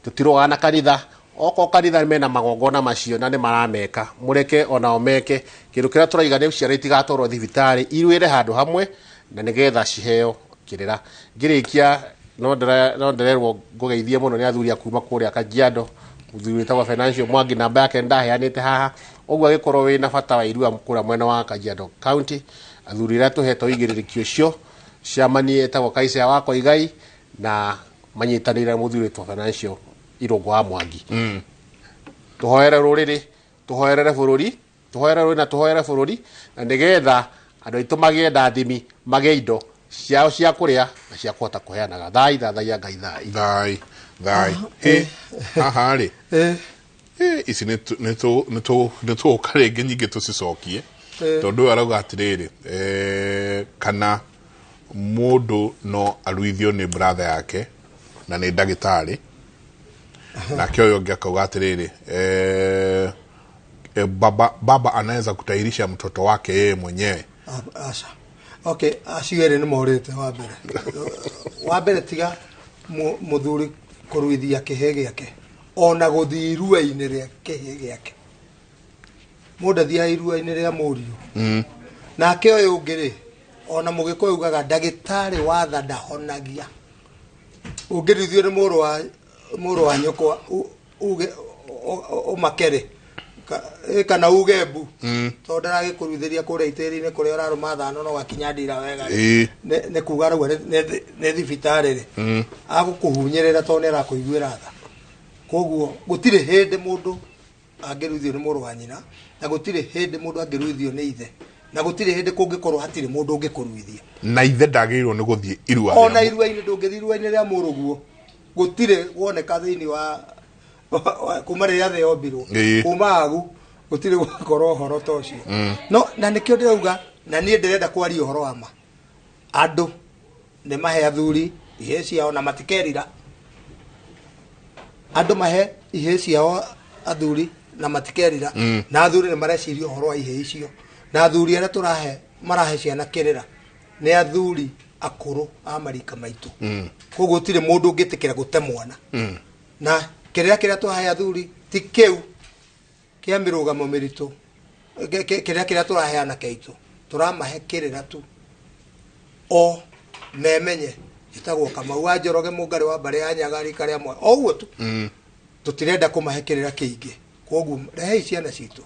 tutirwaga na kanitha oko kanitha mena magongona macio na ni marameka mureke ona omeke kindu kira turaiga ni ciara itigatorwo thibitari irwire handu hamwe na nigetha ciheo gukirira ngirikia no ndererwo ngugeithie muno ni athuri akuma kuria Kajiado muthuri tawa financial Mwangi namba yake ndaheanite haha ogwo agikorwo wina bata wa irua mkura mwena wa Kajiado County athuri ra tuheto igiririkio cio ciamani etagwo Kaisa wako igai na manyitanira muthuri tawa financial irongo wa Mwangi tuhoere ruriri tuhoerere bururi tuhoere bururi na nigetha andu aitu magie ndathimi magie indo ciao cia kuria na cia kuhota kuheanaga thai thathaia ngai thai haha ri ici nä karenge nyingä tå cicokie tondå arauga atirä kana mũndũ no aruithio nĩ brother yake na nĩ ndagĩtarĩ nake ũyũ ũngĩ akauga atirĩrĩ baba anaweza kutairisha mtoto wake yeye mwenyewe. Asha. Okay, aciere nĩ morĩte wa mbere tiga muthuri kuruithia kĩhĩ gĩake ona gũthiĩ irua-inĩ rĩa kĩhĩ gĩake mũndũ athiaga irua-inĩ rĩa mũriũ nake ũyũ ũngĩ rĩ ona mũgĩkũyũ ugaga ndagĩtarĩ wa tha ndahonagia ũngĩruithio nĩ mũrũ wa nyũkwa uge ũmakere kana uge mbu to ndaragĩkũruithĩria kũrĩa itĩri-inĩ kũrĩa ũrarũma thano no gakinya ndira wega nĩ kuga rĩu nĩ thibitarĩ rĩ agũkũhunyĩrĩra to nĩ arakũiguĩra tha koguo gũtirĩ hĩndĩ mũndũ angĩruithio nĩ mũrũ wa nyina na gũtirĩ hĩndĩ mũndũ angĩruithio nĩ ithe na gũtirĩ hĩndĩ kũngĩkorwo hatirĩ mũndũ ũngĩkũruithia na ithe ndagĩrĩirwo nĩ gũthiĩ irua ona irua-inĩ ndũngĩthiĩ irua-inĩ rĩa mũrũguo gũtirĩ woneka thĩinĩ wa kuma rĩrĩa thĩ yombirwo kuma agu gũtirĩ gũkorwo ũhoro ta ũcio no na nĩkĩo ndĩrauga na niĩ ndĩrenda kwaria ũhoro wa ma andũ nĩ mahe athuri ihĩ ciao na matikerira andũ mahe ihĩ ciao athuri na matikerira na athuri nĩ mareciria ũhoro wa ihĩ icio na athuri arĩa tũrahe marahe ciana kĩrĩra nĩ athuri akũrũ a marika maitũ koguo gũtirĩ mũndũ ũngĩtĩkĩra gũte mwana na kĩrĩa tũrahe athuri ti kĩu kĩa mĩrũgamo mĩritũ kĩrĩa tũraheana kĩitũ tũramahe kĩrĩra tu o memenye gĩtagwo Kamau wa Njoroge mũngarĩ wa mbarĩ ya Nyagari karĩa mwe o ũguo tu tũtirenda kũmahe kĩrĩra kĩingĩ koguo rehe ciana citũ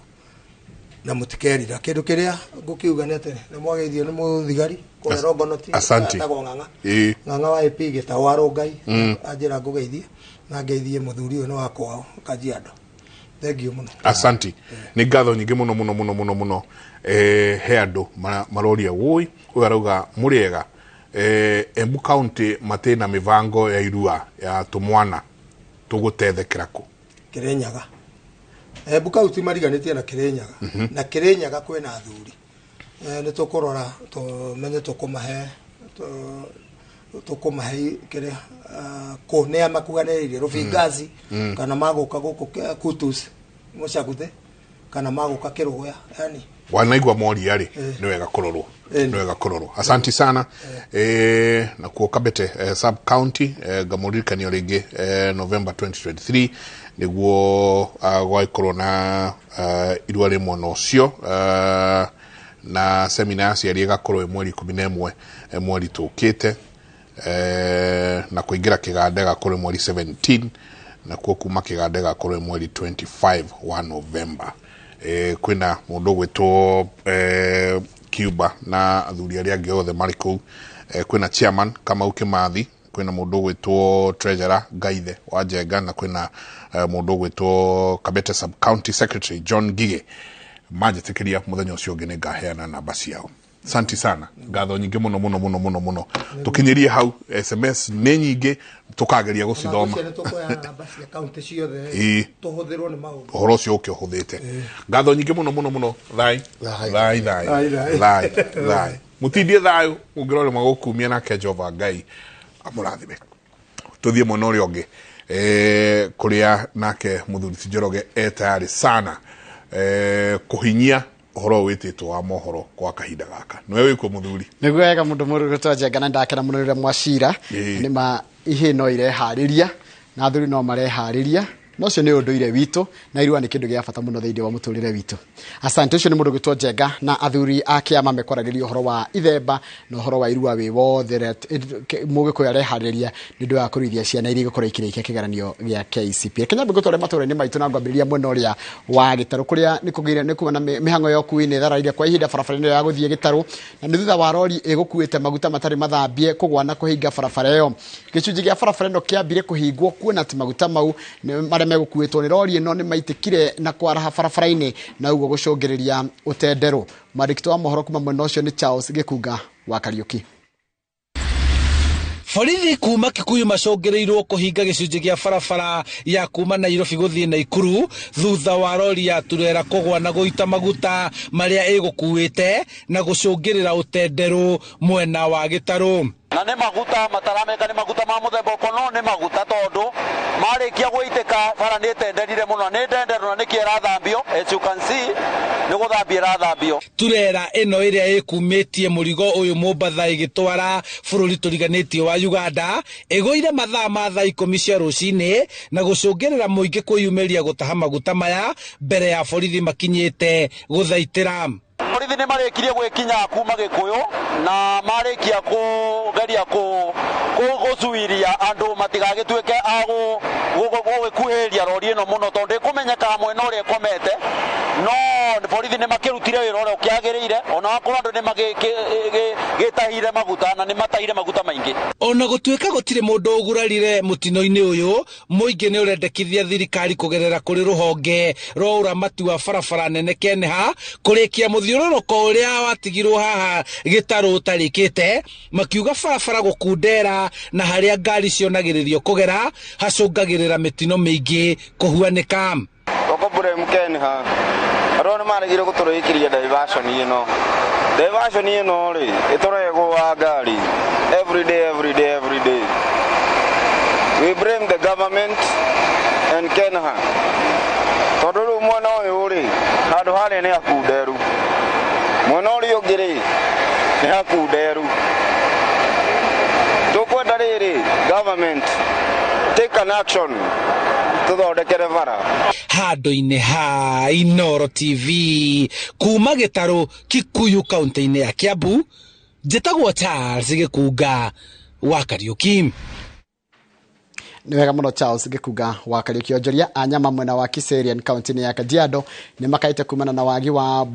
na mũtikerira kĩndũ kĩrĩa ngũkiuga nĩ atĩ nĩ mwageithio nĩ mũthigari kũrĩa Rongonoti atagwo ng'ang'a wa EP gĩtaũ Arũngai anjĩra ngũgeithie na ngeithie mũthuri ũyũ nĩ wa kwao Kajiado. Thengio mũno. Asanti. Nĩ ngatho nyingĩ mũno he andũ maroria woi ũyũ arauga mũrĩega Embu County matĩna mĩbango ya irua ya tũmwana tũgũtethekera kũ Kĩrĩnyaga Embu County mariganĩtie na Kĩrĩnyaga na Kĩrĩnyaga kwĩna athuri nĩ tũkũrora tũmenye tũkũmahe kĩrĩa kũnea makuganĩrĩire Rũfingazi kana magũka gũkũ Kutus Mũcaguthe kana magũka Kĩrũgũya yani wanaigua moria rĩ nĩ wega kũrorwo asanti sana na kuoka bete sub county ngamũririkania rĩngĩ November 2023 nĩguo gwaikorwo na irua rĩ mwena ũcio na seminar yaciari ĩgakorwo mweri 11 mweri tũkĩte na kuingira kigande gakorwo mweri 17 na kuo kuma kigande gakorwo mweri 25 wa November kwina mundu gwitwo Cuba na athuri aria angĩ othe marĩ kũu kwina chairman Kamau Kimathi kwina mundu gwitwo treasurer Gaithe wa Njenga na kwina mundu gwitwo Kabete sub county secretary John Gige majĩtĩkĩria mũthenya ũcio ũngĩ nĩ ngaheana namba ciao. Santi sana ngatho nyingĩ mũno tukinyirie hau SMS nĩ nyingĩ tukageria gũcithoma ũhoro ũcio ũkĩ ũhũthĩte ngatho nyingĩ mũno thai mũtindie thayũ ũngĩrore magũkumia nake Jehova Ngai amũrathime tũthiĩ mwena ũrĩa ũngĩ kũrĩa nake mũthuri ti Njoroge tayari sana kuhinyia horo wititwo wa mohoro kwa kahinda gaka no wiko muthuri niguo wega mundu mururuto Njengana ndakena muno rire mwacira ni ma ihe no irehariria na thuri no marehariria no cio nĩ ũndũire witũ na irua nĩ kĩndũ gĩa bata mũno thĩinĩ wa mũtũrĩre witũ. Asante. Ũcio nĩ mũndũ gwĩtwo Njenga na athuri a kĩama mekwaragĩrĩria ũhoro wa Ithemba na ũhoro wa irua wĩ wothe mũgĩkũyũ areharĩria nĩ ũndũ wa kũruithia ciana iria igũkorwo ikĩrĩkia kĩgeranio gĩa KCPE. Kenya mbĩngũtware matũra-inĩ maitũ na ngwambĩrĩria mwena ũrĩa wa Gĩtarũ kũrĩa nĩ kuuma na mĩhang'o ya ũkui nĩ tharaire kwa ihinda barabara-inĩ ya gũthiĩ Gĩtarũ na nĩ thutha wa rori ĩgũkuĩte maguta matarĩ mathambie kũgwa na kũhinga barabara ĩyo. Gĩcunjĩ gĩa barabara ĩno kĩambire kũhingwo kuona atĩ maguta mau marĩa megũkuĩtwo nĩ rori ĩno nĩ maitĩkire na kwaraha barabara-inĩ na ũguo gũcũngĩrĩria ũtenderũ. Mwandĩki wa mohoro kuma mwena ũcio nĩ Charles Gĩkunga wa Kariũki. Borithi kuma Kikuyu macũngĩrĩirwo kũhinga gĩcunjĩ gĩa barabara ya kuma Nairobi gũthiĩ Naikuru thutha wa rori ya turera kũgwa na gũita maguta marĩa ĩgũkuĩte na gũcũngĩrĩra ũtenderũ mwena wa Gĩtarũ. Na nĩ maguta matarameka nĩ maguta ma mũthemba ũko no nĩ maguta tondũ marĩkia gũitĩka bara nĩ tenderire mũno nĩ ndenderũ na nĩkĩ ĩrathambio as you can see nĩ gũthambia ĩrathambio. Turera ĩno ĩrĩa ĩkumĩtie mũrigo ũyũ Mombatha ĩgĩtwara bũrũri tũriganĩtie wa Uganda ĩgũire mathaa ma thaa 10 cia rũcinĩ na gũcũngĩrĩra mũingĩ kwĩyumĩria gũtaha maguta maya mbere ya borithi makinyĩte gũthaitĩra. Borithi nĩ marĩkirie gwĩkinya kuma Gĩkũyũ na marĩkia kũgeria gũcuiria andũ matigagĩtuĩke a gũgĩkuhĩrĩria rori ĩno mũno tondũ ĩkũmenyeka mwena ũrĩa ĩkomete no borithi nĩ makĩrutire wĩra ũrĩa ũkĩagĩrĩire ona wakorwo andũ nĩ magĩtahire maguta na nĩ matahire maguta maingĩ. Ona gũtuĩka gũtirĩ mũndũ ũgurarire mũtino-inĩ ũyũ mũingĩ nĩ ũrendekithia thirikari kũgerera kũrĩ rũhonge rwa ũramati wa barabara nene KENHA kũrĩkia mũthiũrũrũko ũrĩa watigirwo haha Gĩtarũ ũtarĩkĩte makiuga barabara gũkundera na harĩa ngari cionagĩrĩrio kũgera hacũngagĩrĩra mĩtino mĩingĩ kũhuanĩka. Okobure KENHA arona marigire gũtũrĩkĩria diversion ĩno rĩ ĩtũrehwo wa ngari every day. We blame the government and KENHA tondũ rĩu mwena ũyũ rĩ handũ harĩa nĩ hakunderu mwena ũrĩa ũngĩ rĩ nĩ hakunderu. Tũkwenda rĩrĩ government take an action tũthondekere bara. Handũ-inĩ ha Inoro TV kuma Gĩtarũ Kikuyu kaunti-inĩ ya Kiambu njĩtagwo Charles Gĩkunga wa Kariũki. Nĩ wega mũno Charles Gĩkunga wa Kariũki. Onjoria a nyama mwena wa Kiserian kaunti-inĩ ya Kajiado nĩ makaite kumana na wagi wa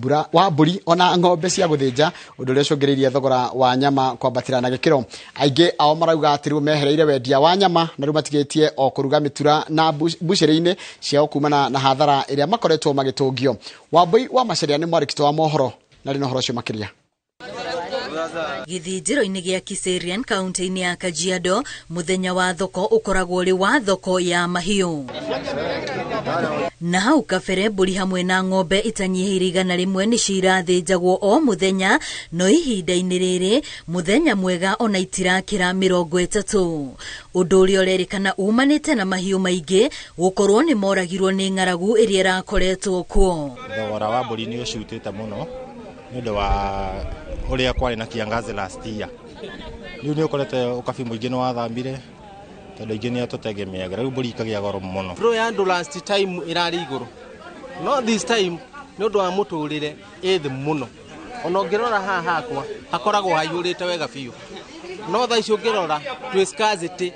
mbũri ona ng'ombe cia gũthĩnja ũndũ ũrĩa ũcũngĩrĩirie thogora wa nyama kwambatĩra na gĩkĩro. Aingĩ ao marauga atĩ rĩu mehereire wendia wa nyama na rĩu matigĩtie o kũruga mĩtura na mbucĩrĩ-inĩ ciao kumana na hathara ĩrĩa makoretwo magĩtũngio. Wambui wa Macharia nĩ mwandĩki wa mohoro na rĩ na ũhoro ũcio makĩria. Gĩthĩnjĩro-inĩ gĩa Kiserian kaunti-inĩ ya Kajiado muthenya wa thoko ũkoragwo ũrĩ wa thoko ya mahiũ. Na hau kabere mbũri hamwe na ng'ombe itanyihĩire 100 nĩcio irathĩnjagwo o muthenya no ihinda-inĩ rĩrĩ muthenya mwega ona itirakĩra 30. Ũndũ ũrĩa ũrerĩkana umanĩte na mahiũ maingĩ gũkorwo nĩ moragirwo nĩ ng'aragu ĩrĩa ĩrakoretwo kuo. Thogora wa mbũri nĩ ũcutĩte mũno nĩ ũndũ wa ũrĩa kwarĩ na kiangazi last year. Rĩu nĩ ũkorete ũkabi mũingĩ nĩ wathambire tondũ ingĩ nĩ atũtegemeaga rĩu mbũri ikagĩa goro mũno. Bro ya andũ last time ĩrarĩ igũrũ no this time nĩ ũndũ wa mũtũrĩre ĩthĩ mũno ona ũngĩrora haha hakwa hakoragwo haiyũrĩte wega biũ no thaa ici ũngĩrora twĩ scarcity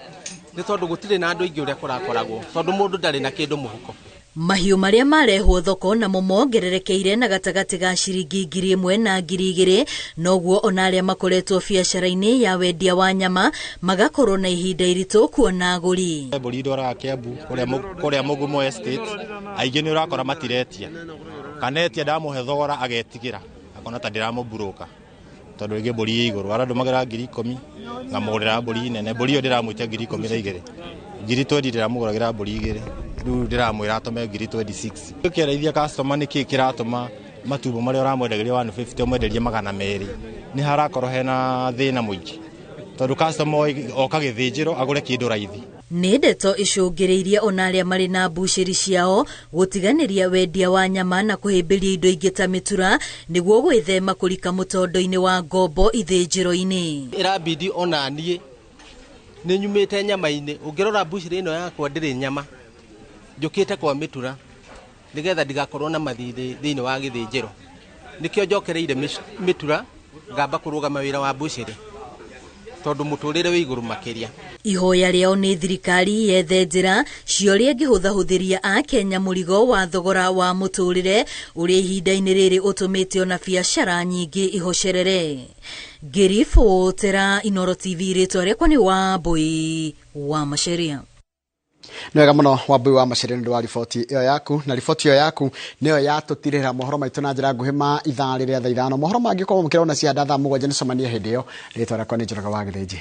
nĩ tondũ gũtirĩ na andũ aingĩ ũrĩa kũrakoragwo tondũ mũndũ ndarĩ na kĩndũ mũhuko. Mahiũ marĩa marehwo thoko namo mongererekeire na gatagatĩ ga ciringi 1,000 na 2,000 noguo ona arĩa makoretwo biacara-inĩ ya wendia wa nyama magakorwo na ihinda iritũ kuona agũri. Mbũri ndwara Kiambu kũrĩa Mũgumo Estate aingĩ nĩ ũrakora matiretia kanetia ndamũhe thogora agetigĩra akona ta ndĩramũburũka tondũ rĩngĩ mbũri ĩ igũrũ arandũ magera 10,000 ngamũgũrĩra mbũri nene mbũri ĩyo ndĩramwĩtia 12,000 20 ndĩramũgũragĩra mbũri 2 rĩu ndĩramwĩra atome 26. Ũkĩaraithia customer nĩkĩ kĩratũma matumbo marĩa ũramwendagĩria 150 ũmwenderie 200 nĩ harakorwo hena thĩna mũingĩ tondũ customer oka gĩthĩnjĩro agũre kĩndũ raithi. Nĩ ndeto icũngĩrĩirie ona arĩa marĩ na mbucĩri ciao gũtiganĩria wendia wa nyama na kũhĩmbĩria indo ingĩ ta mĩtura nĩguo gwĩthema kũrika mũtondo-inĩ wa ngombo ithĩnjĩro-inĩ. Ĩrabidi ona niĩ nĩ nyumĩte nyama-inĩ ũngĩrora mbucĩri ĩno yakwa ndĩrĩ nyama njukite kwa mitura nigetha ndigakorwo na mathithi thiini wa githĩnjĩro nikio njokereire mitura ngamba kurugama wira wa mbucĩrĩ tondu muturire wi iguru makiria. Ihoya riao ni thirikari yethe njira cioria ngĩhũthahũthĩria a Kenya mũrigo wa thogora wa muturire uria ihinda-inĩ rĩrĩ ũtũmĩte ona biacara nyingĩ ihocerere. Ngĩribotera Inooro TV, rĩtwa rĩakwa nĩ Wambui wa Macharia. Nĩ wega mũno Wambui wa Macharia nĩ wa riboti ĩyo yaku, na riboti ĩyo yaku nĩyo yatũtirĩra mohoro maitũ na njĩra nguhĩ ma ithaa rĩrĩa thaa ithano. Mohoro mangĩkorwo mũkĩrona cia thaa 7 nĩcemanie hĩndĩ ĩyo. Rĩtwa rĩakwa nĩ Njoroge wa Gĩthĩnji.